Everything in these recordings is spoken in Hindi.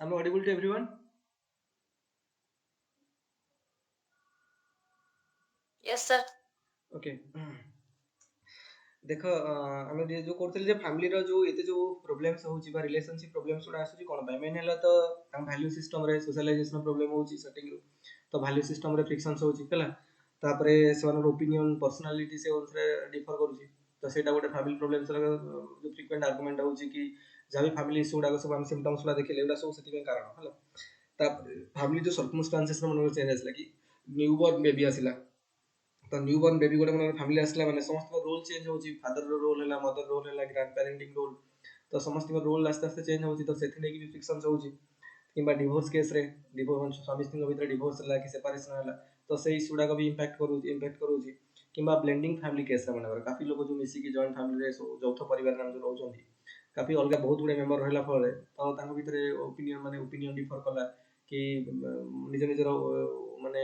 Am I audible to everyone? Yes, sir. Okay. ଦେଖ ଆମେ ଯୋଉ କରୁଥିଲେ ଯେ ଫ୍ୟାମିଲିର ଯୋଉ ଏତେ ଯୋଉ ପ୍ରୋବ୍ଲେମ୍ସ ହଉଛି ବା ରିଲେସନସିପ୍ ପ୍ରୋବ୍ଲେମ୍ସ ଗୁଡ଼ା ଆସୁଛି କ'ଣ ପାଇଁ ମେନ୍ ହେଲା ତ ତାଙ୍କ ଭ୍ୟାଲ୍ୟୁ ସିଷ୍ଟମରେ ସୋଶାଲାଇଜେସନ ପ୍ରୋବ୍ଲେମ୍ ହଉଛି ଷ୍ଟାର୍ଟିଂରୁ ତ ଭ୍ୟାଲ୍ୟୁ ସିଷ୍ଟମରେ ଫ୍ରିକ୍ସନ୍ସ ହଉଛି ହେଲା ତାପରେ ସେମାନଙ୍କର ଓପିନିଅନ୍ ପର୍ସନାଲିଟି ସେ ଅନୁସାରେ ଡିଫର କରୁଛି ତ ସେଇଟା ଗୋଟେ ଫ୍ୟାମିଲି ପ୍ରୋବ୍ଲେମ୍ସର ଯୋଉ ଫ୍ରିକ୍ୱେଣ୍ଟ ଆର୍ଗୁମେଣ୍ଟ ହଉଛି କି ଯାହା ବି ଫ୍ୟାମିଲି ଇସ୍ୟୁ ଗୁଡ଼ାକ ସବୁ ଆମେ ସିମ୍ପଟମ୍ସ ଗୁଡ଼ା ଦେଖିଲେ ଏଗୁଡ଼ା ସବୁ ସେଥିପାଇଁ କାରଣ ହେଲା ତାପରେ ଫ୍ୟାମିଲି ଯୋଉ ସର୍କମଷ୍ଟାନ୍ସେସର ମନରେ ଚେଞ୍ଜ ଆସିଲା କି ନ୍ୟୁବର୍ନ ବେବି ଆସିଲା ତ ନ୍ୟୁବର୍ନ ବେବି ଗୋଟେ ମାନେ ଫ୍ୟାମିଲି ଆସିଲା ମାନେ ସମସ୍ତଙ୍କ ରୋଲ୍ ଚେଞ୍ଜ ହେଉଛି ଫାଦରର ରୋଲ୍ ହେଲା ମଦର ରୋଲ୍ ହେଲା ଗ୍ରାଣ୍ଡ ପ୍ୟାରେଣ୍ଟିଂ ରୋଲ୍ ତ ସମସ୍ତଙ୍କ ରୋଲ୍ ଆସ୍ତେ ଆସ୍ତେ ଚେଞ୍ଜ ହେଉଛି ତ ସେଥି ନେଇକି ବି ଫ୍ରିକ୍ସନ୍ସ ହେଉଛି କିମ୍ବା ଡିଭୋର୍ସ କେସ୍ରେ ସ୍ୱାମୀ ସ୍ତ୍ରୀଙ୍କ ଭିତରେ ଡିଭୋର୍ସ ହେଲା କି ସେପାରେସନ୍ ହେଲା ତ ସେଇ ଇସ୍ୟୁ ଗୁଡ଼ାକ ବି ଇମ୍ପାକ୍ଟ କରୁଛି କିମ୍ବା ବ୍ଲେଣ୍ଡିଂ ଫ୍ୟାମିଲି କେସ୍ରେ ମନେକର କାଫି ଲୋକ ଯେଉଁ ମିଶିକି ଜଏଣ୍ଟ ଫ୍ୟାମିଲିରେ ସବୁ ଯୌଥ ପରିବାରରେ ଆମେ ଯେଉଁ ରହୁଛନ୍ତି କାଫି ଅଲଗା ବହୁତ ଗୁଡ଼ିଏ ମେମ୍ବର ରହିଲା ଫଳରେ ତ ତାଙ୍କ ଭିତରେ ଓପିନିଅନ୍ ଡିଫର କଲା କି ନିଜ ନିଜର ମାନେ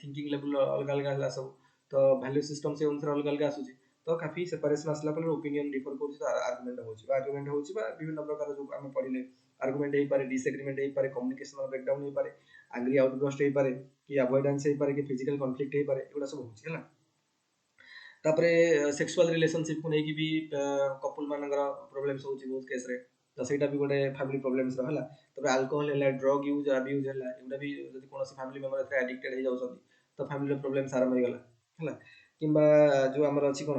ଥିଙ୍କିଂ ଲେଭେଲ ଅଲଗା ଅଲଗା ହେଲା ସବୁ ତ ଭ୍ୟାଲ୍ୟୁ ସିଷ୍ଟମ ସେ ଅନୁସାରେ ଅଲଗା ଅଲଗା ଆସୁଛି ତ କାଫି ସେପାରେସନ୍ ଆସିଲା ପରେ ଓପିନିଅନ୍ ଡିଫର କରୁଛି ତ ଆର୍ଗୁମେଣ୍ଟ ହେଉଛି ବା ବିଭିନ୍ନ ପ୍ରକାର ଯେଉଁ ଆମେ ପଢ଼ିଲେ ଆର୍ଗୁମେଣ୍ଟ ହେଇପାରେ ଡିସଏଗ୍ରିମେଣ୍ଟ ହେଇପାରେ କମ୍ୟୁନିକେସନର ବ୍ରେକଡାଉନ୍ ହେଇପାରେ ଆଙ୍ଗ୍ରି ଆଉଟବ୍ରଷ୍ଟ ହେଇପାରେ କି ଆଭଏଡାନ୍ସ ହେଇପାରେ କି ଫିଜିକାଲ କନଫ୍ଲିକ୍ଟ ହେଇପାରେ ଏଗୁଡ଼ା ସବୁ ହେଉଛି ହେଲା ତାପରେ ସେକ୍ସୁଆଲ ରିଲେସନସିପ୍କୁ ନେଇକି ବି କପୁଲ ମାନଙ୍କର ପ୍ରୋବ୍ଲେମ୍ସ ହେଉଛି ବହୁତ କେସ୍ରେ ତ ସେଇଟା ବି ଗୋଟେ ଫ୍ୟାମିଲି ପ୍ରୋବ୍ଲେମ୍ସର ହେଲା ତାପରେ ଆଲକୋହଲ ହେଲା ଡ୍ରଗ୍ ୟୁଜ୍ ଆବ୍ୟୁଜ୍ ହେଲା ଏଗୁଡ଼ା ବି ଯଦି କୌଣସି ଫ୍ୟାମିଲି ମେମ୍ବର ଏଥିରେ ଆଡିକ୍ଟେଡ୍ ହେଇଯାଉଛନ୍ତି ତ ଫ୍ୟାମିଲିର ପ୍ରୋବ୍ଲେମ୍ସ ଆରମ୍ଭ ହେଇଗଲା ହେଲା କିମ୍ବା ଯେଉଁ ଆମର ଅଛି କ'ଣ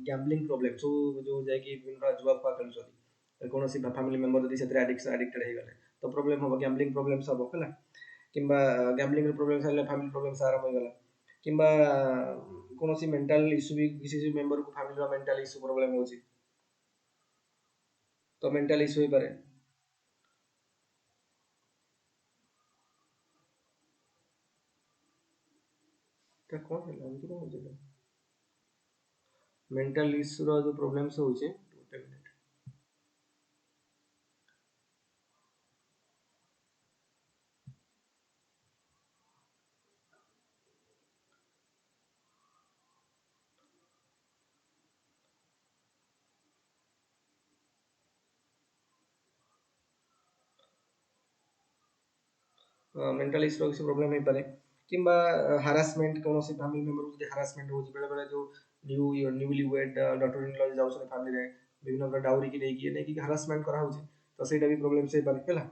ଗ୍ୟାମ୍ବଲିଂ ପ୍ରୋବ୍ଲେମ୍ ଯେଉଁ ଯାଇକି ବିଭିନ୍ନ ପ୍ରକାର ଜୁଆ ଫୁଆ ଖେଳୁଛନ୍ତି କୌଣସି ଫ୍ୟାମିଲି ମେମ୍ବର ଯଦି ସେଥିରେ ଆଡିକ୍ଟେଡ୍ ହେଇଗଲେ ତ ପ୍ରୋବ୍ଲେମ୍ ହେବ ଗ୍ୟାମ୍ବଲିଂ ପ୍ରୋବ୍ଲେମ୍ସ ହେବ ହେଲା କିମ୍ବା ଗ୍ୟାମ୍ବଲିଂର ପ୍ରୋବ୍ଲେମ୍ସ ହେଲେ ଫ୍ୟାମିଲି ପ୍ରୋବ୍ଲେମ୍ସ ଆରମ୍ଭ ହେଇଗଲା କିମ୍ବା କୌଣସି ମେଣ୍ଟାଲ ଇସ୍ୟୁ ବି କିଛି ମେମ୍ବରକୁ ଫ୍ୟାମିଲିର ମେଣ୍ଟାଲ ଇସ୍ୟୁ ପ୍ରୋବ୍ଲେମ୍ ହେଉଛି ତ ମେଣ୍ଟାଲ ଇସ୍ୟୁ ହେଇପାରେ এটা କ'ଣ ହେଲା ଏମିତି କ'ଣ ହେଉଛି ମେଣ୍ଟାଲ ଇସ୍ୟୁର ଯେଉଁ ପ୍ରୋବ୍ଲେମ୍ସ ହେଉଛି ଗୋଟେ ମିନିଟ୍ ମେଣ୍ଟାଲ ଇସ୍ୟୁର କିଛି ପ୍ରୋବ୍ଲେମ୍ ହେଇପାରେ କିମ୍ବା ହାରାସମେଣ୍ଟ କୌଣସି ଫ୍ୟାମିଲି ମେମ୍ବରକୁ ଯଦି ହାରାସମେଣ୍ଟ ହେଉଛି ବେଳେବେଳେ ଯେଉଁ ନ୍ୟୁଲି ୱେଡ୍ ଡଟର ଇନ୍ ଲ ଯାଉଛନ୍ତି ଫ୍ୟାମିଲିରେ ବିଭିନ୍ନ ପ୍ରକାର ଡାଉରିକି ନେଇକି ହାରାସମେଣ୍ଟ କରାହେଉଛି ତ ସେଇଟା ବି ପ୍ରୋବ୍ଲେମ୍ସ ହେଇପାରେ ହେଲା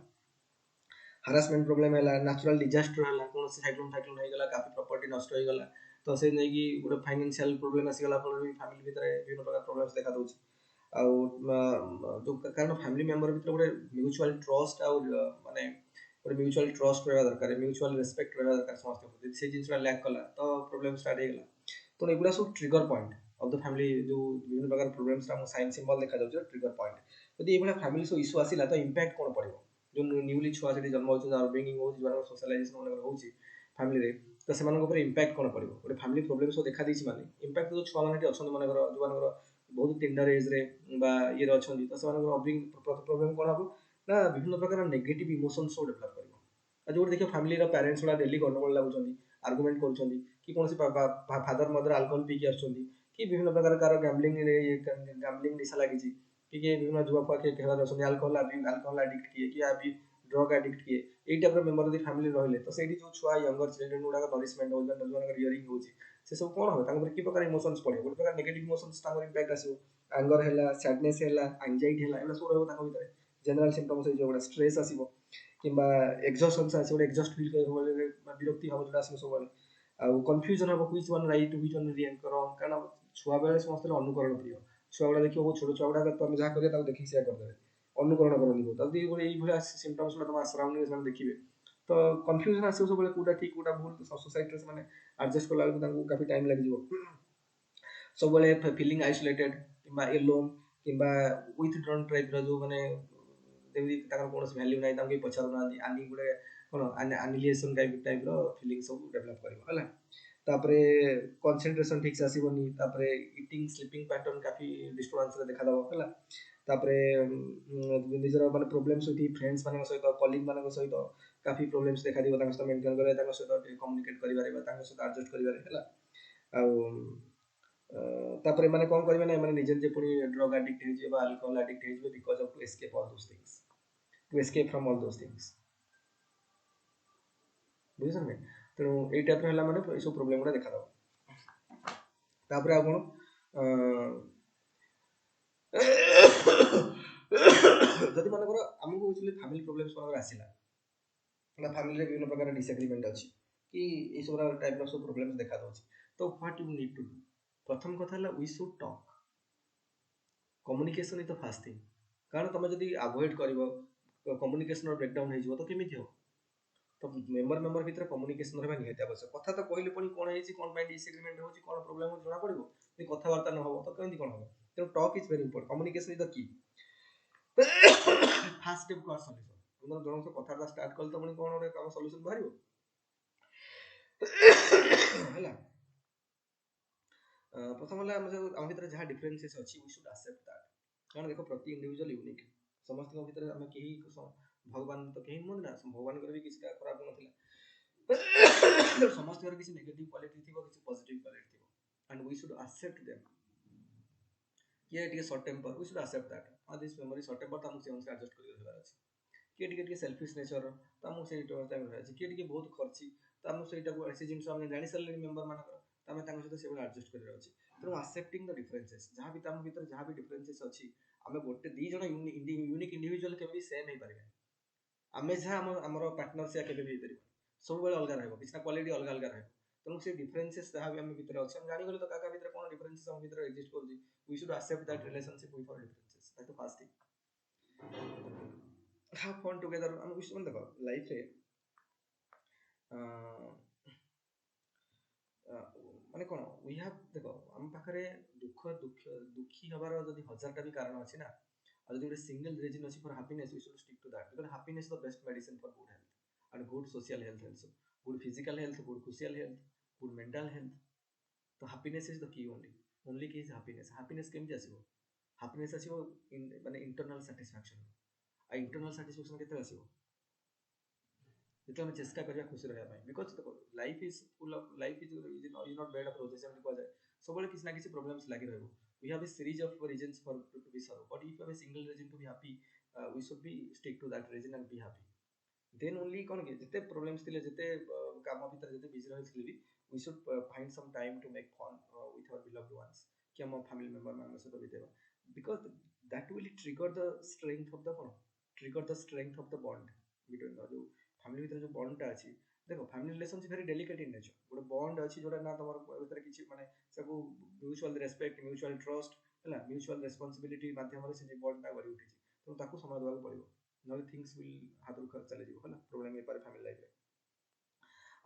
ହାରାସମେଣ୍ଟ ପ୍ରୋବ୍ଲେମ୍ ହେଲା ନ୍ୟାଚୁରାଲ ଡିଜାଷ୍ଟର ହେଲା କୌଣସି ସାଇକ୍ଲୋନ୍ ହେଇଗଲା କାଫି ପ୍ରପର୍ଟି ନଷ୍ଟ ହେଇଗଲା ତ ସେ ନେଇକି ଗୋଟେ ଫାଇନାନ୍ସିଆଲ ପ୍ରୋବ୍ଲେମ୍ ଆସିଗଲା ଫଳରେ ବି ଫ୍ୟାମିଲି ଭିତରେ ବିଭିନ୍ନ ପ୍ରକାର ପ୍ରୋବ୍ଲେମ୍ସ ଦେଖାଦେଉଛି ଆଉ ଯେଉଁ କାରଣ ଫ୍ୟାମିଲି ମେମ୍ବର ଭିତରେ ଗୋଟେ ମ୍ୟୁଚୁଆଲ ଟ୍ରଷ୍ଟ ଆଉ ମାନେ ଗୋଟେ ମ୍ୟୁଚୁଆଲ ଟ୍ରଷ୍ଟ ରହିବା ଦରକାର ମ୍ୟୁଚୁଆଲ ରେସ୍ପେକ୍ଟ ରହିବା ଦରକାର ସମସ୍ତଙ୍କ ଯଦି ସେ ଜିନିଷଟା ଲ୍ୟାକ୍ କଲା ତ ପ୍ରୋବ୍ଲେମ୍ ଷ୍ଟାର୍ଟ ହେଇଗଲା ତ ଏଗୁଡ଼ା ସବୁ trigger point of the family ଯେଉଁ ବିଭିନ୍ନ ପ୍ରକାର ପ୍ରୋବ୍ଲେମ୍ସ ଆମ ସାଇନ୍ ସିମ୍ବଲ ଦେଖାଯାଉଛି ଟ୍ରିଗର ପଏଣ୍ଟ ଯଦି ଏଇଭଳିଆ ଫ୍ୟାମିଲି ସବୁ ଇସ୍ୟୁ ଆସିଲା ତ ଇମ୍ପାକ୍ଟ କ'ଣ ପଡ଼ିବ ଯେଉଁ ନ୍ୟୁଲି ଛୁଆ ସେଠି ଜନ୍ମ ହେଉଛନ୍ତି ଅପବ୍ରିଙ୍ଗିଂ ହେଉଛି ଯେଉଁମାନଙ୍କ ସୋଶାଲାଇଜେସନ ମାନଙ୍କର ହେଉଛି ଫ୍ୟାମିଲିରେ ତ ସେମାନଙ୍କ ଉପରେ ଇମ୍ପାକ୍ଟ କ'ଣ ପଡ଼ିବ ଗୋଟେ ଫ୍ୟାମିଲି ପ୍ରୋବ୍ଲେମ୍ ସବୁ ଦେଖାଦେଇଛି ମାନେ ଇମ୍ପାକ୍ଟ ଯେଉଁ ଛୁଆମାନେ ଏଠି ଅଛନ୍ତି ମନେକର ଯେଉଁମାନଙ୍କର ବହୁତ ଟେଣ୍ଡର ଏଜ୍ରେ ବା ଇଏରେ ଅଛନ୍ତି ତ ସେମାନଙ୍କର ଅପବ୍ରିଙ୍ଗିଂ ପ୍ରୋବ୍ଲେମ୍ କ'ଣ ହେବ ନା ବିଭିନ୍ନ ପ୍ରକାର ନେଗେଟିଭ୍ ଇମୋସନ୍ସ ସବୁ ଡେଭଲପ୍ କରିବ ଆଉ ଯେଉଁଠି ଦେଖିବ ଫ୍ୟାମିଲିର ପ୍ୟାରେଣ୍ଟସ୍ ଗୁଡ଼ା ଡେଲି ଗଣ୍ଡଗୋଳ ଲାଗୁଛନ୍ତି ଆର୍ଗୁମେଣ୍ଟ କରୁଛନ୍ତି କି କୌଣସି ଫାଦର ମଦର ଆଲକୋହଲ ପିଇକି ଆସୁଛନ୍ତି କି ବିଭିନ୍ନ ପ୍ରକାର କାହାର ଗ୍ୟାମ୍ବଲିଂ ନିଶା ଲାଗିଛି କି କିଏ ବିଭିନ୍ନ ଜୁଆ ଫୁଆ କିଏ ଖେଳରେ ଅଛନ୍ତି ଆଲକୋହଲ ଆଡିକ୍ଟ କିଏ କିଏ ଡ୍ରଗ୍ ଆଡିକ୍ଟ କିଏ ଏଇ ଟାଇପ୍ର ମେମ୍ବର ଯଦି ଫ୍ୟାମିଲି ରହିଲେ ତ ସେଇଠି ଯେଉଁ ଛୁଆ ୟଙ୍ଗର ଚିଲଡ୍ରେନ୍ ଗୁଡ଼ାକ ନରିଶମେଣ୍ଟ ହେଉଛନ୍ତି ଯେଉଁମାନଙ୍କର ଇୟରିଂ ହେଉଛି ସେ ସବୁ କ'ଣ ହେବ ତାଙ୍କ ଉପରେ କି ପ୍ରକାର ଇମୋସନ୍ସ ପଡ଼ିବ ଗୋଟେ ପ୍ରକାର ନେଗେଟିଭ୍ ଇମୋସନ୍ସ ତାଙ୍କର ଇମ୍ପାକ୍ଟ ଆସିବ ଆଙ୍ଗର ହେଲା ସାଡନେସ୍ ହେଲା ଆଙ୍ଜାଇଟି ହେଲା ଏଗୁଡ଼ା ସବୁ ରହିବ ତାଙ୍କ ଭିତରେ ଜେନେରାଲ ସିମ୍ପଟମ୍ସ ହେଇଯିବ ଗୋଟେ ଷ୍ଟ୍ରେସ୍ ଆସିବ କିମ୍ବା ଏକ୍ସଷ୍ଟନ୍ସ ଆସିବ ଗୋଟେ ଏକ୍ସଷ୍ଟ ଫିଲ୍ ସବୁବେଳେ ବିରକ୍ତି ଭାବ ଯେଉଁଟା ଆସିବ ସବୁବେଳେ ଆଉ କନଫ୍ୟୁଜନ୍ ହେବ which one right which one ରଙ୍ଗ କାରଣ ଛୁଆବେଳେ ସମସ୍ତେ ଅନୁକରଣ ପ୍ରିୟ ଛୁଆଗୁଡ଼ା ଦେଖିବ ବହୁତ ଛୋଟ ଛୁଆଗୁଡ଼ା ତମେ ଯାହା କରିବେ ତାକୁ ଦେଖିକି ସେୟା କରିଦେବେ ଅନୁକରଣ କରନ୍ତି ବହୁତ ଯଦି ଗୋଟେ ଏଇଭଳିଆ ସିମ୍ପଟମ୍ସ ଗୁଡ଼ା ତମ ସରାଉଣ୍ଡିଂ ସେମାନେ ଦେଖିବେ ତ କନଫ୍ୟୁଜନ୍ ଆସିବ ସବୁବେଳେ କୋଉଟା ଠିକ୍ କୋଉଟା ଭୁଲ ସୋସାଇଟିରେ ସେମାନେ ଆଡଜଷ୍ଟ କଲା ବେଳକୁ ତାଙ୍କୁ କାଫି ଟାଇମ୍ ଲାଗିଯିବ ସବୁବେଳେ ଫିଲିଂ ଆଇସୋଲେଟେଡ୍ କିମ୍ବା ଏଲୋନ୍ କିମ୍ବା ୱିଥଡ୍ରନ୍ ଟାଇପ୍ର ଯେଉଁ ମାନେ ଯେମିତି ତାଙ୍କର କୌଣସି ଭ୍ୟାଲ୍ୟୁ ନାହିଁ ତାଙ୍କୁ କେହି ପଚାରୁନାହାନ୍ତି ଗୋଟେ କ'ଣ ଆନିଲିଏସନ୍ ଟାଇପ୍ର ଫିଲିଂ ସବୁ ଡେଭଲପ୍ କରିବ ହେଲା ତାପରେ କନସେନ୍ଟ୍ରେସନ୍ ଠିକ୍ସେ ଆସିବନି ତାପରେ ଇଟିଂ ସ୍ଲିପିଂ ପ୍ୟାଟର୍ନ କାଫି ଡିଷ୍ଟର୍ବାନ୍ସରେ ଦେଖାଦେବ ହେଲା ତାପରେ ନିଜର ମାନେ ପ୍ରୋବ୍ଲେମ୍ ସେଠି ଫ୍ରେଣ୍ଡସ୍ ମାନଙ୍କ ସହିତ କଲିଗ ମାନଙ୍କ ସହିତ କାଫି ପ୍ରୋବ୍ଲେମ୍ସ ଦେଖାଦିବ ତାଙ୍କ ସହିତ ମେଣ୍ଟେନ୍ କରିବା ତାଙ୍କ ସହିତ କମ୍ୟୁନିକେଟ୍ କରିବାରେ ବା ତାଙ୍କ ସହିତ ଆଡଜଷ୍ଟ କରିବାରେ ହେଲା ଆଉ ତାପରେ ଏମାନେ କ'ଣ କରିବେ ନା ଏମାନେ ନିଜେ ନିଜେ ପୁଣି ଡ୍ରଗ୍ ଆଡିକ୍ଟ ହେଇଯିବେ ବା ଆଲକୋହଲ ଆଡିକ୍ଟ ହେଇଯିବେ because of to escape all those things to escape from all those things ବୁଝିଛନ୍ତି ତେଣୁ ଏଇ ଟାଇପ୍ର ହେଲା ମାନେ ଏସବୁ ପ୍ରୋବ୍ଲେମ୍ ଗୁଡ଼ା ଦେଖାଦେବ ତାପରେ ଆଉ କ'ଣ ଯଦି ମନେକର ଆମକୁ ଆକ୍ଚୁଆଲି ଫ୍ୟାମିଲି ପ୍ରୋବ୍ଲେମ୍ସ ମନେକର ଆସିଲା বা ଫ୍ୟାମିଲିରେ ବିଭିନ୍ନ ପ୍ରକାର ଡିସଏଗ୍ରିମେଣ୍ଟ ଅଛି କି ଏଇସବୁ ଟାଇପ୍ର ସବୁ ପ୍ରୋବ୍ଲେମ୍ସ ଦେଖାଦେଉଛି ତ what you need to do ପ୍ରଥମ କଥା ହେଲା we should talk communication is the first thing କାରଣ ତୁମେ ଯଦି ଆଭଏଡ୍ କରିବ କମ୍ୟୁନିକେସନ୍ର ବ୍ରେକ୍ଡାଉନ୍ ହେଇଯିବ ତ କେମିତି ହେବ ତ ମେମ୍ବର ଭିତରେ କମ୍ୟୁନିକେସନ୍ ରହିବା ନିହାତି ଆବଶ୍ୟକ କଥା ତ କହିଲେ ପୁଣି କ'ଣ ହେଇଛି କ'ଣ ପାଇଁ ଡିସଏଗ୍ରିମେଣ୍ଟ ହେଉଛି କ'ଣ ପ୍ରୋବ୍ଲେମ୍ ହେଉଛି ଜଣାପଡ଼ିବ ଯଦି କଥାବାର୍ତ୍ତା ନ ହେବ ତ କେମିତି କ'ଣ ହେବ ତେଣୁ talk is very important communication is ଦ କି ଫାର୍ଷ୍ଟ ଷ୍ଟେପ୍ ଟୁୱାର୍ଡ ସଲ୍ୟୁସନ୍ ତୁମର ଜଣଙ୍କ ସହ କଥାବାର୍ତ୍ତା ଷ୍ଟାର୍ଟ କଲେ ତ ପୁଣି କ'ଣ ଗୋଟେ କାମ ସଲ୍ୟୁସନ୍ ବାହାରିବ ହେଲା ପ୍ରଥମ ହେଲା ଆମ ଭିତରେ ଯାହା ଡିଫରେନ୍ସେସ୍ ଅଛି ୱି ସୁଡ୍ ଆକ୍ସେପ୍ଟ ଦ୍ୟାଟ୍ କାରଣ ଦେଖ ପ୍ରତି ଇଣ୍ଡିଭିଜୁଆଲ ୟୁନିକ୍ ସମସ୍ତଙ୍କ ଭିତରେ ଆମେ କେହି ଭଗବାନ ତ କେହି ନୁହନ୍ତି ନା ଭଗବାନଙ୍କର ବି କିଛିଟା ଖରାପ ଗୁଣ ଥିଲା ସମସ୍ତଙ୍କର କିଛି ନେଗେଟିଭ୍ କ୍ୱାଲିଟି ଥିବ କିଛି ପଜିଟିଭ୍ କ୍ୱାଲିଟି ଥିବ and we should accept them କିଏ ଟିକେ short temper we should accept that this memory short temper ତ ଆମକୁ ସେ ଅନୁସାରେ ଆଡଜଷ୍ଟ କରି ରହିବାର ଅଛି କିଏ ଟିକେ ସେଲ୍ଫିସ୍ ନେଚର ତ ଆମକୁ ସେଇ ଟାଇମ୍ରେ ଅଛି କିଏ ଟିକେ ବହୁତ ଖର୍ଚ୍ଚି ତ ଆମକୁ ସେଇଟାକୁ ସେ ଜିନିଷ ଆମେ ଜାଣି ସାରିଲେଣି ମେମ୍ବର ମାନଙ୍କର ତ ଆମେ ତାଙ୍କ ସହିତ ସେଇଭଳି ଆଡଜଷ୍ଟ କରିବାର ଅଛି ତେଣୁ ଆକ୍ସେପ୍ଟିଂ ଦ ଡିଫରେନ୍ସେସ୍ ଯାହା ବି ଆମ ଭିତରେ ଯାହା ବି ଡିଫରେନ୍ସେସ୍ ଅଛି ଆମେ ଗୋଟେ ଦୁଇ ଜଣ ୟୁନିକ୍ ଇଣ୍ଡିଭିଜୁଆଲ କେବେ ବି ସେମ୍ ହେଇପାରିବେ ଆମେ ଯାହା ଆମର ପାର୍ଟନର ସେୟା କେବେ ବି ହେଇପାରିବ ସବୁବେଳେ ଅଲଗା ରହିବ କିଛିଟା କ୍ୱାଲିଟି ଅଲଗା ଅଲଗା ରହିବ ତେଣୁ ସେ ଡିଫରେନ୍ସେସ୍ ଯାହା ବି ଆମ ଭିତରେ ଅଛି ଆମେ ଜାଣିଗଲେ ତ କାହା ଭିତରେ କ'ଣ ଡିଫରେନ୍ସେସ୍ ଆମ ଭିତରେ ଏକ୍ଜିଷ୍ଟ କରୁଛି we should accept that relationship with our differences that's the first thing have fun together ଆମେ ବିଷୟ ଦେଖ ଲାଇଫରେ ମାନେ କ'ଣ वी have ଦେଖ ଆମ ପାଖରେ ଦୁଃଖୀ ହେବାର ଯଦି 1000ଟା ବି କାରଣ ଅଛି ନା ଆଉ ଯଦି ଗୋଟେ ସିଙ୍ଗଲ ରିଜନ୍ ଅଛି for happiness we should stick to that because happiness is the best medicine for good health and good social health also good physical health good social health good mental health तो happiness is the key only key is happiness केमती आसीबो happiness आसीबो माने internal satisfaction आ internal satisfaction केते आसीबो जेते हम चेष्टा करिया खुशी रहया ପାଇଁ because life is full of life is not bed of roses एमती को जाय सबले किछ ना किछ problems लागि रहबो we have a series of reasons for to be sorrow but if you have a single reason to be happy we should be stick to that reason and be happy then only कोन के जेते problems थिले जेते काम भीतर जेते बिजी रहथिले भी we should find some time to make fun with our beloved ones कि हम family member मान सहित बितेबा because that will trigger the strength of the bond between the जो family भीतर जो bond टा अछि देखो family relationship very delicate in nature गोटे bond अछि जोटा ना तमर भीतर किछि माने सबु mutual respect mutual trust हला mutual responsibility माध्यम रे से bond टा गरि उठिछि तो ताकू समय देबा पड़िबो नॉट थिंग्स विल हातरु खर्च चले जिवो हला प्रॉब्लम हे पारे फैमिली लाइफ रे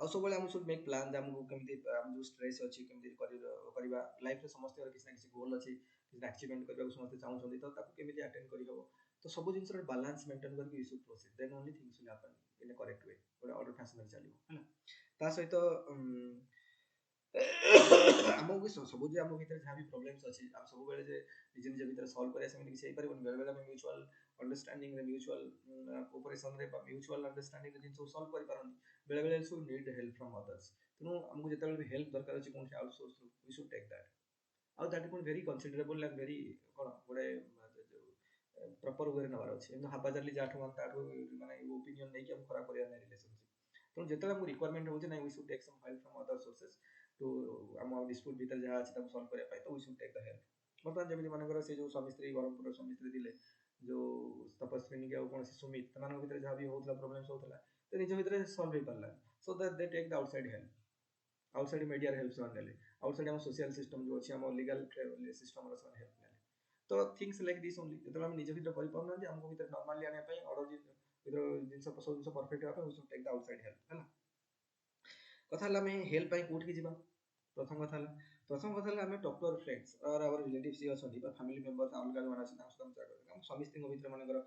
ଆଉ ସବୁବେଳେ ଆମେ ସୁଡ୍ ମେକ୍ ପ୍ଲାନ୍ ଯେ ଆମକୁ କେମିତି ଆମ ଯେଉଁ ଷ୍ଟ୍ରେସ୍ ଅଛି କେମିତି କରିବା ଲାଇଫରେ ସମସ୍ତଙ୍କର କିଛି ନା କିଛି ଗୋଲ୍ ଅଛି କିଛି ଆଚିଭମେଣ୍ଟ କରିବାକୁ ସମସ୍ତେ ଚାହୁଁଛନ୍ତି ତ ତାକୁ କେମିତି ଆଟେଣ୍ଡ କରିହେବ ତ ସବୁ ଜିନିଷର ବାଲାନ୍ସ ମେଣ୍ଟେନ୍ କରିକି you should proceed then only things will happen in a correct way ଗୋଟେ ଅର୍ଡର ଫ୍ୟାସନରେ ଚାଲିବ ହେଲା ତା ସହିତ ଆମକୁ ସବୁ ଯେ ଆମ ଭିତରେ ଯାହା ବି ପ୍ରୋବ୍ଲେମ୍ସ ଅଛି ଆମେ ସବୁବେଳେ ଯେ ନିଜ ନିଜ ଭିତରେ ସଲ୍ଭ କରିବା ସେମିତି କିଛି ହେଇପାରିବନି ବେଳେବେଳେ ଆମେ ମ୍ୟୁଚୁଆଲ ଅଣ୍ଡରଷ୍ଟାଣ୍ଡିଂରେ ମ୍ୟୁଚୁଆଲ କୋପରେସନରେ ବା ମ୍ୟୁଚୁଆଲ ଅଣ୍ଡରଷ୍ଟାଣ୍ଡିଂରେ ଜିନିଷକୁ ସଲ୍ଭ କରିପାରନ୍ତି ବେଳେବେଳେ ସୁ ନିଡ୍ ହେଲ୍ପ ଫ୍ରମ୍ ଅଦର୍ସ ତେଣୁ ଆମକୁ ଯେତେବେଳେ ବି ହେଲ୍ପ ଦରକାର ଅଛି କୌଣସି ଆଉଟସୋର୍ସରୁ वी शुड टेक दैट ଆଉ दैट ପୁଣି ଭେରି କନସିଡରେବଲ ଆଣ୍ଡ ଭେରି କ'ଣ ଗୋଟେ ପ୍ରପର ୱେରେ ନେବାର ଅଛି ଏମିତି ହାପାଚାର୍ଲି ଯାଠୁ ମାନେ ତାଠୁ ମାନେ ଓପିନିଅନ ନେଇକି ଆମେ ଖରାପ କରିବା ନାହିଁ ରିଲେସନସିପ ତେଣୁ ଯେତେବେଳେ ଆମକୁ ରିକ୍ୱାରମେଣ୍ଟ ହେଉଛି ନାଇଁ we should take some help from other sources to ଆମ ଡିସ୍ପ୍ୟୁଟ୍ ଭିତରେ ଯାହା ଅଛି ତାକୁ ସଲ୍ଭ କରିବା ପାଇଁ ତ we should take the help ବର୍ତ୍ତମାନ ଯେମିତି ମନେକର ସେ ଯେଉଁ ସ୍ୱାମୀ ସ୍ତ୍ରୀ ବ୍ରହ୍ମପୁରର ସ୍ୱାମୀ ସ୍ତ୍ରୀ ଥିଲେ ଯେଉଁ ତପସ୍ୱିନୀ ଆଉ କୌଣସି ସୁମିତ ସେମାନଙ୍କ ଭିତରେ ଯାହା ବି ହେଉଥିଲା ପ୍ରୋବ୍ଲେମ୍ସ ହେଉଥିଲା ତ ନିଜ ଭିତରେ ସଲ୍ଭ ହେଇପାରିଲା so that they take the outside help outside media help से नेले आउटसाइड हम सोशल सिस्टम जो अछि हम लीगल सिस्टम रो से हेल्प नेले तो थिंग्स लाइक दिस ओनली जब हम निज भीतर करि पाउना जे हमको भीतर नॉर्मली आने पई ऑर्डर भीतर जिंस सब जिंस परफेक्ट होबा we should take the outside help हैला कथा हला में हेल्प पई कोठ की जिबा प्रथम कथा हला हमें टॉक टू आवर फ्रेंड्स और आवर रिलेटिव्स जे अछंती बा फैमिली मेंबर्स अलग अलग माने हम सब चर्चा कर हम स्वामी स्त्री भीतर मानकर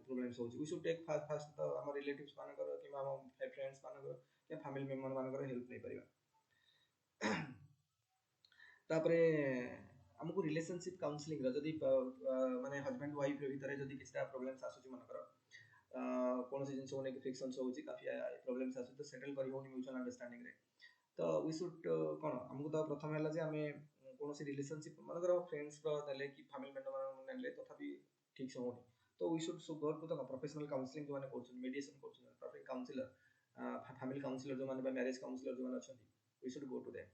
प्रोब्लेम्स होची वी शुड टेक फास्ट तो आवर रिलेटिव्स मानकर कि हम फ्रेंड्स मानकर या फैमिली मेंबर मानकर हेल्प नै परिबा तापरे हमको रिलेशनशिप काउंसलिंग जदि माने हस्बैंड वाइफ भीतर जदि किछटा प्रॉब्लम्स आसुची मनकर कौन से जिनस को फ्रिक्शंस होची काफी प्रॉब्लम्स आसु तो सेटल करि होनी म्यूचुअल अंडरस्टैंडिंग रे तो वी शुड कोन हमको तो प्रथम हला जे हमें कौन से रिलेशनशिप मनकर फ्रेंड्स रो नेले कि फैमिली मेंबर नेले तथापि ठीक से होनी तो we should go to the professional counselling जो माने करछन मेडिएशन करछन प्रोफेशनल काउंसलर फैमिली काउंसलर जो माने मैरिज काउंसलर जो माने अछंती we should go to them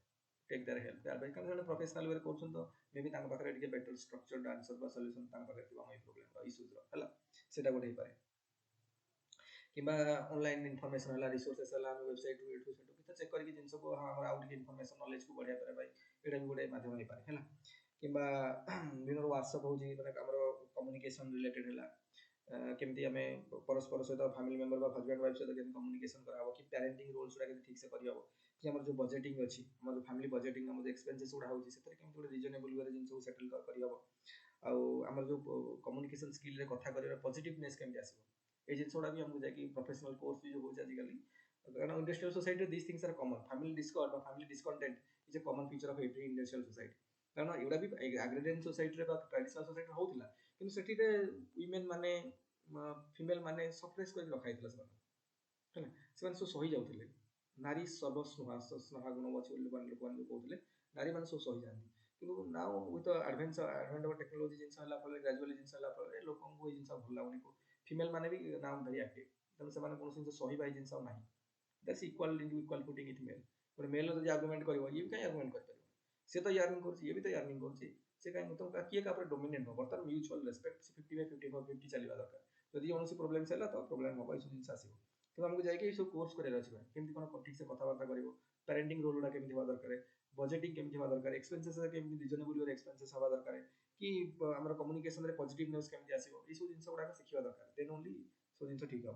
take their help यार भाई कारण प्रोफेशनल वे करछन तो मे बी तांका पाखरे टिके बेटर स्ट्रक्चर्ड आंसर बा सॉल्यूशन तांका पाखरे थिबा मई प्रॉब्लम रो इश्यूज रो हला सेटा गोटे पारे किबा ऑनलाइन इन्फॉर्मेशन हला रिसोर्सेस हला वेबसाइट टू एटू सेटू किता चेक करके जिंस को हां हमरा आउट इन्फॉर्मेशन नॉलेज को बढ़िया पारे भाई एटा भी गोटे माध्यम होई पारे हला किबा बिनो व्हाट्सएप हो जी माने हमरो कम्युनिकेशन रिलेटेड हला केमती आमे परस्पर सहित फैमिली मेंबर बा हस्बैंड वाइफ सहित केमती कम्युनिकेशन करा हो कि पेरेंटिंग रोल्स उडा केमती ठीक से करि हो कि हमर जो बजटिंग अछि हमर फैमिली बजटिंग हमर एक्सपेंसेस उडा होची सेतरे केमती गोटे रीजनेबल वे जिंस को सेटल करि हो आमर जो कम्युनिकेशन स्किल रे कथा करिवा पॉजिटिवनेस केमती आसीबो ए जिंस उडा भी हमको जाकी प्रोफेशनल कोर्स भी जो होची आजिकली कारण industrial society this things are common family discord और family discontent is a common feature of every industrial society कारण एवडा भी एग्रीरियन सोसाइटी रे बा ट्रेडिशनल सोसाइटी होतिला किंतु सेठी रे वुमेन माने फीमेल माने सप्रेस कर रखा हितला सब है से सब सही जाउथिले नारी सब स्नेहा गुण अछि बोली लोक मान कहउथिले नारी माने सब सही जांती किंतु now with advance of technology जिंस हला फले ग्रेजुअली जिंस हला फले लोकन को जिंस भल लागुनी को फीमेल माने भी नाउ वेरी एक्टिव तने से माने कोन जिंस सही भाई जिंस नाही that's equal footing it male पर मेल जदि आर्गुमेंट करबो ये भी काई आर्गुमेंट कर परिबो से तो अर्निंग करछि ये भी तो अर्निंग करछि से काई तुम का किए का पर डोमिनेट हो बर्तन म्यूचुअल रेस्पेक्ट 50 बाय 50 चलीबा दरकार जदि ओनसी प्रॉब्लम सेला तो प्रॉब्लम हो इस जिंस आसीबो तो हमको जाके सब कोर्स करे अछि भाई केमति कोन ठीक से कथा बार्ता करिवो पेरेंटिंग रोल उडा केमति हो दरकार बजेटिंग केमति हो दरकार एक्सपेंसेस केमति रिजनेबल वे एक्सपेंसेस हो दरकार कि हमर कम्युनिकेशन रे पॉजिटिवनेस केमति आसीबो ई सब जिंस उडा सिखिबा दरकार देन ओनली सब जिंस ठीक हो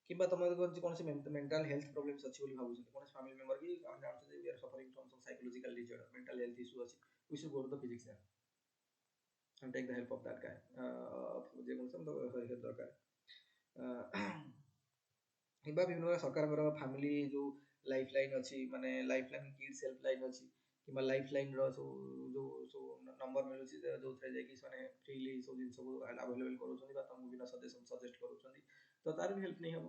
किबा तुम कौन से मेंटल हेल्थ प्रॉब्लम्स अछि बोली भाबु कौन से फैमिली मेंबर की हम जानते जे we are suffering from some psychological disorder mental health issue अछि we should go to the physician and take the help of that guy जे कौन से हेल्प दरकार किबा ବିଭିନ୍ନ सरकार फैमिली जो लाइफ लाइन अछि माने life line kids help line अछि किबा लाइफ लाइन रो जो नंबर मिलु छी जो थे जे कि माने फ्रीली सब दिन सब अवेलेबल करू छथि बा तुमको बिना सजेस्ट करू छथि तो तार भी हेल्प नहीं हम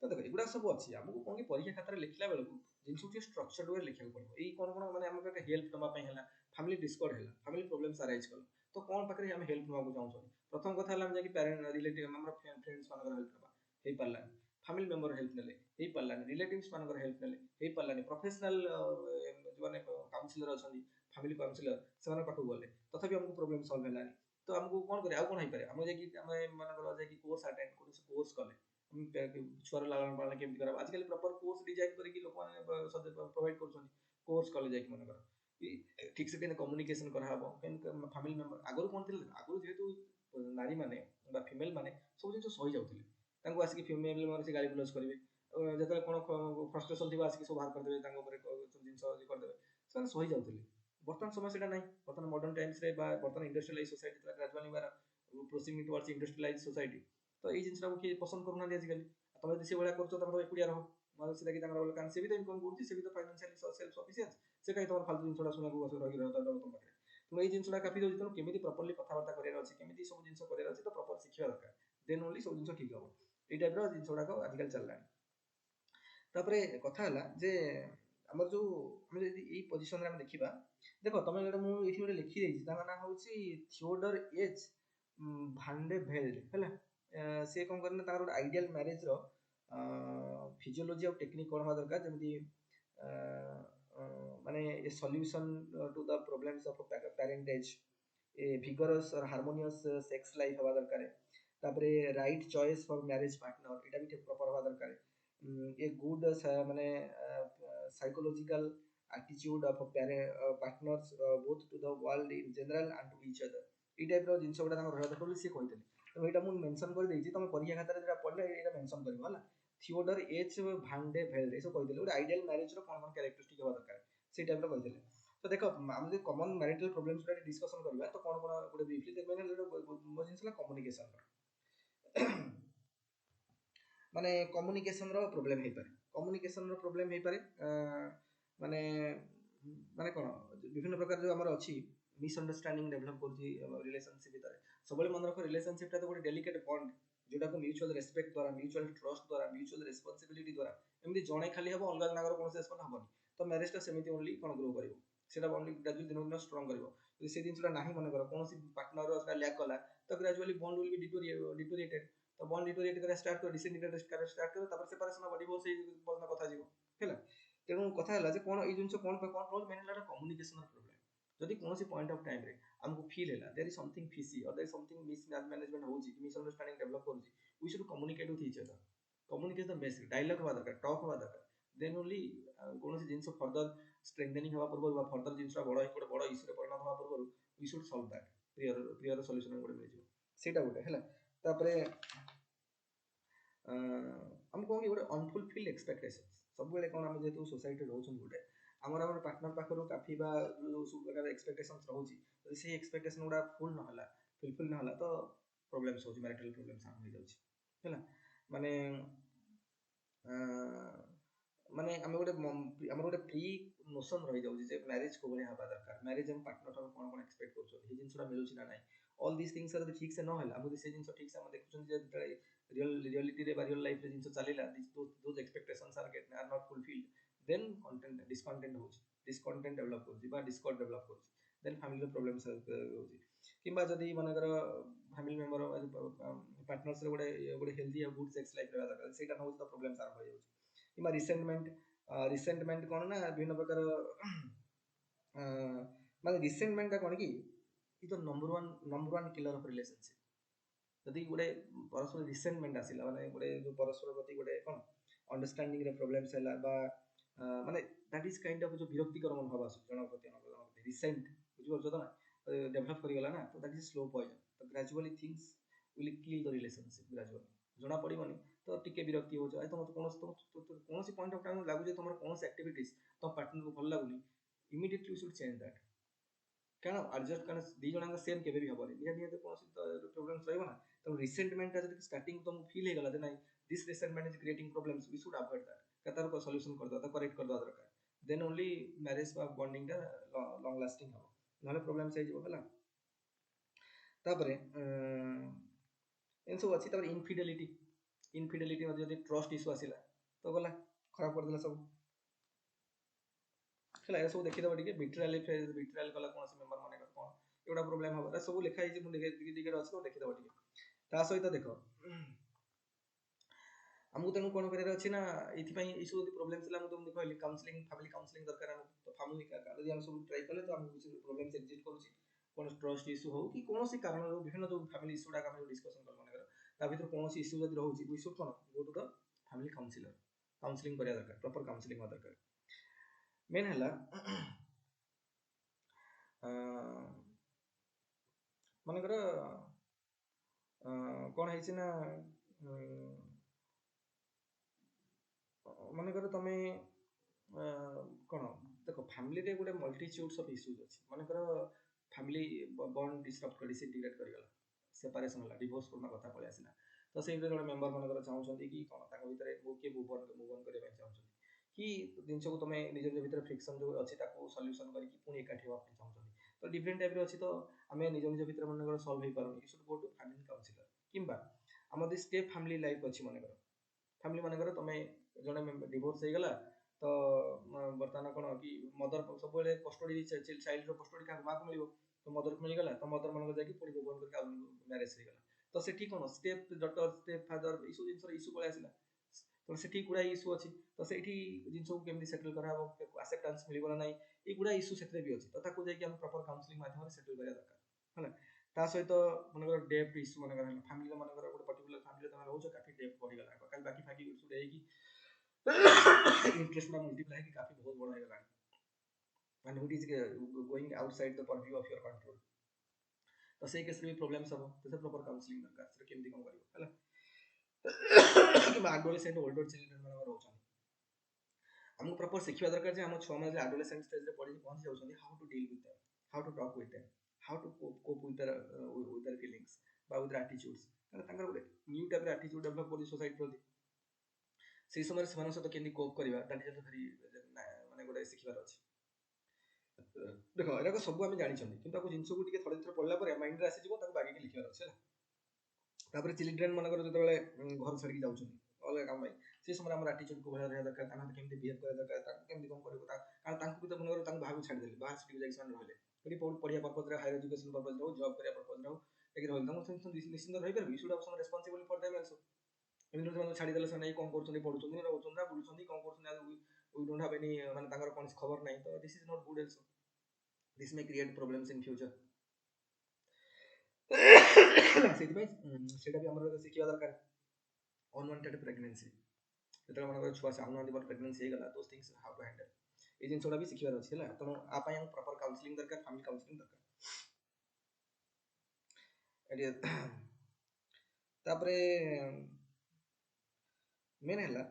तो देख एगुडा सब अछि हमको कोन कि परीक्षा खातर लिखला बेलको जिनसु के स्ट्रक्चर्ड वे लिखा पड़ो एई कोन कोन माने हमको हेल्प नबा पई हला फैमिली डिस्कॉर्ड हला फैमिली प्रॉब्लम्स अराइज कल तो कोन पाखरे हम हेल्प नबा को चाहू प्रथम कथा हला हम जे कि पेरेंट रिलेटिव हमर फ्रेंड्स मानकर हेल्प नबा हे पाला फैमिली मेंबर हेल्प नेले हे पालानी रिलेटिव्स मानकर हेल्प नेले हे पालानी प्रोफेशनल जो माने काउंसलर अछंदी फैमिली काउंसलर से माने पाखु गले तथापि हमको प्रॉब्लम सॉल्व हेलानी तो हमको कोन करे आ कोन हे पारे हम जे कि हम मानकर जे कि कोर्स अटेंड कोर्स कले हम छुआर लालन पालन केमति करब आजकल प्रॉपर कोर्स डिजाइन करी कि लोक माने प्रोवाइड करछन कोर्स कॉलेज जाके मानकर ठीक से केन कम्युनिकेशन करा हबो केन फैमिली मेंबर आगु कोन थिले आगु जेहेतु नारी माने बा फीमेल माने सब जिंस सही जाउथिले तांको आसिक फीमेल मेंबर से गाली गुलज करिवे जतले कोन फ्रस्ट्रेशन थिबा आसिक सब बाहर कर देबे तांको ऊपर सब जिंस कर देबे से सही जाउथिले वर्तमान समय सेटा नाही वर्तमान मॉडर्न टाइम्स रे बा वर्तमान इंडस्ट्रियलाइज सोसाइटी तक ग्रेजुअली बार प्रोसीडिंग टुवर्ड्स इंडस्ट्रियलाइज सोसाइटी तो ए जिंसटा को के पसंद करू ना आजिकली तमे दिसे बळा करछो तमे एकुडिया रहो माल से कि तांगर कान से भी तो इनकम करछि से भी तो फाइनेंशियली सेल्फ सफिशिएंट से कहि तोर फालतू जिंसटा सुना को बस रहि रहता तुम पाखरे तुम ए जिंसटा काफी दोछि तुम केमिति प्रॉपर्ली कथा वार्ता करियर अछि केमिति सब जिंस करियर अछि तो प्रॉपर शिक्षा दरकार देन ओनली सब जिंस ठीक हो ए टाइप रो जिंस गुडा आजिकल चललानी तापरे कथा हला जे हमर जो हम यदि एई पोजीशन रे हम देखिबा देखो तमे एटा मु एठी ओटे लिखि देछि तार नाम होछि थियोडर एच भांडे भेल्ड हला से कोन करने तार आइडियल मैरिज रो फिजियोलॉजी और टेक्निक कोन हवा दरकार जेमति माने a solution to the problems of parentage a vigorous और हार्मोनियस सेक्स लाइफ हवा दरकार तापरे right choice for marriage partner एटा भी प्रॉपर हवा दरकार a good माने psychological attitude of partners both to the world in general and to each other ई टाइप रो जिंस गुडा रहता टोली से कहितले तो एटा मु मेंशन कर देछि तमे परीक्षा खाता जेटा पढले एटा मेंशन करबो हला थियोडर एच भांडे भेल्ड एसो कहितले ଗୋଟେ आइडियल मैरिज रो कोन कोन कैरेक्टरिस्टिक हवा दरकार से टाइप रो कहितले तो देखो हम जे कॉमन मैरिटल प्रॉब्लम्स रे डिस्कशन करबा तो कोन कोन ଗୋଟେ ब्रीफली देखबे मो जिंस ला कम्युनिकेशन माने कम्युनिकेशन रो प्रॉब्लम हे पारे कम्युनिकेशन रो प्रॉब्लम हे पारे माने माने कोन विभिन्न प्रकार जो हमर अछि मिसअंडरस्टैंडिंग डेवलप करछि रिलेशनशिप भीतर सबले मन रखो रिलेशनशिप ता तो गोटे डेलिकेट बॉन्ड जोटा को म्यूचुअल रेस्पेक्ट द्वारा म्यूचुअल ट्रस्ट द्वारा म्यूचुअल रिस्पांसिबिलिटी द्वारा एमदी जणे खाली हबो अलगा जनागर कोन से रेस्पॉन्ड हबनी तो मैरिज ता सेमिति ओनली कोन ग्रो करिवो सेटा बॉन्ड ग्रेजुअली दिन दिन स्ट्रांग करिवो यदि से जिनसटा नाही मन करो कोनोसी पार्टनर रो सेटा लैक कला तो gradually bond will be deteriorated तो बॉन्ड डिटोरिएट करा स्टार्ट कर डिसइंटीग्रेट करा स्टार्ट कर तापर सेपरेशन ऑफ डिवोर्स से बजना कथा जीवो हैला तेणु कथा हला जे कोन ए जिनस कोन रोल मेन हला कम्युनिकेशन प्रॉब्लम जदि कोनोसी पॉइंट ऑफ टाइम रे हमको फील हैला देयर इज समथिंग फिशी और there is something mismanagement होची मिसअंडरस्टैंडिंग डेवलप करूची we should communicate with each other communicate the basic dialogue हवा दरकार टॉक हवा दरकार देन ओनली कोनोसी जिनस फर्दर स्ट्रेंथनिंग हवा पूर्व बा फर्दर जिनस बड़ इशू रे परिणत हवा पूर्व we should solve that clear solution गोटे मिल जिवो सेटा गोटे हैला तापरे हम कौन कि गोटे अनफुलफिल्ड एक्सपेक्टेशंस सब बेले कोन हम जेतु सोसाइटी रहउछन गोटे हमर पार्टनर पाखरो काफी बा जो सब प्रकार एक्सपेक्टेशंस रहउची यदि से एक्सपेक्टेशन गुडा फुल न होला फुलफिल न होला तो प्रॉब्लम्स होची मैरिटल प्रॉब्लम्स हम हो जाउची हैला माने माने हम गोटे प्री नोशन रही जाउची जे मैरिज को बले हबा दरकार मैरिज हम पार्टनर ठार कोन कोन एक्सपेक्ट करछो हे जिनसरा मिलुची ना नाही ऑल दिस थिंग्स आर ठीक से न होला हम से जिनस ठीक से हम देखुछन जे रियलिटी रे रियल लाइफ रे जिनस चलेला those expectations are not fulfilled then content discontent होची डिसकंटेंट डेवलप होची बा डिस्कॉर्ड डेवलप होची देन फैमिली प्रॉब्लम्स होची किंबा जदी मनकर फैमिली मेंबर पार्टनर्स रे गोटे हेल्दी और गुड सेक्स लाइफ रहबा दरकार सेटा न होची तो प्रॉब्लम्स आरंभ हो जाउची किंबा रिसेंटमेंट कोन ना विभिन्न प्रकार माने रिसेंटमेंट कोन कि इ तो नंबर 1 किलर ऑफ रिलेशनशिप जदि गोटे परस्पर रिसेंटमेंट आसिला माने गोटे जो परस्पर प्रति गोटे कोन अंडरस्टैंडिंग रे प्रॉब्लम्स हैला बा माने दैट इज काइंड ऑफ जो विरक्तिकर मनोभाव आसु जन प्रति रिसेंट बुझ परछो तो ना डेवलप करि गला ना तो दैट इज स्लो पॉइजन तो gradually things will kill the relationship gradually जना पड़िबनी तो टिके विरक्ति हो जाय तो मत कोनोसी पॉइंट ऑफ टाइम लागु जे तमर कोनोसी एक्टिविटीज तो पार्टनर को भल लागुनी immediately you should change that कारण एडजस्ट कारण दी जणा सेम केबे भी हबनी निया निया कोनोसी तो प्रॉब्लम्स रहबो ना तो रिसेंटमेंट ता जदि स्टार्टिंग तुम फील हे गला दे नाही this resentment is creating problems we should avoid that कतार को सॉल्यूशन कर दो करेक्ट कर दो दरकार देन ओनली मैरिज बा बॉन्डिंग दा लॉन्ग लास्टिंग हो नले प्रॉब्लम्स हे जिवो हला तापरे इन सब अछि तापर इनफिडेलिटी मध्ये जदि ट्रस्ट इशू आसिला तो गला खराब कर देला सब हला ए सब देखि दबा टिके बिट्रायल कला कोनसी मेंबर माने कोन एटा प्रॉब्लम हबा सब लिखा है जे मु देखि दिगे अछि तो देखि दबा टिके ता सहित देखो हमको तेणु कौन कर ये इशू जो प्रोब्लेम थी तुमको कहली काउंसलिंग फैमिली काउंसलिंग दरकार तो फैमिली जब हम सब ट्राई कले तो हमको किसी प्रोब्लेम एग्जिट करूँ कौन ट्रस्ट इशू हो कि कौन कारण विभिन्न जो फैमिली इशू गुड़ा डिस्कसन कर मन ता भर कौन इशू जब रोचे वी शुड कौन go to the family counsellor counselling करा दरकार प्रॉपर काउंसलिंग होगा दरकार मेन है मनकर कौन है ना मनकर तुम कौन देख फैमिली रे गोटे मल्टीट्यूड्स ऑफ इश्यूज अच्छी मनकर फैमिली बॉन्ड डिस्टर्ब कर डिसइंटीग्रेट करगला सेपरेशन होला डिवोर्स करना कथा पळे आसिला तो से जने मेंबर मनकर चाहउछंती कि कोन ताको भितरे मु के मूव ऑन करे चाहउछंती कि जिनस को तुम निज भितर फ्रिक्शन जो अच्छी ताको सॉल्यूशन करी कि पुणी एकाठी होवा चाहउछंती तो डिफरेंट टाइप रे अछि तो हमें निज भितर मनकर सॉल्व हे पारनी you should go to family counsellor किंबा हम दि स्टेप फैमिली लाइफ अछि मनकर फैमिली मनकर तुम जने डिवोर्स हो गला तो बर्तमान कौन कि मदर सब कस्टडी चाइल्ड कस्टडी क्या माँ को मिल तो मदर को मिलगला तो मदर मन जाकि पुणी भुवन करके मैरेज हो गला तो सेठी कौन step daughter step father issue जिनसर इशू पळे आसिला तो सेठी गुडा इशू अछि तो सेठी जिनस को केमि सेटल करा हो एक्सेप्टेंस मिलिबो ना ए गुडा इशू सेतरे भी अछि तो ताको जाकि हम प्रॉपर काउंसलिंग माध्यम से सेटल करा दरकार हला ता सहित मनकर डेप्थ इशू मनकर फैमिली मनकर गोटे पर्टिकुलर फैमिली तमे रहउछ काफी डेप्थ बढ़ी गला काल बाकी फाकी इशू रे कि इंटरेस्ट ना मल्टीप्लाई कि काफी बहुत बड़ा है and it is going outside the purview of your control तो से केस रे प्रॉब्लम सब तो से प्रॉपर काउंसलिंग दरकार से केमती कोन करियो हला कि एडोलेसेंट ओल्डर चिल्ड्रन मन रहउछन हमको प्रॉपर सिखिया दरकार जे हम 6 मास एडोलेसेंट स्टेज रे पढ़ी पहुंच जाउछन how to deal with them how to talk with them how to cope with their feelings बा विथ एटीट्यूड्स कारण तांकर गोटे न्यू टाइप रे एटीट्यूड डेवलप करि सोसाइटी प्रति से समय से सहित केमती कोप करवा दैट इज वेरी माने गोटे सिखिबार अछि देखो एरा सब आम जानी कि जिनस को थोड़े थोड़े पढ़ला माइंड रे आसीज बागे लिखार अच्छे तापर चिल्ड्रेन मनकर जो घर छाड़ी जाऊँ अलग काम से समय आम आटीट्यूड को भाया रहा दरकार केमती बिहेव करा दरकार केमती कौन कर कारण भी तो मनकर बाहर छाड़देले बाहर सिटी जाकर रही पढ़िया पर्पज हायर एजुकेशन पर्पज हो जॉब करिया पर्पज हो लेकिन निश्चिंत रही पारे you should have some responsible for them also एमती से छाड़देले से कौन कर पढ़ुं रोचन बुलूँ कौन कर वी डोंट हैव एनी माने कौन खबर नहीं तो this is not good also this may create problems in future सेटा भी हमर सिखिया दरकार अनवांटेड प्रेगनेंसी जेतले मनकर छुआ चाहूना बट प्रेगनेंसी गला those things how to handle ए जिनसोडा भी सिखिबार अछि हला तनो आ पय हम प्रॉपर काउंसलिंग दरकार फैमिली काउंसलिंग दरकार एडी तापरे मेन हला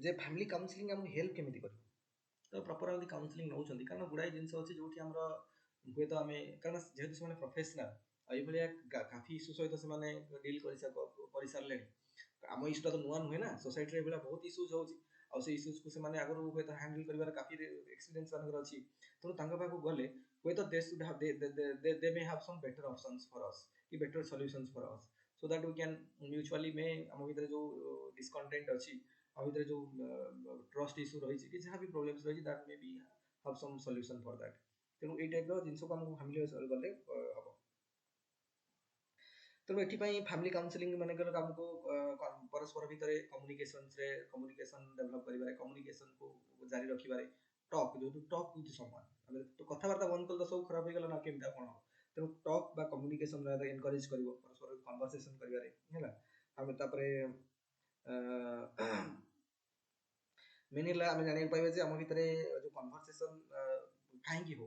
जे फैमिली काउंसलिंग हम हेल्प केमिति कर तो प्रॉपर हम काउंसलिंग नौ छथि कारण गुडाई जिंस अछि जोठी हमर हुए तो आमे कारण जेहेतु से माने प्रोफेशनल आई भलिया काफी इशू सहित से माने डील करि सारले आम इशूटा तो नुआ नुहे ना सोसाइटी रे बेला बहुत इशूज होची आ से इशूज को से माने आगर हुए तो हैंडल करिवार काफी एक्सपीरियंस मानकर अछि तो तांगा पाखु गले हुए तो they should have they may have some better options for us कि better solutions for us so that we can mutually में हम भीतर जो डिस्कंटेंट अछि आ भीतर जो ट्रस्ट इशू रही कि जहाँ भी प्रॉब्लम्स रही that may be have some solution for that तेणु ए टाइप रो जिंस को हम फैमिली गले हम तेणु एपाई फैमिली काउंसलिंग मानकर आमको परस्पर भितर कम्युनिकेशन डेवलप करिबारे कम्युनिकेशन को जारी रखिबारे टॉक जो टॉक विथ समवन तो कथाबार्ता बंद कर सब खराब हो गला ना केमता कोन तेणु टॉक बा कम्युनिकेशन रा एनकरेज करिवो परस्पर कन्वर्सेशन करिबारे हैला हम तापरे मेन हला हम जानि पाइबे जे हम भितर जो कन्वर्सेशन काहे की हो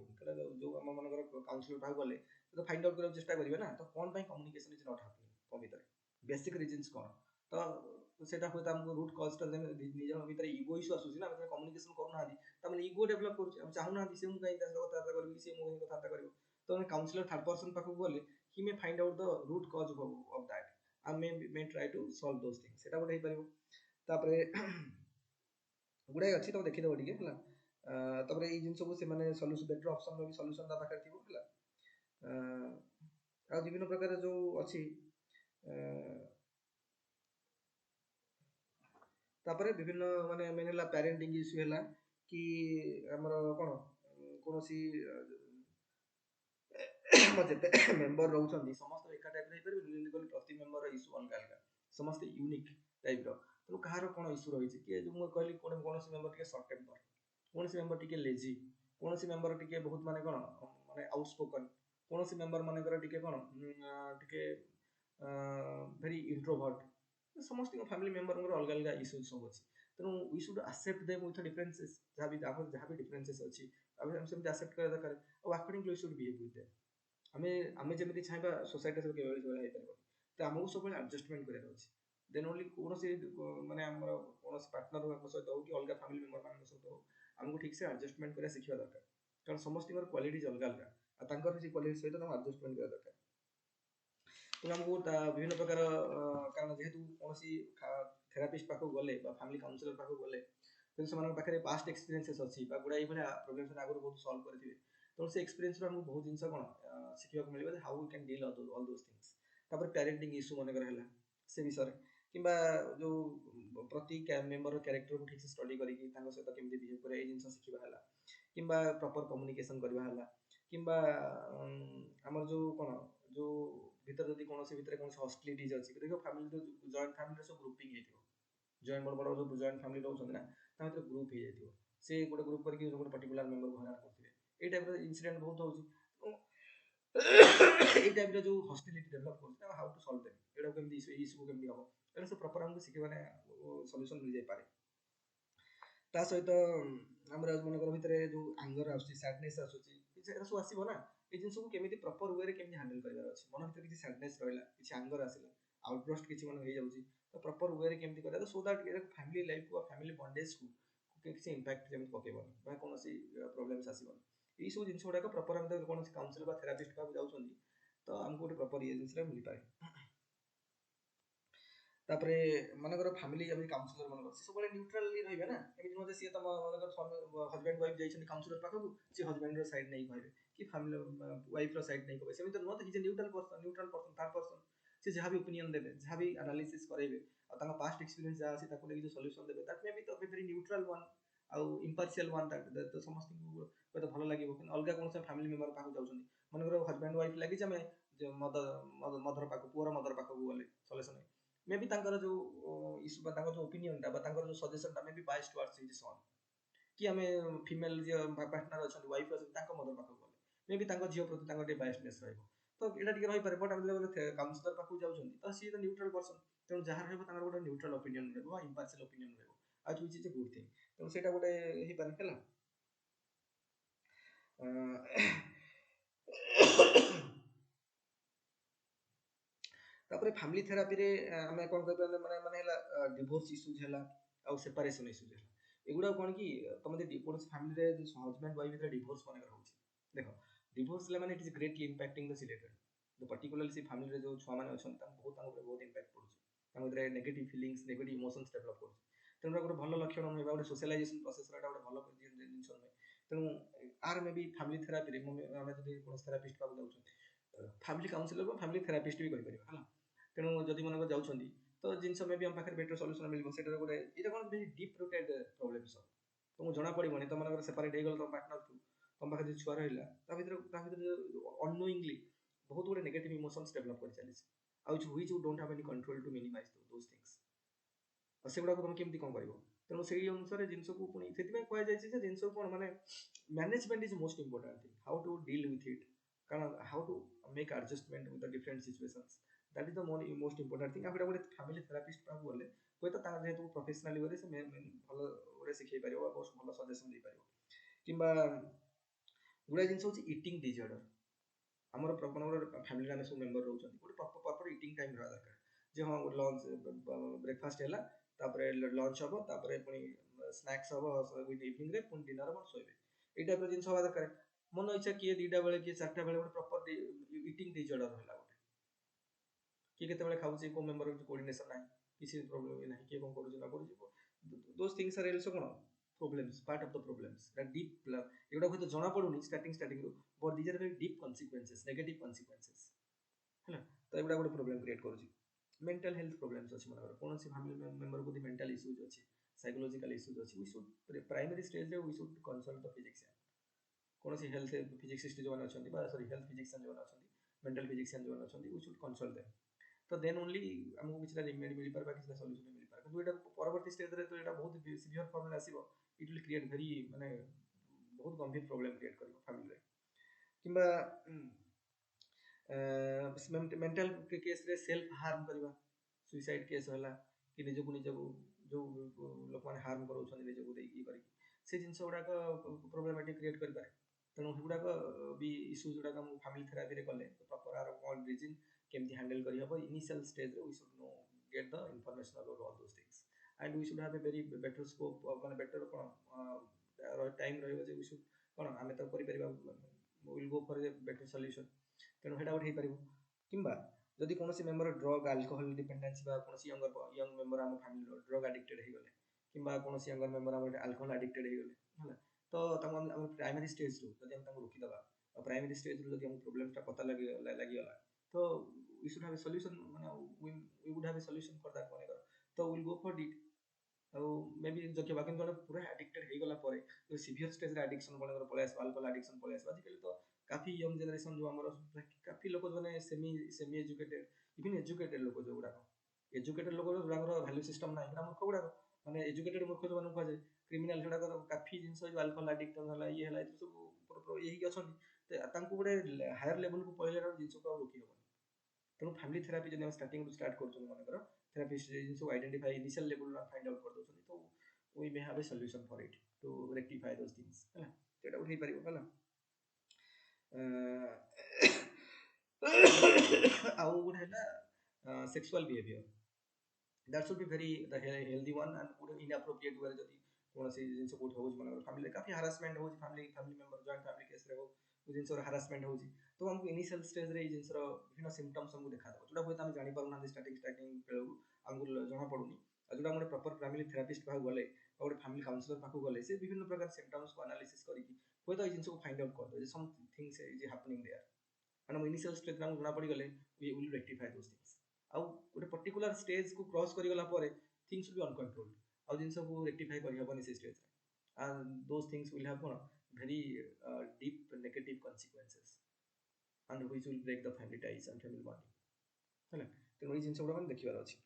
जो हम मनकर काउंसलर पा गले तो फाइंड आउट करने चेष्टा करिवे ना तो कोन पई कम्युनिकेशन इज नॉट हैपनिंग को भीतर बेसिक रीजंस कोन तो सेटा होता हमको रूट कॉज टा निज भीतर ईगो इशू आसुची ना हम कम्युनिकेशन करू ना त हम ईगो डेवलप करू हम चाहू ना से हम कहीं कथा करबी से मो कथा करबो तो हम काउंसलर थर्ड पर्सन पाखु गले he may find out the root cause of that I may try to solve those things सेटा गोटे परबो तापरे गुडाई अछि तो देखि दो ठीक है तापरे ई जिंस को से माने सॉल्यूशन बेटर ऑप्शन रो भी सॉल्यूशन दा पाखर थिबो हला आ विभिन्न प्रकार जो अछि तापरे विभिन्न माने मेनला पेरेंटिंग इशू हला कि हमर कोन कोनोसी जते मेंबर रहउछन्ती समस्त एका टाइप रे पर इंडिविजुअल प्रति मेंबर इशू अलग अलग समस्त यूनिक टाइप रो तो कहारो कोन इशू रही छै कि जो म कहली कोनोसी मेंबर के शॉर्ट टेम्पर कोनोसी मेंबर टिके लेजी कोनोसी मेंबर टिके बहुत माने कोन माने आउटस्पोकन कोनोसी मेंबर माने कर टिके कोन टिके वेरी इंट्रोवर्ट समस्त फैमिली मेंबर अलग अलग इशू सब अछि तेणु we should accept them with differences जहाँ भी डिफरेंसेस अछि हम सेमती एक्सेप्ट करे दरकार और according to should behave with them आमे जेमिति चाहबा सोसाइटी सब केवल केवल हेइ परबो तो हमहु सब एडजस्टमेंट करे अछि देन ओनली कोनोसी माने हमर कोनोसी पार्टनर हम सहित हो कि अलग फैमिली मेंबर मान सहित हो हमको ठीक से एडजस्टमेंट करे सिखिबा दरकार कारण समस्त क्वालिटीज अलग अलग आ तांकर से क्वालिटी सहित हम एडजस्टमेंट करे दरकार तो हमको विभिन्न प्रकार कारण जेहेतु कोनोसी थेरापिस्ट पाखो गले बा फैमिली काउंसलर पाखो गले तो समान पाखरे पास्ट एक्सपीरियंसेस अछि बा गुडा इभला प्रॉब्लम्स आगु बहुत सॉल्व करथिबे तो से एक्सपीरियंस रो हमको बहुत जिंस कोन सिखिबा को मिलबा how we can deal all those things तापर पेरेंटिंग इशू मन कर हला से विषय किबा जो प्रति मेंबर कैरेक्टर को ठीक से स्टडी करी कि तांको सहित केमति बिहेव करे ए जिंस सिखिबा हला किबा प्रॉपर कम्युनिकेशन करबा हला किबा हमर जो कोन जो भीतर जदी कोनोसी भीतर कोनोसी हॉस्टिलिटीज अछि देखो फैमिली तो जॉइंट फैमिली सब ग्रुपिंग हेतिबो जॉइंट बड़ बड़ जो जॉइंट फैमिली रहउछन ना ता भीतर ग्रुप हे जातिबो से गोटे ग्रुप करके गोटे पर्टिकुलर मेंबर को हरान करथिबे ए टाइप रो इंसिडेंट बहुत होउची ए टाइप रो जो हॉस्टिलिटी डेवलप करछ हाउ टू सॉल्व देम एडा केमति इशू को केमति हबो एडा से प्रॉपर हमको सिखे माने सॉल्यूशन मिल जाय पारे ता सहित हमर मन कर भीतर जो एंगर आछी सैडनेस आछी एरा सब आसीबो ना ए जिंस को केमिति प्रॉपर वे रे केमिति हैंडल करबार अछि मन भीतर किछि सैडनेस रहला किछि एंगर आसीला आउटबर्स्ट किछि मन हे जाउची तो प्रॉपर वे रे केमिति करा सो दैट फैमिली लाइफ को फैमिली बॉन्डेज को किछि इंपैक्ट जेमिति पकेबन बा कोनोसी प्रॉब्लम्स आसीबन ई सब जिंस गुडा को प्रॉपर हम कोनोसी काउंसलर बा थेरापिस्ट पाक जाउछन्ती तो हमको गोटे प्रॉपर ये जिंस रे मिल पारे तापरे मनकर फैमिली हम काउंसलर मनकर से सब न्यूट्रली रहबे ना एमिति न जे से तम मनकर हस्बैंड वाइफ जाइछन काउंसलर पाखु से हस्बैंड रो साइड नै कहबे कि फैमिली वाइफ रो साइड नै कहबे सेमिति न त his neutral person third person से जहाँ भी ओपिनियन देवे जहाँ भी एनालिसिस करेंगे और पास्ट एक्सपीरियंस जहाँ अच्छी ताको लेकिन जो सॉल्यूशन देवे दैट मे बी तो वेरी न्यूट्रल वन आउ इम्पार्शियल वन तो समस्त को भल लगे कि अलग कौन फैमिली मेम्बर पाक जाऊँ मनकर हजबैंड वाइफ लगी आम मदर पाक पुअर मदर पाक गले सल्यूशन मे बी जो इश्यू जो ओपिनियन जो सजेशन मे बी बाइस टुवर्ड्स हिज सन कि आम फिमेल जी पार्टनर अच्छा वाइफ अच्छे मदर पाक गले मे बी झील प्रति बायसनेस रही तो यहाँ टे रही पारे बट आम काउंसलर पाक जाऊँ तो सी तो न्यूट्रल पर्सन तेणु जहाँ रहा गोटे न्यूट्रल ओपिनियन रहा इम्पार्शियल ओपिनियन रहा which is a good thing तेणु से गोटे हो पारे है तापर फैमिली थेरापी रे आमे कोन कहबे माने डिवोर्स इश्यूज हैला आ सेपरेशन इश्यूज हैला एगुडा कोन कि तुम दे डिवोर्स फैमिली रे हस्बैंड वाइफ रे डिवोर्स माने रहउची देखो डिवोर्स ले माने it is greatly impacting the related the particularly सी फैमिली रे जो छुआ माने अछन ता बहुत इंपैक्ट पड़ुची ता रे negative feelings negative emotions develop करूची तेणु गोटे भल लक्षण नुहे गोटे सोशलाइजेशन प्रोसेस रे गोटे भल जिनिस नुहे तेणु or maybe family therapy रे आमे जदि कोन थेरापिस्ट पाक जाउछन फैमिली काउंसलर को फैमिली थेरापिस्ट भी कहि परिबा हला तेणु जदि मन जाऊँगी तो जिनस मे भी आम पाखे बेटर सल्यूशन मिल से गोटे ये कौन वेरी डीप रुटेड प्रोब्लेम सब तुमको जना पड़ोनी तुम मन सेपरेट हो तुम पार्टनर टू तुम पाखे जो छुआ रहा अनोइंगली बहुत गुटे नेगेटिव इमोशंस डेवलप कर चली which you don't have any control to minimize those things और सेगुड़ा तुम केमती कौन कर तेणु से अनुसार जिन को पुणी से कहुई जिन को कौन मैंने management is most important thing how to deal with it कारण how to make adjustment with the different situations that is the most important thing गोटे गोटे फैमिली थेरापिस्ट पाक गले हुए तो जेहतु प्रोफेशनल वे से भल गोटे शिखै पार बहुत भल सजेसन दे पार कि गुड़ा जिन हूँ इटिंग डिजर्डर आमर फैमिली आम सब मेम्बर रोचे गोटे प्रॉपर इटिंग टाइम रहा दरकार जे हाँ लंच ब्रेकफास्ट है तापर लंच हम तापर पुणी स्नैक्स हम इवनिंग रे पुणी डिनर हम शोबे ये टाइप जिन हवा दरकार मन इच्छा किए 2टा बेले किए 4टा बेले गोटे प्रॉपर इटिंग डिजर्डर रहा गोटे किए केतबेले खाऊची को मेंबर कोऑर्डिनेशन नाही किसी प्रॉब्लम नाही किए कोन करूची ना करूची दोस थिंग्स आर आल्सो कोन problems part of the problems that deep एगुडा को तो जना पडुनी स्टार्टिंग रो but these are very deep consequences negative consequences है ना तो एगुडा गोटे प्रॉब्लम क्रिएट करूची मेंटल हेल्थ प्रॉब्लम्स अछि मनकर कोन सी फैमिली मेंबर को मेंटल इश्यूज अछि साइकोलॉजिकल इश्यूज अछि वी शुड प्राइमरी स्टेज रे we should consult the physician कोन सी हेल्थ फिजिक्सिस्ट जो अछंती बा सॉरी हेल्थ फिजिशियन जो अछंती मेंटल फिजिशियन जो अछंती वी शुड कंसल्ट देम तो देन ओनली हमको किसी रेमेडी मिल पार किसी सॉल्यूशन मिल पार किंतु एटा परवर्ती स्टेज रे तो एटा बहुत सीवियर फॉर्म में आसीबो इट विल क्रिएट वेरी माने बहुत गंभीर प्रॉब्लम क्रिएट करिवो फैमिली रे किंबा मेंटल केस रे सेल्फ हार्म करवा सुसाइड केस होला कि निजको जो लोक माने हार्म करोछन निजको देई करी से जिंस गुडा प्रॉब्लमेटिक क्रिएट कर पारे तेणु गुडा भी इश्यूज गुडा हम फैमिली थेरापी रे कले प्रॉपर आर ऑल रीजन केमती हैंडल करी हबो इनिशियल स्टेज रे we should know get the information about all those things and we should have a very better scope माने बेटर कोन टाइम रहइबो जे वी शुड कोन आमे त करि परिबा will go for a better solution तेणु हेटा उठे पारिबो किंबा जदि कोनोसी मेंबर ड्रग अल्कोहल डिपेंडेंसी बा कोनोसी यंग मेंबर आम फैमिली ड्रग एडिक्टेड हो गले किंबा कोनोसी यंगर मेंबर आम अल्कोहल एडिक्टेड हो गले हला तो हम प्राइमरी स्टेज रो जदि हम रोकी दबा और प्राइमरी स्टेज रो जदि हम प्रॉब्लम ता पता लगी गला तो we should have a solution माने we would have a solution for that माने तो will go for it maybe जो बाकी जन पूरा एडिक्टेड हो गला परे जो सीवियर स्टेज रे एडिक्शन माने पळे आस अल्कोहल एडिक्शन पळे आस आजिकल तो काफी यंग जनरेशन जो हमर काफी लोक जो सेमी एजुकेटेड इवन एजुकेटेड लोक जो गुडा एजुकेटेड लोक जो वैल्यू सिस्टम ना एटा मूर्ख गुडा माने एजुकेटेड मूर्ख जो माने कहे क्रिमिनल जोडा काफी जिंस जो अल्कोहल एडिक्ट होला ये हला सब यही अछन तांको गुडे हायर लेवल को पहिले जिंस को रोकी हो तेणु फैमिली थेरापी जब स्टार्टिंग स्टार्ट कर मनकर थेरापिस्ट जिन identify initial level find out कर दउछन तो we may have a solution for it to rectify those things है सेटा उठै परिबो हला आउ गुड है sexual behaviour that should be very healthy one and good inappropriate way जदी कोनोसी जिंस कोठ होज मनकर फैमिली काफी हरासमेंट होज family member joint family case रे हो जिंस हरासमेंट होज तो हमको इनिशियल स्टेज रे जिंस विभिन्न सिम्पटम्स हमको देखा दो जोटा होय हम जानि पारु ना स्टार्टिंग बेलू हमको जना पडुनी जोटा हम प्रॉपर फैमिली थेरापिस्ट पाखु गले और फैमिली काउंसलर पाखु गले से विभिन्न प्रकार सिम्पटम्स को एनालिसिस करिकि होय तो जिंस को फाइंड आउट कर दो समथिंग से इज हैपनिंग देयर एंड हम इनिशियल स्टेज रे जना पड़ी गले we will rectify those things आउ गोटे पर्टिकुलर स्टेज को क्रॉस करिगला परे थिंग्स विल बी अनकंट्रोल्ड आउ जिनस को रेक्टिफाई करि हबनी से stage and those things will have very deep negative consequences and which will break the family ties and family bonding ହେଲା ତେଣୁ ଏଇ ଜିନିଷ ଗୁଡ଼ା ମାନେ ଦେଖିବାର ଅଛି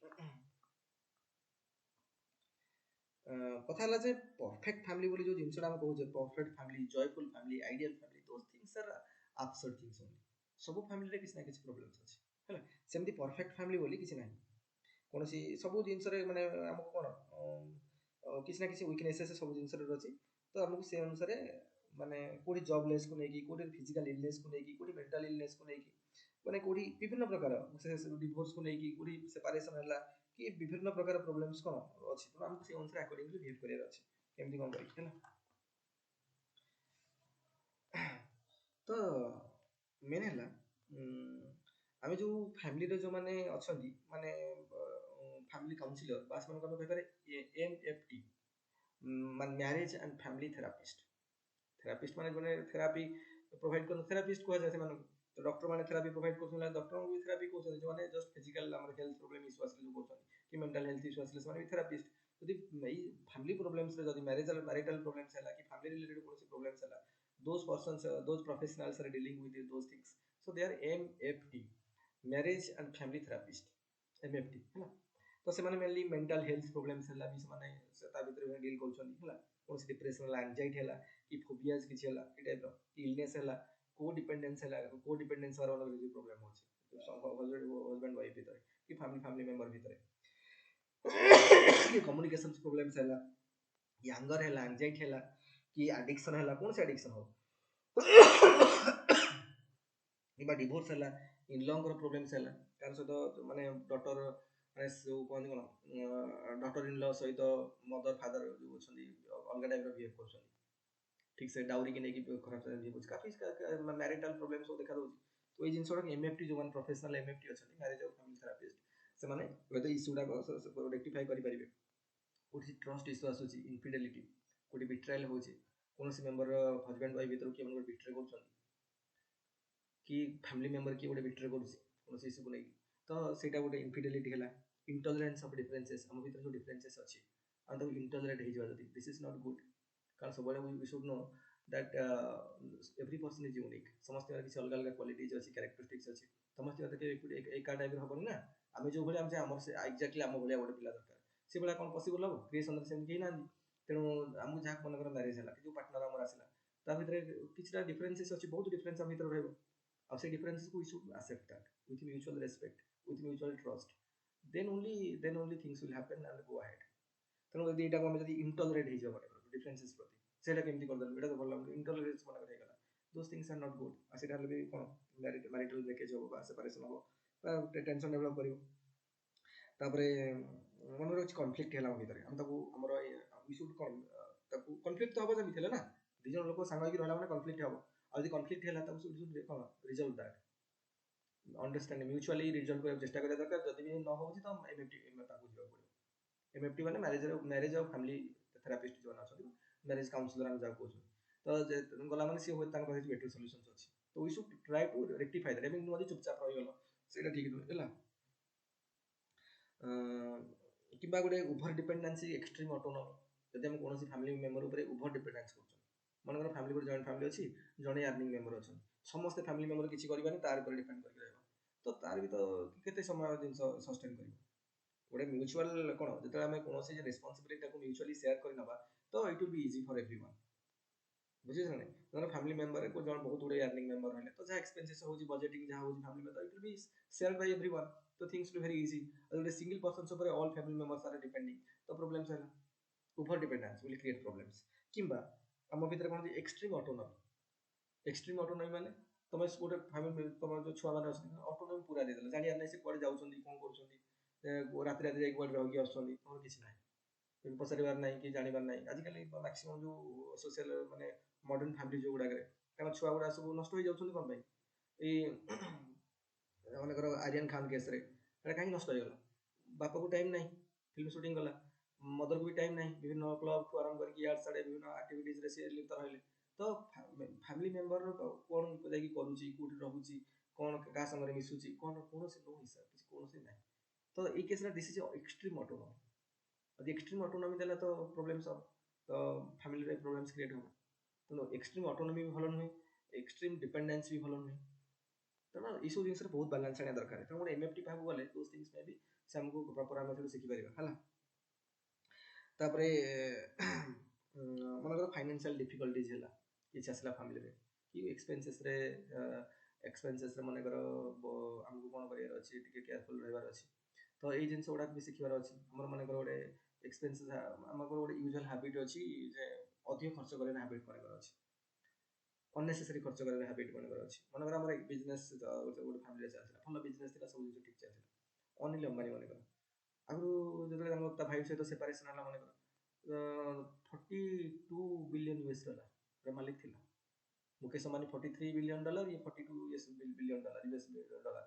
କଥା ହେଲା ଯେ ପରଫେକ୍ଟ ଫ୍ୟାମିଲି ବୋଲି ଯୋଉ ଜିନିଷଟା ଆମେ କହୁଛେ perfect family joyful family ideal family those things are absurd things only ସବୁ ଫ୍ୟାମିଲିରେ କିଛି ନା କିଛି ପ୍ରୋବ୍ଲେମ୍ସ ଅଛି ହେଲା ସେମିତି ପରଫେକ୍ଟ ଫ୍ୟାମିଲି ବୋଲି କିଛି ନାହିଁ କୌଣସି ସବୁ ଜିନିଷରେ ମାନେ ଆମକୁ କ'ଣ କିଛି ନା କିଛି ୱିକନେସେସ୍ ସବୁ ଜିନିଷରେ ଅଛି ତ ଆମକୁ ସେ ଅନୁସାରେ ମାନେ କୋଉଠି ଜବଲେସ୍ କୁ ନେଇକି କୋଉଠି ଫିଜିକାଲ ଇଲନେସ୍ କୁ ନେଇକି କୋଉଠି ମେଣ୍ଟାଲ ଇଲନେସ୍ କୁ ନେଇକି ମାନେ କୋଉଠି ବିଭିନ୍ନ ପ୍ରକାର ଡିଭୋର୍ସ କୁ ନେଇକି କୋଉଠି ସେପାରେସନ ହେଲା କି ବିଭିନ୍ନ ପ୍ରକାର ପ୍ରୋବ୍ଲେମ୍स କ'ଣ ଅଛି ତ ଆମକୁ ସେ ଅନୁସାରେ ଆକର୍डिଂଲି ବିହେଭ୍ କରିବାର ଅଛି କେମିତି କ'ଣ କରିକି ହେଲା ତ ମେନ୍ ହେଲା ଆମେ ଯୋଉ ଫ୍ୟାମିଲିରେ ଯୋଉମାନେ ଅଛନ୍ତି ମାନେ ଫ୍ୟାମିଲି କାଉନସିଲର ବା ସେମାନଙ୍କୁ ଆମେ କହିପାରେ MFT ମାନେ ମ୍ୟାରେଜ ଆଣ୍ଡ ଫ୍ୟାମିଲି थेरापिस्ट माने जने थेरापी प्रोवाइड कर थेरापिस्ट को जाय सेମାନଙ୍କୁ तो डॉक्टर माने थेरापी प्रोवाइड करथुला डॉक्टर को भी थेरापी को जो माने जस्ट फिजिकल हमर हेल्थ प्रॉब्लम इश्यू असले जो करथन कि मेंटल हेल्थ इश्यू असले माने भी थेरापिस्ट यदि ई फैमिली प्रॉब्लम्स रे यदि मैरिटल प्रॉब्लम्स हैला कि फैमिली रिलेटेड कोन प्रॉब्लम्स हैला those persons those professionals are dealing with those things so they are MFT marriage and family therapist MFT हैला तो से माने मेनली मेंटल हेल्थ प्रॉब्लम्स हैला भी से माने ता भीतर डील करछन हैला कोन डिप्रेशन हैला एंजाइटी हैला कि फोबियाज किछ हैला ए टाइप रो इलनेस हैला को डिपेंडेंस वाला जो प्रॉब्लम होछि हस्बैंड वाइफ भीतर कि फैमिली मेंबर भीतर कि कम्युनिकेशन प्रॉब्लम्स हैला कि एंगर हैला एंजाइटी हैला कि एडिक्शन हैला कोन से एडिक्शन हो किबा डिवोर्स हैला इन लॉन्ग प्रॉब्लम्स हैला कार सहित माने डॉटर माने जो कहନ୍ତି कोन डॉटर इन लॉ सहित मदर फादर जो अछंदी अलग टाइप रो बिहेव करछंदी ठीक से डाउरी के नेकी खराब से बिहेव करछ काफी मैरिटल प्रॉब्लम्स हो देखा दउची तो ए जिंस एमएफटी जो वन प्रोफेशनल एमएफटी अछंदी मैरिज और फैमिली थेरापिस्ट से माने वेदर इश्यूडा को रेक्टिफाई करि परिबे कोठी ट्रस्ट इश्यू आसुची इनफिडेलिटी कोठी बिट्रायल होची कोनसी मेंबर हस्बैंड वाइफ भीतर कि मन बिट्रे करछन कि फैमिली मेंबर कि गोटे बिट्रे करूची कोनसी इश्यू को नै तो सेटा गोटे इनफिडेलिटी हैला इंटॉलरेंस ऑफ डिफरेंसेस हम भीतर जो डिफरेंसेस अछि आ तो इंटॉलरेंट हे जवा जदी दिस इज नॉट गुड कारण सब we should know that every person is unique समस्त किसी अलग अलग क्वालिटीज अछि कैरेक्टरिस्टिक्स अछि समस्त एका टाइप हबनी ना आमे जो भले हम हमर से एग्जैक्टली हम भले गोटे पिला दरकार से भला कोन पॉसिबल हो क्रिएशन से केही ना तेणु आमु जहाँ मन कर मैरिज है कि पार्टनर आमर आसला ता भीतर किछटा डिफरेंसेस अछि बहुत डिफरेंस हम भीतर रहबो आ से डिफरेंसेस को we should accept that with mutual respect with mutual trust then only things will happen and go ahead तेणु यदि एटा को हम यदि इंटॉलरेट हे जबो डिफरेंसेस प्रति सेटा केमती कर देलु एटा तो भल इंटॉलरेंस मन कर हेगला those things are not good आ सेटा भी कोन मैरिटल ब्रेकेज हो बा सेपरेशन हो टेंशन डेवलप करियो तापरे मन रो कॉन्फ्लिक्ट हैला भीतर हम ताको हमर वी शुड ताको कॉन्फ्लिक्ट तो हबो जमी थेला ना दि जन लोक संग होई रहला माने कॉन्फ्लिक्ट हबो आ यदि कॉन्फ्लिक्ट हैला ताको should cone resolve that understand mutually resolve कर चेष्टा करे दरकार जदि भी न होउची त एमएफटी ताको जियो पड़ो एमएफटी माने मैरिज और फैमिली थेरापिस्ट जो अछथि मैरिज काउंसलर हम जाको कहू तो गला माने सी होय तांग पाखे बेटर सॉल्यूशंस अछि तो we should try to rectify that एमिंग नदी चुपचाप रहि गलो सेटा ठीक न हैला किबा गोटे ओभर डिपेंडेंसी एक्सट्रीम ऑटोनॉमी जदि हम कोनोसी फैमिली मेंबर ऊपर ओभर डिपेंडेंस करछन मनकर फैमिली पर जॉइंट फैमिली अछि जणे अर्निंग मेंबर अछन समस्त फैमिली मेंबर किछि करबानी तार पर डिपेंड करके रहबो तो तार भी तो केते समय दिन सस्टेन करिवो गोटे म्यूचुअल कोन जते हम कोनोसी रिस्पांसिबिलिटी को म्यूचुअली शेयर करि नबा तो it will be easy for everyone बुझिस ना जने फैमिली मेंबर को जण बहुत गुडे अर्निंग मेंबर रहले तो जा एक्सपेंसेस होजी बजटिंग जा होजी फैमिली में तो it will be share by everyone तो थिंग्स विल वेरी इजी अगर सिंगल पर्सन ऊपर all family members are depending तो प्रॉब्लम्स हैला over dependence will create problems किंबा हम भीतर कोन एक्सट्रीम ऑटोनॉमी माने तमे गोटे फैमिली तम जो छुआ माने ऑटोनॉमी पूरा दे देला जानिया नै से कोड जाउछंदी कोन करछंदी रात रात जाई कोड रहि आछंदी तमर किछ नै पचारिबार नै कि जानिबार नै आजिकल मैक्सिमम जो सोशल माने मॉडर्न फैमिली जो गुडा करे तार छुआ गुडा सब नष्ट हो जाउछंदी कोन भाई ए मानकर आर्यन खान केस रे एटा काहे नष्ट हो गला बापा को टाइम नै फिल्म शूटिंग गला मदर को भी टाइम नै विभिन्न क्लब को आरंभ करके यार साडे विभिन्न एक्टिविटीज रे से लिप्त रहले तो फैमिली मेंबर कोन जाई करूची कोठी रहूची कोन का संग रे मिसुची कोन कोन से नो हिसाब किछ कोन से नै तो ये case this is extreme autonomy. यदि एक्सट्रीम ऑटोनॉमी देला तो प्रॉब्लम सब, तो फैमिली रे प्रॉब्लम्स क्रिएट हो। तो एक्सट्रीम ऑटोनॉमी भी भलो नुहे, एक्सट्रीम डिपेंडेंस भी भलो नुहे। तेणु ये सब जिन बहुत बालांस आने दरकार। तेणु गोटे एमएफटी पाक गले दोज थिंग्स में भी से आमको प्रॉपर आम शिखि पार है। तापरे मनकर फाइनेंशियल डिफिकल्टीज है किसी आसला फैमिली रे कि एक्सपेंसेस मनकर आमको कौन करार अच्छे टी केयरफुल रही अच्छी। तो ये जिन गुड़ाक भी शिखार अच्छी। आम मनकर गोटे एक्सपेंसेस आमर गोटे यूजुअल हैबिट अच्छी जे अधिक खर्च कर हैबिट मनकर अच्छी, अननेसेसरी खर्च कर हैबिट मनकर अच्छी। मनकर आम बिजनेस गोटे फैमिली चलता भल बिजनेस था, सब जिन ठीक चलता। अनिल अंबानी मनकर आगु जो भाई सहित सेपरेसन है मनकर 42 बिलियन US डॉलर मालिक थिला। मुकेश अंबानी $43 बिलियन, ये $42 बिलियन US डॉलर।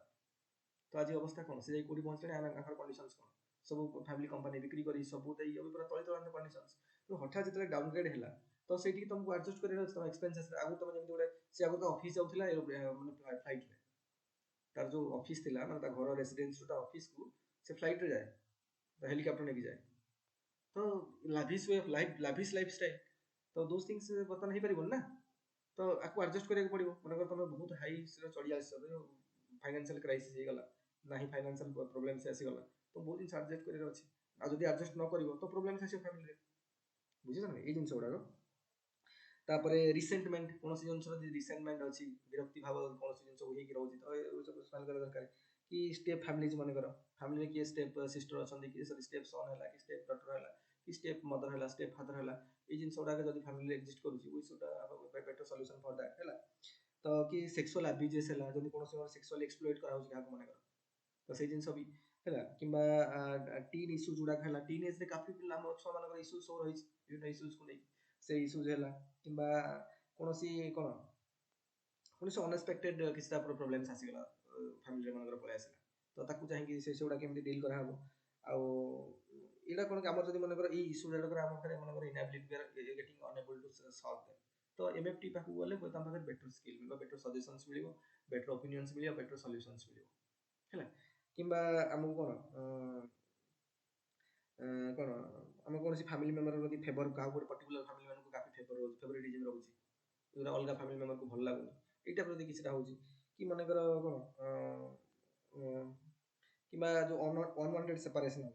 तो आज अवस्था कौन से कौटी पहुँचले कंडीशंस कौन, सब फैमिली कंपनी बिक्री कर सब अभी पूरा तली तलांत कंडीशंस। तो हठात जो डाउनग्रेड है तो से तुमको एडजस्ट कर एक्सपेंसेस आगु तुम जमी गोटे सी आगु तो ऑफिस जाऊला मैंने फ्लाइट रे, तार जो ऑफिस थिला मतलब घर रेसिडेंस ऑफिस को से फ्लाइट रे जाए, हेलिकॉप्टर लेके जाए। तो लाभिश वे ऑफ लाइफ, लाभिश लाइफस्टाइल, तो दोज थिंग्स बर्तमान हो पार ना। तो आपको एडजस्ट करा पड़ो। मनकर तुम बहुत हाई चढ़ी आस, फाइनेंशियल क्राइसिस हो गला ना, ही फाइनेंशियल प्रॉब्लम से आसीगला, तो बहुत जिन एडजस्ट कर अच्छी। आदि एडजस्ट न कर तो प्रोब्लेम आस फैमिली बुझे ना ये जिन गुड़ाक। तापर रिसेंटमेंट कौन जिन रिसेंटमेंट अच्छी विरक्ति भाव कौन जिन होगी रोचे, तो सब स्माइल कर दरकार कि स्टेप फैमिलीज मनकर फैमिली किए स्टेप सिस्टर अच्छा कि सरी स्टेप सन है कि स्टेप डॉटर है कि स्टेप मदर है स्टेप फादर है, ये जिन गुड़ाक जब फैमिली एक्जिस्ट करुँच we should better solution for that है। तो कि सेक्सुअल अब्यूजेस है जब कौन सेक्सुअल एक्सप्लॉइट करा क्या मनकर, तो से जिन भी है कि टीन इश्यूज गुड़ाक है टीन एज काफी पिला छुआ मान इश्यूज सब रही विभिन्न इश्यूज को लेकिन से इश्यूज है कि कौन कौन कौन अनएक्सपेक्टेड किसी प्रोब्लेम्स आसीगला फैमिली मनकर पलि आसला, तो ताकू चाहिए से गुड़ा केमती डील कराहब। आईटा कौन आम जब मनकर ये इश्यू गुड़ाक आम मनकर inability getting unable to solve them, तो एमएफटी पाक गले पाखे बेटर स्किल मिल, बेटर सजेशंस मिल, बेटर ओपिनियंस मिल, बेटर सॉल्यूशंस मिल है कि आमको कौन आम कौन फैमिली मेम्बर प्रति फेवर क्या पर्टिकुलर फैमिली मैंने काफी फेवर रोचे, फेवरेटिज्म रोचे जो अलग फैमिली मेम्बर को भल लगुनि, यहाँ प्रति किसी कि मनकर कौन कि जो अनवांटेड सेपरेशन हो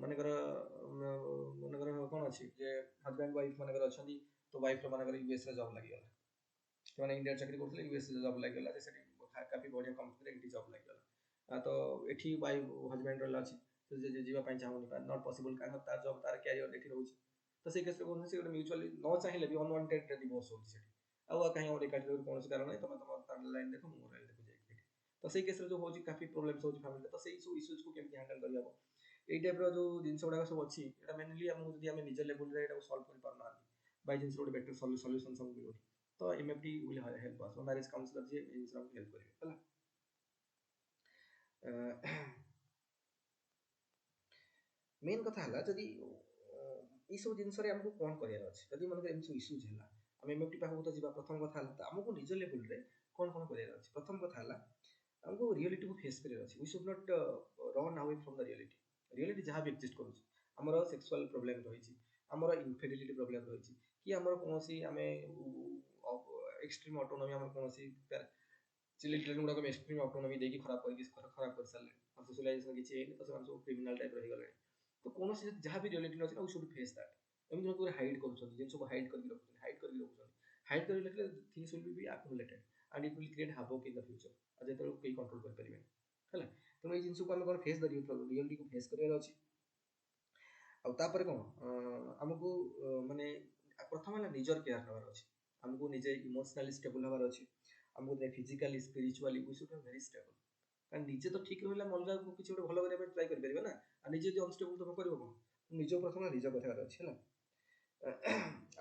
मनकर मनकर कौन अच्छी जे हजबैंड वाइफ मनकर अच्छा, तो वाइफ मनकर यूएस जॉब लगिगला, से इंडिया चाकरी करते यूएस जॉब लगिगला काफी बढ़िया कंपनी जॉब लगिगला, तो ये वाइफ हजबैंड रहा अच्छी से जावाई चाहूनी नट पॉसिबल कारण तार जॉब तार कैरियर ये रोचे, तो से केस कौन से म्यूचुअली न चाहिए भी अनवांटेड डिवोर्स होती कहीं और एकाठी कौन कारण नहीं तुम तुम तार लाइन देख मो लाइन देखो जाए, तो से केस जो हो काफी प्रोब्लेम्स हो फैमिली, तो से सब इश्यूज को केमती हैंडल कर ये टाइप जो जिन गुड़ाक सब अच्छी मेनली आमको जब निज लेवल सल्व कर पारना बाय जिन गोटे बेटर सॉल्यूशन सब मिलूनी, तो MFT will help us marriage counsellor ji help करेंगे है। मेन कथा है जदि ये सब जिन आमको कौन करार अच्छे जब मन एम सब इश्यूज है आम एमएफटी पाखक तो जी प्रथम कथा तो आमको निज लेवल कौन कौन करार अच्छे, प्रथम कथा है आमको रियलिटी को फेस करार अच्छे, we should not run away from the reality. Reality जहाँ भी एक्जिस्ट करुँच आमर सेक्सुअल प्रोब्लेम रही, आमर इनफिडिलिटी प्रोब्लेम रही कि आमर कौन आम एक्सट्रीम ऑटोनॉमी आम कौन चिल्ड्रेन गुड़ाक एक्सट्रीम ऑटोनॉमी देकी खराब कर सारे सोशलाइजेशन किसी तो सब क्रिमिनल टाइप रहीगले, तो कौन जहाँ भी रियलिटी अच्छे वी शुड फेस दैट। एमती लोग हाइड कर जिन सब हाइड करके रखुच्च हाइड करके रखुच्च हाइड कर रखले things will be accumulated and it will create havoc in the future जो कहीं कंट्रोल कर पारे है। तेणु ये जिन को आम कौन फेस रियलिटी को फेस करार अच्छी। आउे कौन आमको माने प्रथम है निजर केयर नवार अच्छे, आमको निजे इमोशनाली स्टेबल हबार अच्छे, आमको physically spiritually we should be very stable. कारण निजे तो ठीक रहा अलग को किसी गोटे भल करने ट्राए करेंगे ना, आ निजे जो अनस्टेबल तुम कर कौन निज प्रथम निज कथार अच्छे है।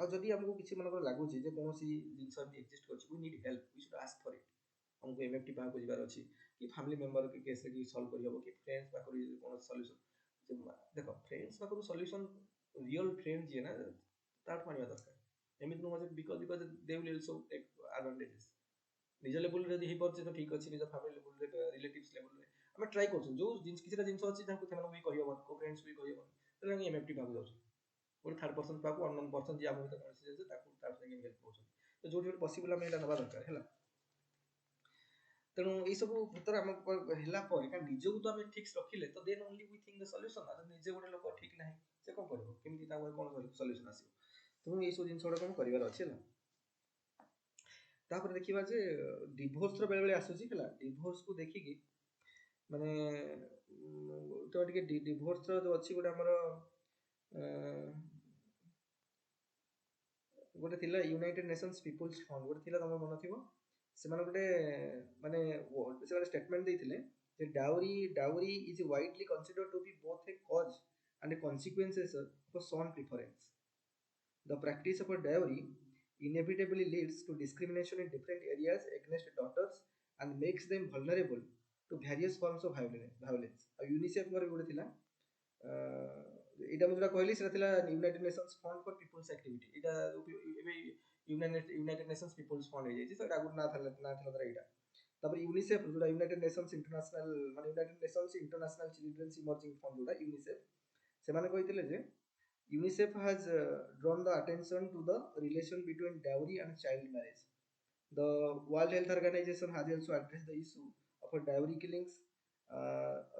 आदि आमको किसी मन लगुच कौन जिन एक्जिस्ट कर need help we should ask for it, हमको एमएफटी पाक जबार अच्छी कि फैमिली मेम्बर के केस सल्व कर कि फ्रेंड्स पाक कौन सल्यूशन देख फ्रेंड्स पाखु सल्यूशन रियल फ्रेंड जी है ना ताठ मानवा दरकार एमती नुह because because they will also take advantages निज लेवल जब हो पारे तो ठीक अच्छे निज फैमिली लेवल रिलेटिव्स लेवल ଆମେ ଟ୍ରାଏ କରୁଛୁ ଯୋଉ କିଛିଟା ଜିନିଷ ଅଛି ଯାହାକୁ ସେମାନଙ୍କୁ ବି କହିହବନି, କୋ ଫ୍ରେଣ୍ଡସ୍ ବି କହିହବନି, ତେଣୁ ଆମେ ଏମ୍ଏଫ୍ଟି ପାଖକୁ ଯାଉଛୁ, ଗୋଟେ ଥାର୍ଡ ପର୍ସନ ପାଖକୁ, ଅନନୋନ୍ ପର୍ସନ ଯିଏ ଆମ ଭିତରେ କୌଣସି ଜିନିଷ ତାକୁ ତା ସାଙ୍ଗେ ହେଲ୍ପ କରୁଛନ୍ତି। ତ ଯୋଉଠି ଗୋଟେ ପସିବଲ ଆମେ ଏଇଟା ନେବା ଦରକାର ହେଲା। ତେଣୁ ଏଇ ସବୁ ଭିତରେ ଆମ ହେଲା ପରେ କାରଣ ନିଜକୁ ତ ଆମେ ଠିକ୍ ରଖିଲେ ତ then only we think the solution. ଆଉ ନିଜେ ଗୋଟେ ଲୋକ ଠିକ୍ ନାହିଁ ସେ କ'ଣ କରିବ, କେମିତି ତା କ'ଣ ସଲ୍ୟୁସନ୍ ଆସିବ। ତେଣୁ ଏଇସବୁ ଜିନିଷ ଗୁଡ଼ାକ କ'ଣ କରିବାର ଅଛି ହେଲା। ତାପରେ ଦେଖିବା ଯେ ଡିଭୋର୍ସର ବେଳେବେଳେ ଆସୁଛି ହେଲା, ଡିଭୋର୍ସକୁ ଦେଖିକି ମାନେ ତ ଟିକେ ଡିଭୋର୍ସର ଯୋଉ ଅଛି ଗୋଟେ ଆମର ଗୋଟେ ଥିଲା ୟୁନାଇଟେଡ୍ ନେସନ୍ସ ପିପୁଲ୍ସ ଫଣ୍ଡ ଗୋଟେ ଥିଲା, ତମର ମନେ ଥିବ, ସେମାନେ ଗୋଟେ ମାନେ ସେମାନେ ଷ୍ଟେଟମେଣ୍ଟ ଦେଇଥିଲେ ଯେ dowry is widely considered to be both a cause and consequences for son preference. The practice of a dowry inevitably leads to discrimination in different areas against daughters and makes them vulnerable to various forms of violence. UNICEF ମୋର ଗୋଟେ ଥିଲା, ଏଇଟା ମୁଁ ଯୋଉଟା କହିଲି ସେଟା ଥିଲା United Nations fund for people's activity. ଏଇଟା ଏବେ ୟୁନାଇଟେଡ୍ ନେସନ୍ସ ପିପୁଲ୍ସ ଫଣ୍ଡ ହେଇଯାଇଛି, ସେଟା ଆଗରୁ ନା ଥିଲା ତାର ଏଇଟା। ତାପରେ ୟୁନିସେଫ ଯୋଉଟା ୟୁନାଇଟେଡ୍ ନେସନ୍ସ ଇଣ୍ଟରନ୍ୟାସନାଲ ମାନେ United nation's international children's emerging fund ଯୋଉଟା ୟୁନିସେଫ, ସେମାନେ କହିଥିଲେ ଯେ UNICEF has drawn the attention to the relation between dowry and child marriage. The World Health Organization has also addressed the issue of dowry killings,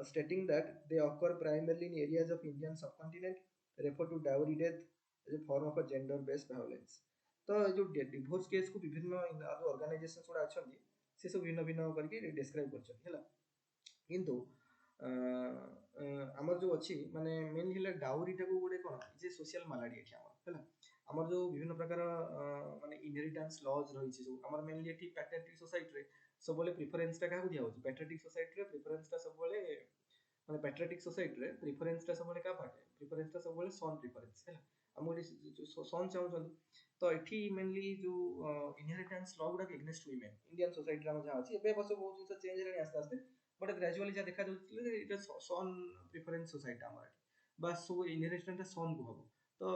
stating that they occur primarily in areas of Indian subcontinent, refer to dowry death as a form of a gender-based violence. तो जो डिवोर्स केस को विभिन्न ऑर्गेनाइजेशन गुड़ा अच्छा से सब भिन्न भिन्न करके डिस्क्राइब कर किंतु आमर जो अच्छी माने मेनली है डाउरीटा को गोटे कौन जे सोशल मालाडी एठी आमर आमर जो विभिन्न प्रकार माने इनहेरिटेंस लॉज रही सब आमर मेनली एठी पैट्रियार्किक सोसाइटी रे सब बोले प्रेफरेंस टा काहू दिया होची। पैट्रियार्किक सोसाइटी रे प्रेफरेंस टा सब बोले माने पैट्रियार्किक सोसाइटी रे प्रेफरेंस टा सब बोले का पाटे प्रेफरेंस टा सब बोले सन प्रेफरेंस है हम गोटे सन चाहूछन। तो एठी मेनली जो इनहेरिटेंस लॉ गुडा एगेंस्ट वुमेन इंडियन सोसाइटी रा जहाँ अछि एबे बस बहुत जिंस चेंज हेलानी आस्ते आस्ते, बट ग्रेजुअली जहाँ देखा जाउछि इटा सन प्रेफरेंस सोसाइटी आमर बस सब इनहेरिटेंस टा सन को हबो। तो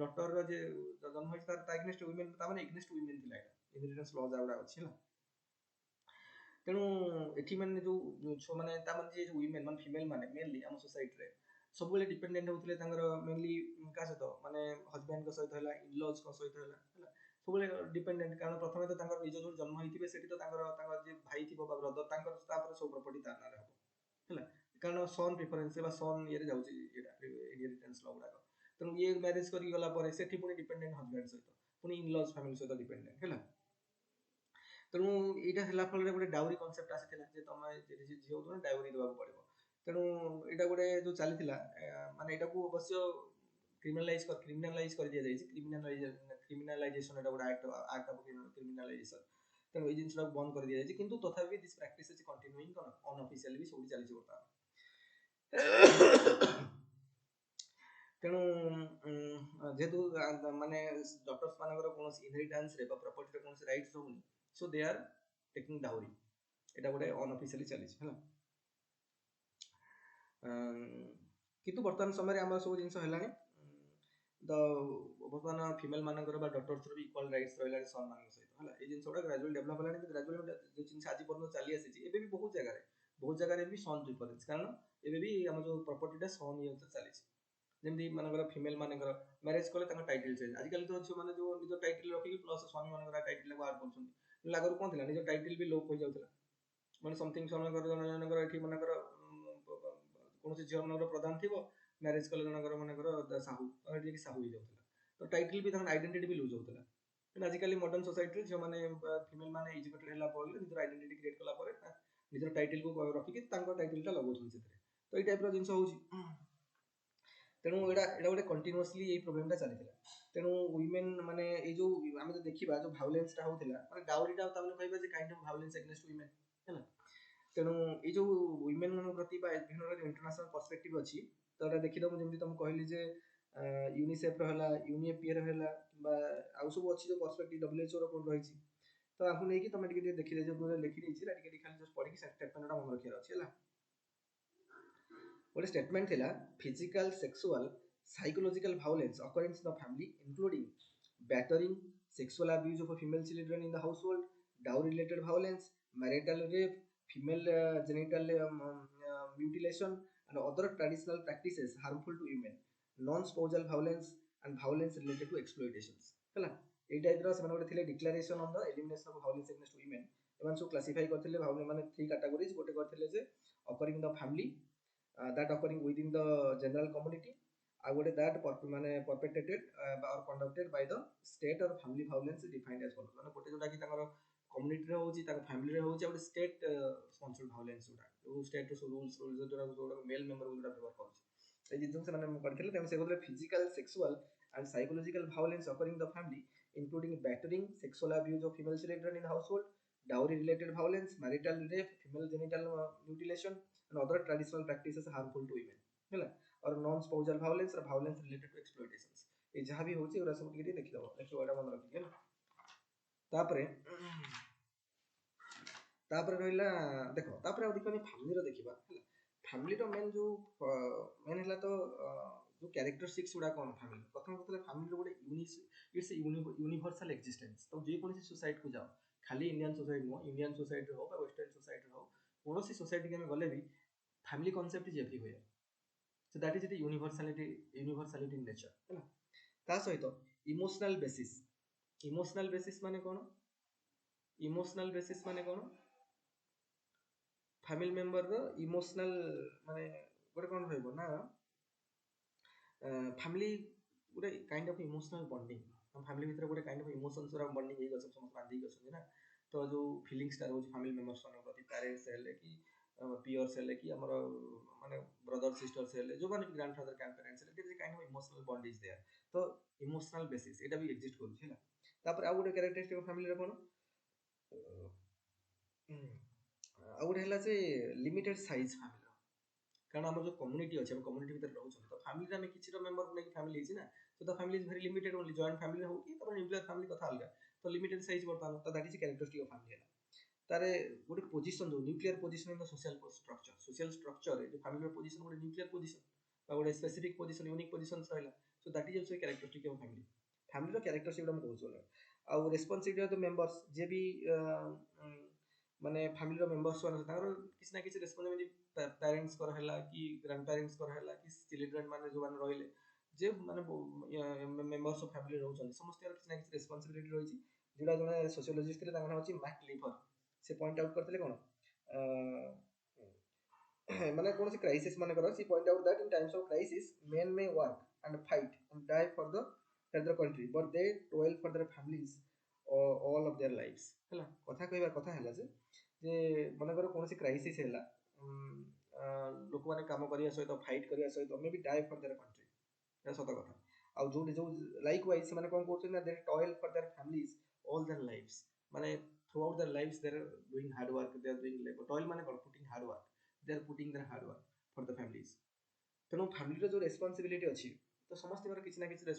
डॉटर रो जे जन्म होइछ तार एगेंस्ट वुमेन ता माने एगेंस्ट वुमेन थिला एटा इनहेरिटेंस लॉ जाउडा अछि ना। तेणु एठी माने जो छो माने ता माने जे वुमेन माने फीमेल माने मेनली हम सोसाइटी रे सब बेले डिपेंडेंट होतले तांगर मेनली का सहित माने हस्बैंड को सहित हला इनलॉज को सहित हला सब बेले डिपेंडेंट, कारण प्रथमे तो तांगर निज जो जन्म होइथिबे सेठी तो तांगर जे भाई थिबो बा ब्रदर तांकर तापर सब प्रॉपर्टी तार नारे हबो हला, कारण सन प्रेफरेंस बा सन ये रे जाउची एटा इनहेरिटेंस लॉ गुडा। तेणु ये मैरिज करी गला परे सेठी पुनी डिपेंडेंट हस्बैंड सहित पुनी इनलॉज फैमिली सहित डिपेंडेंट हला। तेणु यहाँ है फल गोटे डाउरी कनसेप्ट आसाला जे तुम झील हो डाउरी देवा पड़ो। तेणु यहाँ गोटे जो चली माने यहाँ को अवश्य क्रिमिनालाइज कर दिया क्रिमिनालाइजेशन गोटे एक्ट ऑफ क्रिमिनालाइजेशन। तेणु ये जिनस बंद कर दिया किंतु तथापि this practice is continuing unofficial भी सब चली बर्तमान। तेणु जेहेतु माने डॉक्टर्स मानकर कौन इनहेरिटेंस रे प्रॉपर्टी रे कौन राइट्स होनी, so they are taking dowry एटा गोटे अनऑफिशियली चली है। किंतु वर्तमान समय आम सब जिन है तो बर्तमान फीमेल मानकर डॉक्टर्स भी इक्वल राइट्स रहा सन मान सहित है। ये जिन गुड़ा ग्रेजुअली डेभलप है ग्रेजुअली जो जिन आज पर्यटन चली आसी भी बहुत जगह भी सन प्रिफरेंस, कारण एबे भी आम जो प्रॉपर्टी सन ये चली जमी मानकर फीमेल मानकर मैरिज कले टाइटल चेंज आजिकल तो झील मैंने जो निज टाइटल रखिक प्लस स्वामी मान टाइटल को आड कर आगुरी कौन थी निज टाइटल भी लोप हो जाता मैंने समथिंग जनकर ये मनकर कौन झील मान प्रधान थी मैरिज कले जनकर मनकर साहू साहू हो जाता, तो टाइटल भी आइडेंटिटी भी लुज होता। लेकिन आजिकल मॉडर्न सोसाइटी झील मैंने फीमेल मैंने एजुकेटेड है निजर आइडेंटिटी क्रिएट कला निजर टाइटल को रखिक टाइटलटा लगाउछन से, तो ये टाइप जिन हो। तेणु यहाँ गोटे कंटिन्यूअसली ये प्रोब्लेमटा चली। तेणु वुमेन माने ये जो आम जो देखा जो भायोलेंसटा होता माने डाउरीटा कहबा जे काइंड ऑफ भायोलेंस अगेंस्ट वुमेन है। तेणु ये जो वुमेन मान प्रति विभिन्न इंटरनेशनल पर्सपेक्टिव अच्छी, तो यहाँ देखीद जमी तुम कहली जे यूनिसेफ रहा यूनिएफपीए रहा आउ सब अच्छी जो पर्सपेक्टिव WHO कौन रही, तो आपको नहीं तुम देखी जो लिखी खाली जस्ट पढ़ी स्टेटमेंट मन रखार अच्छी है। गोटे स्टेटमेंट थिला physical sexual psychological violence occurring in the family including battering, sexual abuse of female children in the household, dowry related violence, marital rape, female genital mutilation and other traditional practices harmful to women, non-spousal violence and violence related to exploitations ହେଲା ଏଇ ଟାଇପ ର ସେମାନେ ଗୋଟେ ଥିଲେ declaration on the elimination of violence against women ଏମାନେ ସବୁ କ୍ଲାସିଫାଇ କରିଥିଲେ ମାନେ 3 କାଟାଗୋରିଜ ଗୋଟେ କରିଥିଲେ ଯେ ଅକରିଂ ଦ family that occurring within the general community ଆଉ ଗୋଟେ that ମାନେ perpetrated or conducted by the state or family violence defined as follows ମାନେ ଗୋଟେ जोटा कि ताଙ୍କର कम्युनिटी रे होची ताको फैमिली रे होची ଗୋଟେ स्टेट स्पॉन्सर्ड वायलेंस जोटा जो स्टेट रो रूल्स जोटा मेल मेंबर जोटा व्यवहार करूची ए जितन से माने करथिले तेम से कहले physical sexual and psychological violence occurring in the family including battering sexual abuse of female children in the household dowry related violence marital rape female genital mutilation and other traditional practices harmful to women ହେଲା और नॉन स्पाउसल वायलेंस और वायलेंस रिलेटेड टू एक्सप्लॉयटेशंस ए जहां भी होची ओरा सब टिके देखि दबो देखियो एटा मन रखि ହେଲା तापरे रहिला देखो तापरे आ देखो फैमिली रो देखिबा ହେଲା फैमिली रो मेन जो मेन हला तो जो कैरेक्टरिस्टिक्स गुडा कोन फैमिली प्रथम कहतले फैमिली रो गुडे इट्स यूनिवर्सल एक्जिस्टेंस तो जे कोनसी सोसाइटी को जाओ खाली Indian society no Indian society हो बा वेस्टर्न सोसाइटी हो कोनसी सोसाइटी के में गले भी family concept is everywhere so that is the universality in nature है ना ता सहित इमोशनल बेसिस माने कोन फैमिली मेंबर रो इमोशनल माने गोटे कोन रहइबो ना फैमिली गोटे काइंड ऑफ इमोशनल बॉन्डिंग हम फैमिली भीतर गोटे काइंड ऑफ इमोशंस रा बॉन्डिंग हे गछ समस्त बांधी गछ ना तो जो फीलिंग्स ता रोज फैमिली मेंबर्स सन प्रति पेरेंट्स हेले कि पियर्स हेले कि हमर माने ब्रदर सिस्टर्स हेले जो माने ग्रैंडफादर ग्रैंडपेरेंट्स हेले there is kind of emotional bond is there तो इमोशनल बेसिस एटा भी एग्जिस्ट करू छला तापर आ गोटे कैरेक्टरिस्टिक फैमिली रे कोन आ गोटे हला जे लिमिटेड साइज फैमिली कारण हम जो कम्युनिटी अछि हम कम्युनिटी भीतर रहउ छ तो फैमिली में किछि रो मेंबर ने फैमिली अछि ना so the family is very limited only joint family हो कि तब न्यूक्लियर फैमिली कथा अलगा तो लिमिटेड साइज बर्तन तो that is characteristic of family तारे गोटे पोजीशन जो nuclear position in the social structure जो फैमिली रो पोजीशन गोटे न्यूक्लियर पोजीशन बा गोटे स्पेसिफिक पोजीशन यूनिक पोजीशन रहला so that is also characteristic of family रो कैरेक्टरिस्टिक हम कहू छ आ रिस्पांसिबिलिटी ऑफ द मेंबर्स जे भी माने फैमिली रो मेंबर्स वन ताकर किछ ना किछ रिस्पांसिबिलिटी पेरेंट्स कर हला कि ग्रैंड पेरेंट्स कर हला कि चिल्ड्रन माने जो मान रहिले जे माने मेंबर्स ऑफ फैमिली रहउ छन समस्त किछ ना किछ रिस्पांसिबिलिटी रही छी जेडा जने सोशियोलॉजिस्ट रे तांगा होची मैक लीवर से पॉइंट आउट करतले कोन माने कोन से क्राइसिस माने करो सी point out that in times of crisis men may work and fight and die for the country but they toil for their families all of their lives हला कथा कहबा कथा हला जे माने करो कोन से क्राइसिस हला लोक माने काम करिया सहित फाइट करिया सहित may be die for their country या सत कथा आ जो लाइक वाइज माने कोन करछन ना they toil for their families all their lives माने throughout their lives they are doing hard work they are doing labour toil माने putting hard work they are putting their hard work for the families तेणु फैमिली जो रेस्पॉन्सिबिलिटी अच्छी तो समस्त किसी ना किसी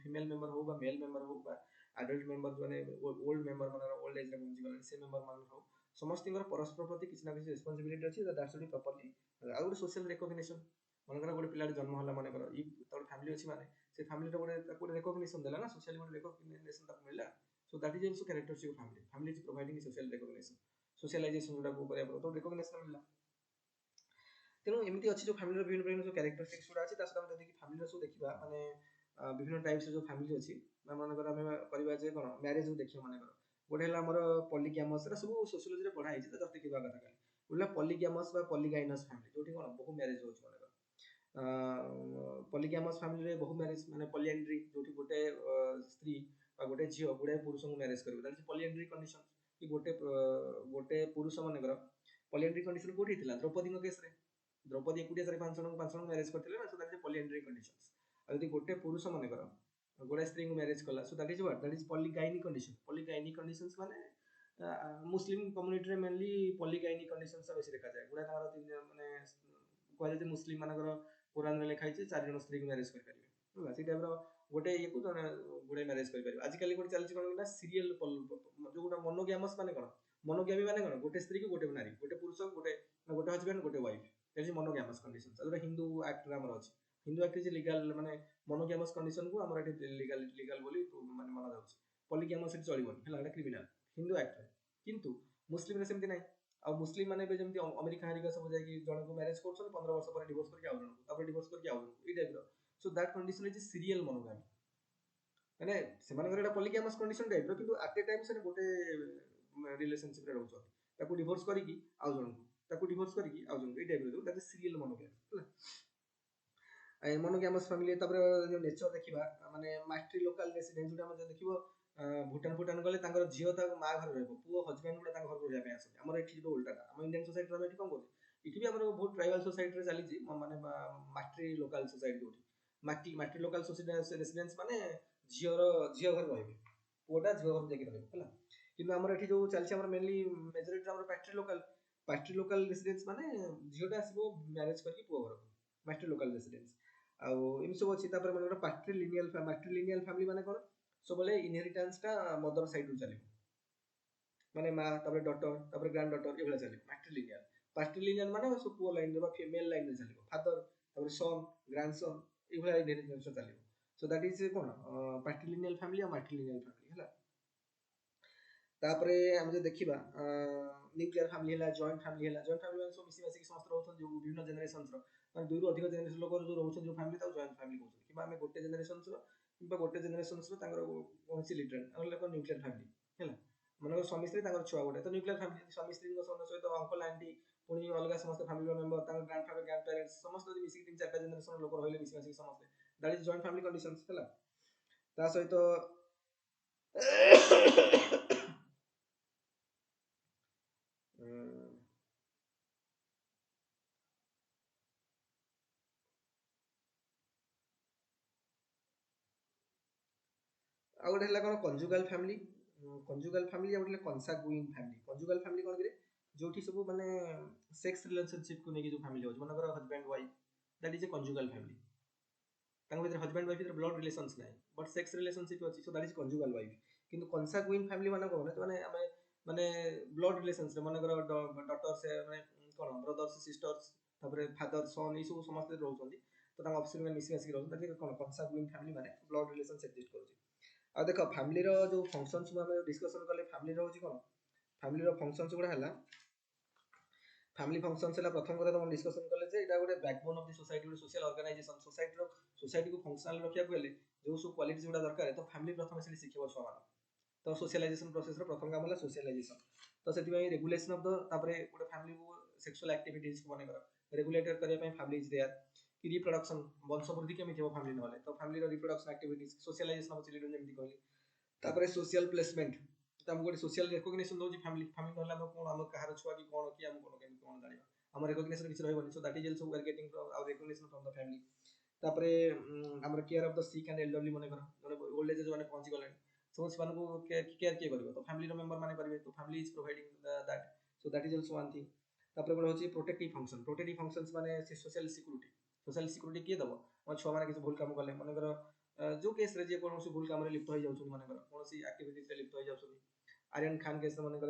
फीमेल मेंबर हो बा मेल मेंबर हो बा एडल्ट मेंबर जो माने ओल्ड मेंबर माने ओल्ड एज रे पहुंची गले से मेंबर मान हो समस्त परस्पर प्रति किसी ना किसी रेस्पॉन्सिबिलिटी अच्छी दैट शुड बी प्रॉपर्ली आ गुड सोशल रिकॉग्निशन मनकर गोटे पिलाटे जन्म होला मनकर इ तोर फैमिली अछि माने से फैमिली रो गोटे रिकॉग्निशन देला ना सोशली गोटे रिकॉग्निशन तक मिलला so that is also characteristic of family is providing social recognition socialization जोटा को करे तो रिकॉग्निशन मिलला तेणु एमती अच्छी जो फैमिली विभिन्न विभिन्न जो कैरेक्टरिस्टिक्स गुड़ा अच्छी सहित जब फैमिली सब देखा माने विभिन्न टाइप्स जो फैमिली अच्छी मानकर आम करवा जे कौन मैरेज देखिए मानकर गोटे है आमर पॉलीगैमस सब सोशियोलॉजी पढ़ाई जस्ट देखा कथा खाली गोटे पॉलीगैमस बा पॉलीगाइनस फैमिली जो कौन बहु मैरेज हो मानकर पॉलीगैमस फैमिली रे बहु मैरेज माने पॉलीएंड्री जो गोटे स्त्री गोटे झील गुड़ाए पुरुष को मैरेज कर पॉलीएंड्री कंडीशन कि गोटे पुरुष मानकर पॉलीएंड्री कंडीशन कोठी थिला द्रौपदी केस रे द्रौपदी एकुटिया सारे पांच जन मैरेज करथिले ना so that is polyandry conditions आ यदि गोटे पुरुष माने कर गोटे स्त्री को मैरेज कला सो that is what that is polygyny conditions माने मुस्लिम कम्युनिटी रे मेनली पॉलीगाइनी कंडीशंस बेसी देखा जाय गुडा तार तीन माने कहले जे मुस्लिम मानकर कुरान रे लिखा छै चार जन स्त्री को मैरेज कर परिबे होला सी टाइप रो गोटे ये को गुडे मैरेज कर परिबे आज काली गोटे चलछि कोन ना सीरियल जो गोटा मोनोगैमस माने कोन मोनोगैमी माने कोन गोटे स्त्री को गोटे नारी गोटे पुरुष गोटे हस्बैंड गोटे wife that is monogamous conditions अगर हिंदू एक्ट रे हमर अछि हिंदू एक्ट इज लीगल माने मोनोगैमस कंडीशन को हमर एटी लीगल बोली माने माना जाउछ पॉलीगैमस इट चलिबोन हला एटा क्रिमिनल हिंदू एक्ट रे किंतु मुस्लिम रे सेमति नै ଆଉ ମୁସଲିମ ମାନେ ଏବେ ଯେମିତି ଆମେରିକା ହାରିକା ସବୁ ଯାଇକି ଜଣକୁ ମ୍ୟାରେଜ କରୁଛନ୍ତି 15 ବର୍ଷ ପରେ ଡିଭୋର୍ସ କରିକି ଆଉ ଜଣକୁ ତାପରେ ଡିଭୋର୍ସ କରିକି ଆଉ ଜଣକୁ ଏଇ ଟାଇପର। So that condition is serial monogamy. ମାନେ ସେମାନଙ୍କର ଏଟା ପଲିଗାମସ୍ କଣ୍ଡିସନ ଟାଇପର, କିନ୍ତୁ ଆଟ୍ ଏ ଟାଇମ୍ ସେ ଗୋଟେ ରିଲେସନସିପରେ ରହୁଛନ୍ତି, ତାକୁ ଡିଭୋର୍ସ କରିକି ଆଉ ଜଣକୁ, ତାକୁ ଡିଭୋର୍ସ କରିକି ଆଉ ଜଣକୁ, ଏଇ ଟାଇପର ଦ୍ୟାଟ୍ ଇଜ ସିରିଏଲ ମୋନୋଗାମି ହେଲା। ମୋନୋଗାମସ୍ ଫ୍ୟାମିଲି। ତାପରେ ଯୋଉ ନେଚର ଦେଖିବା ମାନେ ମାଟ୍ରି ଲୋକାଲ ରେସିଡେନ୍ସ, ଯୋଉଟା ଆମେ ଦେଖିବ ଭୁଟାନ ଫୁଟାନ ଗଲେ ତାଙ୍କର ଝିଅ ତାଙ୍କ ମା ଘରେ ରହିବ, ପୁଅ ହଜବେଣ୍ଡ ଗୁଡା ତାଙ୍କ ଘରକୁ ରହିବା ପାଇଁ ଆସନ୍ତି। ଆମର ଏଠି ଯୋଉ ଓଲଟା ଆମ ଇଣ୍ଡିଆନ ସୋସାଇଟିରେ ଆମେ ଏଠି କଣ କରୁଛୁ, ଏଠି ବି ଆମର ବହୁତ ଟ୍ରାଇବାଲ ସୋସାଇଟିରେ ଚାଲିଛି ମାନେ ମାଟ୍ରି ଲୋକାଲ ସୋସାଇଟି ଯୋଉଠି ମାଟ୍ରି ଲୋକାଲ ରେସିଡେନ୍ସ ମାନେ ଝିଅ ଘରେ ରହିବେ, ପୁଅଟା ଝିଅ ଘରକୁ ଯାଇକି ରହିବ ହେଲା। କିନ୍ତୁ ଆମର ଏଠି ଯୋଉ ଚାଲିଛି ଆମର ମେନଲି ମେଜରିଟି ଆମର ପାଟ୍ରି ଲୋକାଲ ରେସିଡେନ୍ସ ମାନେ ଝିଅଟା ଆସିବ ମ୍ୟାରେଜ କରିକି ପୁଅ ଘରକୁ, ମାଟ୍ରି ଲୋକାଲ ରେସିଡେନ୍ସ। ଆଉ ଏମିତି ସବୁ ଅଛି। ତାପରେ ମାନେ ମାଟ୍ରିଲିନିଆଲ ଫ୍ୟାମିଲି ମାନେ କଣ, ସବୁବେଳେ ଇନହେରିଟାନ୍ସଟା ମଦର ସାଇଡରୁ ଚାଲିବ, ମାନେ ମା ତାପରେ ଡଟର ତାପରେ ଗ୍ରାଣ୍ଡ ଡଟର ଏଇଭଳିଆ ଚାଲିବ ପାଟ୍ରିଲିନିଆଲ ମାନେ ସବୁ ପୁଅ ଲାଇନରେ ବା ଫିମେଲ ଲାଇନରେ ଚାଲିବ, ଫାଦର ତାପରେ ସନ୍ ଗ୍ରାଣ୍ଡ ସନ୍ ଏଇଭଳିଆ ଇନହେରିଟାନ୍ସ ଚାଲିବ। ସୋ ଦ୍ୟାଟ୍ ଇଜ କଣ ପାଟ୍ରିଲିନିଆଲ ଫ୍ୟାମିଲି ଆଉ ମାଟ୍ରିଲିନିଆଲ ଫ୍ୟାମିଲି ହେଲା। ତାପରେ ଆମେ ଯଦି ଦେଖିବା ନ୍ୟୁକ୍ଲିୟର ଫ୍ୟାମିଲି ହେଲା, ଜଏଣ୍ଟ ଫ୍ୟାମିଲି ହେଲା। ଜଏଣ୍ଟ ଫ୍ୟାମିଲି ମାନେ ସବୁ ମିଶି ମାସିକି ସମସ୍ତେ ରହୁଛନ୍ତି, ଯୋଉ ବିଭିନ୍ନ ଜେନେରେସନ୍ସର ମାନେ ଦୁଇରୁ ଅଧିକ ଜେନେରେସନ ଲୋକ ଯୋଉ ରହୁଛନ୍ତି ଯୋଉ ଫ୍ୟାମିଲି, ତାକୁ ଜଏଣ୍ଟ ଫ୍ୟାମିଲି କହୁଛନ୍ତି। କିମ୍ବା ଆମେ ଗୋଟେ ଜେନେରେସନ୍ସର କିମ୍ବା ଗୋଟେ ଜେନେରେସନ୍ସର ତାଙ୍କର କୌଣସି ଲିଟରାଲ ନହେଲେ ନ୍ୟୁକ୍ଲିୟର ଫ୍ୟାମିଲି ହେଲା। ମନେକର ସ୍ୱାମୀ ସ୍ତ୍ରୀ ତାଙ୍କର ଛୁଆ ଗୋଟେ, ତ ନ୍ୟୁକ୍ଲିୟର ଫ୍ୟାମିଲି। ସ୍ୱାମୀ ସ୍ତ୍ରୀଙ୍କ ସହିତ ଅଙ୍କଲ ଆଣ୍ଟି ପୁଣି ଅଲଗା ସମସ୍ତେ ଫ୍ୟାମିଲି ମେମ୍ବର, ତାଙ୍କ ଗ୍ରାଣ୍ଡ ପ୍ୟାରେଣ୍ଟସ ସମସ୍ତେ ଯଦି ମିଶିକି 3-4ଟା ଜେନେରେସନ ଲୋକ ରହିଲେ ମିଶି ମାସିକି ସମସ୍ତେ, that is joint family conditions ହେଲା। ତା ସହିତ ଆଉ ଗୋଟେ ହେଲା କଣ କଞ୍ଜୁଗାଲ ଫ୍ୟାମିଲି। କଞ୍ଜୁଗାଲ ଫ୍ୟାମିଲି ଆଉ ଗୋଟେ କନସାଗୁଇନ୍ ଫ୍ୟାମିଲି। କଞ୍ଜୁଗାଲ ଫ୍ୟାମିଲି କଣ କି, ଯୋଉଠି ସବୁ ମାନେ ସେକ୍ସ ରିଲେସନସିପକୁ ନେଇକି ଯୋଉ ଫ୍ୟାମିଲି ହଉଛି, ମନେକର husband wife, that is a conjugal family. ତାଙ୍କ ଭିତରେ ହଜବ୍ୟାଣ୍ଡ ୱାଇଫ ଭିତରେ ବ୍ଲଡ ରିଲେସନ୍ସ ନାହିଁ, ବଟ୍ ସେକ୍ସ ରିଲେସନସିପ ଅଛି, so that is conjugal wife. କିନ୍ତୁ କନସାଗୁଇନ୍ ଫ୍ୟାମିଲି ମାନେ କଣ, ମାନେ ଆମେ ମାନେ ବ୍ଲଡ ରିଲେସନ୍ସରେ ମନେକର ଡଟର୍ସ ମାନେ କଣ ବ୍ରଦର୍ସ ସିଷ୍ଟର୍ସ, ତାପରେ ଫାଦର ସନ୍, ଏଇ ସବୁ ସମସ୍ତେ ରହୁଛନ୍ତି, ତ ତାଙ୍କ ଅଫିସରେ ମିଶି ମାସିକି ରହୁଛନ୍ତି, କଣ କନସାଗୁଇନ୍ ଫ୍ୟାମିଲି ମାନେ ବ୍ଲଡ ରିଲେସନ୍ସ ଏକ୍ଜିଷ୍ଟ କରୁଛି। ଆଉ ଦେଖ ଫ୍ୟାମିଲିର ଯୋଉ ଫଙ୍କସନ୍ସ ଆମେ ଡିସ୍କସନ କଲେ, ଫ୍ୟାମିଲିର ହଉଛି କଣ, ଫ୍ୟାମିଲିର ଫଙ୍କସନ୍ସ ଗୁଡ଼ା ହେଲା, ଫ୍ୟାମିଲି ଫଙ୍କସନ୍ସ ହେଲା ପ୍ରଥମ କଥା ତମ ଡିସ୍କସନ କଲେ ଯେ ଏଇଟା ଗୋଟେ ବ୍ୟାକବୋନ୍ ଅଫ ଦି ସୋସାଇଟି, ଗୋଟେ ସୋସିଆଲ ଅର୍ଗାନାଇଜେସନ। ସୋସାଇଟିକୁ ଫଙ୍କସନାଲ ରଖିବାକୁ ହେଲେ ଯୋଉ ସବୁ କ୍ୱାଲିଟିଜ ଗୁଡ଼ା ଦରକାର, ତ ଫ୍ୟାମିଲି ପ୍ରଥମେ ସେଠି ଶିଖିବ ଛୁଆମାନଙ୍କୁ। ତ ସୋସିଆଲାଇଜେସନ ପ୍ରୋସେସର ପ୍ରଥମ କାମ ହେଲା ସୋସିଆଲାଇଜେସନ। ତ ସେଥିପାଇଁ ରେଗୁଲେସନ ଅଫ ଦ, ତାପରେ ଗୋଟେ ଫ୍ୟାମିଲିକୁ ସେକ୍ସୁଆଲ ଆକ୍ଟିଭିଟିଜ ମନେକର ରେଗୁଲେଟର କରିବା ପାଇଁ ଫ୍ୟାମିଲି ଇଜ ଦେୟାର। କି ରିପ୍ରଡକ୍ସନ, ବଂଶ ବୃଦ୍ଧି କେମିତି ହେବ ଫ୍ୟାମିଲି ନହେଲେ, ତ ଫ୍ୟାମିଲିର ରିପ୍ରଡକ୍ସନ ଆକ୍ଟିଭିଟିଜ, ସୋସିଆଲାଇଜେସନ ଅଫ ଚିଲଡ୍ରେନ ଯେମିତି କହିଲି। ତାପରେ ସୋସିଆଲ ପ୍ଲେସମେଣ୍ଟ, ତ ଆମକୁ ଗୋଟେ ସୋସିଆଲ ରେକଗ୍ନିସନ ଦଉଛି ଫ୍ୟାମିଲି। ଫ୍ୟାମିଲି ନହେଲେ ଆମେ କଣ, ଆମ କାହାର ଛୁଆ କି କଣ କି ଆମେ କଣ କେମିତି କଣ ଜାଣିବା, ଆମ ରେକଗ୍ନିସନ କିଛି ରହିବନି। So that is also we are getting our recognition from the family. ତାପରେ ଆମର care of the sick and elderly, ମନେକର ଜଣେ ଓଲ୍ଡ ଏଜ୍ ଯୋଉମାନେ ପହଞ୍ଚି ଗଲେଣି, ସବୁ ସେମାନଙ୍କୁ କେୟାର କିଏ କରିବ, ତ ଫ୍ୟାମିଲିର ମେମ୍ବର ମାନେ କରିବେ, ତ family is providing that. So that is also one thing. ତାପରେ ଗୋଟେ ହଉଛି ପ୍ରୋଟେକ୍ଟିଭ ଫଙ୍କସନ। ପ୍ରୋଟେକ୍ଟିଭ ଫଙ୍କସନ୍ସ ମାନେ ସୋସିଆଲ ସିକ୍ୟୁରିଟି। ସୋସିଆଲ ସିକ୍ୟୁରିଟି କିଏ ଦବ, ମୋ ଛୁଆମାନେ କିଛି ଭୁଲ କାମ କଲେ, ମନେକର ଯୋଉ କେସରେ ଯିଏ କୌଣସି ଭୁଲ କାମରେ ଲିପ୍ତ ହେଇଯାଉଛନ୍ତି, ମନେକର କୌଣସି ଆକ୍ଟିଭିଟିଜରେ ଲିପ୍ତ ହେଇଯାଉଛନ୍ତି, ଆର୍ୟନ ଖାନ କେସ ମନେକର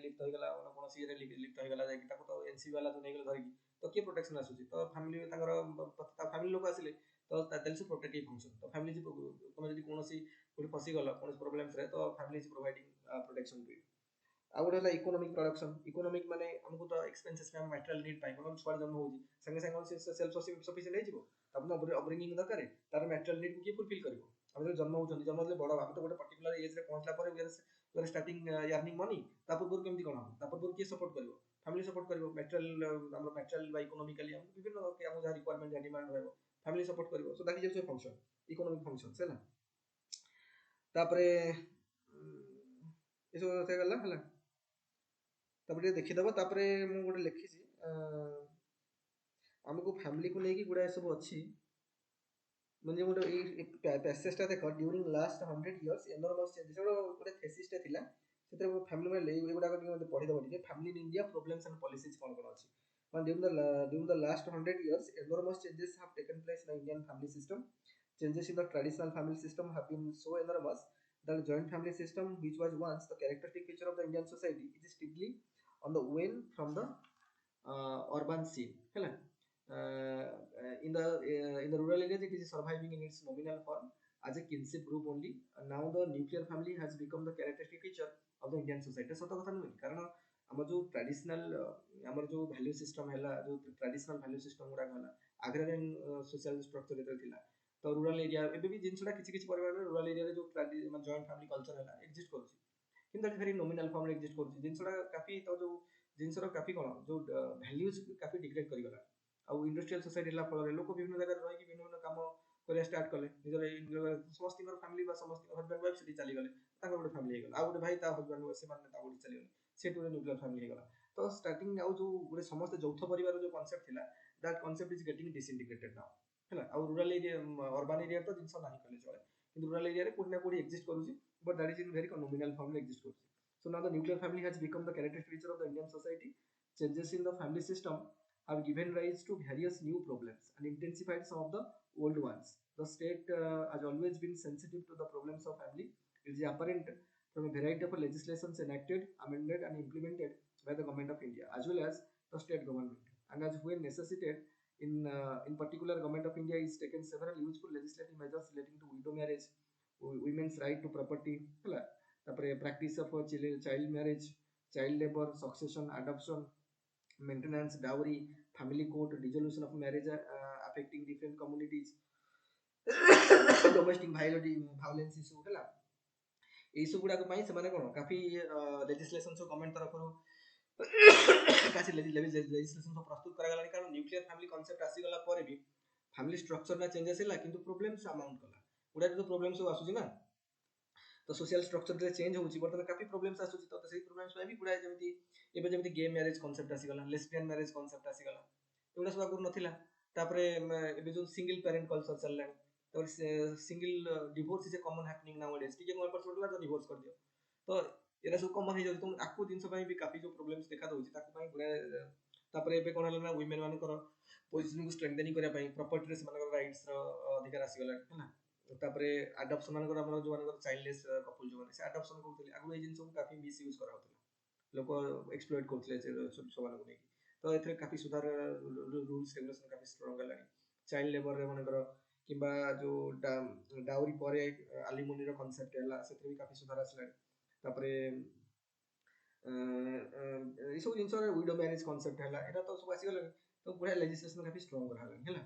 ଲିପ୍ତ ହେଇଗଲା, କୌଣସି ଇଏରେ ଲିପ୍ତ ହେଇଗଲା, ଯାଇକି ତାକୁ ତ ଏନସିବି ବାଲା ଯୋଉ ନେଇଗଲେ ଧରିକି, ତ କିଏ ପ୍ରୋଟେକ୍ସନ ଆସୁଛି, ତ ଫ୍ୟାମିଲି ତାଙ୍କର ଫ୍ୟାମିଲି ଲୋକ ଆସିଲେ, ତ ଦ୍ୟାଟ୍ ଇଜ ପ୍ରୋଟେକ୍ଟିଭ ଫଙ୍କସନ। ତ ଫ୍ୟାମିଲି ତମେ ଯଦି କୌଣସି କୋଉଠି ଫସିଗଲ କୌଣସି ପ୍ରୋବ୍ଲେମ୍ସରେ, ତ family is providing protection to you. ଆଉ ଗୋଟେ ହେଲା ଇକୋନୋମିକ ପ୍ରଡକ୍ସନ। ଇକୋନୋମିକ ମାନେ ଆମକୁ ତ ଏକ୍ସପେନ୍ସେସ୍ ପାଇଁ ମ୍ୟାଟେରିଆଲ ନିଡ୍ ପାଇଁ, ମାନେ ଛୁଆ ଜନ୍ମ ହଉଛି ସାଙ୍ଗେ ସାଙ୍ଗେ ସେ ସେଲ୍ଫ ସଫିସିଏଣ୍ଟ ହେଇଯିବ, ତାପରେ ଅପବ୍ରିଙ୍ଗିଂ ଦରକାର, ତାର ମ୍ୟାଟେରିଆଲ ନିଡ୍କୁ କିଏ ଫୁଲଫିଲ୍ କରିବ। ଆମେ ଯଦି ଜନ୍ମ ହଉଛନ୍ତି, ଜନ୍ମ ହେଲେ ବଡ଼, ଆମେ ତ ଗୋଟେ ପର୍ଟିକୁଲାର ଏଜ୍ରେ ପହଞ୍ଚିଲା ପରେ ଷ୍ଟାର୍ଟିଂ ୟାର୍ନିଂ ମନି, ତା ପୂର୍ବରୁ କେମିତି କଣ ହବ, ତା ପୂର୍ବରୁ କିଏ ସପୋର୍ଟ କରିବ, ଫ୍ୟାମିଲି ସପୋର୍ଟ କରିବ। ମ୍ୟାଟେରିଆଲ ଆମର ମ୍ୟାଟେରିଆଲ ବା ଇକୋନୋମିକାଲି ଆମକୁ ବିଭିନ୍ନ ଆମକୁ ଯାହା ରିକ୍ୱାରମେଣ୍ଟ ଯାହା ଡିମାଣ୍ଡ ରହିବ, ଫ୍ୟାମିଲି ସପୋର୍ଟ କରିବ। Show that is function, economic functions ହେଲା। ତାପରେ ଏସବୁ କଥା ଗଲା ହେଲା। ତାପରେ ଟିକେ ଦେଖିଦବ, ତାପରେ ମୁଁ ଗୋଟେ ଲେଖିଛି ଆମକୁ ଫ୍ୟାମିଲିକୁ ନେଇକି ଗୁଡ଼ାଏ ସବୁ ଅଛି, ମାନେ ଗୋଟେ ଏଇ ପ୍ୟାସେଜଟା ଦେଖ, during last 100 years enormous changes, ଗୋଟେ थेसिसଟା ଥିଲା, ସେଥିରେ ଫ୍ୟାମିଲି ମାନେ ଏଇଗୁଡ଼ାକ ଟିକେ ମୋତେ ପଢ଼ିଦବ ଟିକେ, family in India problems and policies କଣ କଣ ଅଛି। ମାନେ during the last 100 years enormous changes have taken place in the Indian family system. Changes in the traditional family system have been so enormous that the joint family system, which was once the characteristic feature of the Indian society, is steadily on the wane from the urban scene ହେଲା। In the rural areas it is surviving in its nominal form as a kinship group only, and now the nuclear family has become the characteristic feature of the Indian society। ସତ କଥା ନୁହେଁ, କାରଣ आम जो ट्रेडिशनल आम जो वैल्यू सिस्टम है जो ट्रेडिशनल वैल्यू सिस्टम गुड़ाक है आग्रारियन सोशल स्ट्रक्चर जो थिला तो रूरल एरिया एबे भी जिनसटा किछि किछि परिमाण में रूरल एरिया रे जो जॉइंट फैमिली कल्चर है एक्जिस्ट करूछि किंतु वेरी नॉमिनल फॉर्म रे एक्जिस्ट करूछि जिनसटा काफी तो जो जिनसर काफी कोन जो वैल्यूज काफी डिग्रेड करि गला आ इंडस्ट्रियल सोसाइटी ला फल लोक विभिन्न जगह रही विभिन्न विभिन्न काम करे स्टार्ट कले निजर समस्त फैमिली बा समस्त हस्बैंड वाइफ से चली गले ताकर गोटे फैमिली गला आ गोटे भाई ता हस्बैंड से माने ता गोटे चली गले से टू न्यूक्लियर फैमिली गला तो स्टार्टिंग आउ जो गोटे समस्त यौथ परिवार जो कांसेप्ट थिला that concept is getting disintegrated now हैला आ रूरल एरिया अर्बन एरिया तो जिंस नाही कले चले किंतु रूरल एरिया रे कोठी ना कोठी एक्जिस्ट करूची but that is in very nominal form रे एक्जिस्ट करूची so now the nuclear family has become the characteristic feature of the Indian society. Changes in the family system have given rise to various new problems and intensified some of the old ones. The state has always been sensitive to the problems of family. It is apparent from a variety of legislations enacted, amended, and implemented by the government of India as well as the state government. And as when necessitated, in particular, government of India is taken several useful legislative measures relating to widow marriage, women's right to property, practice of child marriage, child labor, succession, adoption, maintenance, dowry, family court, dissolution of marriage affecting different communities, domestic violence issue है यही सब गुड़ाक से काफी लेजिस्लेशन सब गवर्नमेंट तरफ काफी लेजिस्लेशन सब प्रस्तुत करा कारण न्यूक्लियर फैमिली कांसेप्ट आसीगला पर भी फैमिली स्ट्रक्चर ना चेंजेस है किंतु प्रॉब्लम्स अमाउंट कला गुडा जो प्रॉब्लम्स सब आसुची ना तो सोशल स्ट्रक्चर जे चेंज होउची बर्तमान काफी प्रॉब्लम्स आसुची तो सेही प्रॉब्लम्स में भी गुडा जेमति एबे जेमति गे मैरिज कांसेप्ट आसीगला लेस्बियन मैरिज कांसेप्ट आसीगला एगुडा सब आगुर नथिला तापरे एबे जो सिंगल पेरेंट कल्चर चलला तो single divorce is a common happening now days टिके कोन पर छोड़ला तो डिवोर्स कर दियो तो एरा सब कॉमन हे जाउची तुम आकु दिन सब भी काफी जो प्रॉब्लम्स देखा दउची ताकु पई गुडा तापरे एबे कोन हला ना वुमेन मानकर पोजीशन को स्ट्रेंथनिंग करिया पई प्रॉपर्टी रे सेमानकर राइट्स रो अधिकार आसीगला हैला तापरे अडॉप्शन मानकर हमर जो मानकर चाइल्डलेस कपल जो माने से अडॉप्शन करथले आगु ए जिंस को काफी मिस यूज करा होतला लोक एक्सप्लॉइट करथले से सब मानको नै तो एथरे काफी सुधार रूल्स रेगुलेशन काफी स्ट्रांग हलानी चाइल्ड लेबर रे मानकर किबा जो डाउरी परे एलिमोनी रो कांसेप्ट हला सेथरे भी काफी सुधार आसलानी तापरे ये सब जिंस विडो मैरिज कांसेप्ट हला एटा तो सब आसी गला तो पूरा लेजिस्लेशन काफी स्ट्रांग रहा हला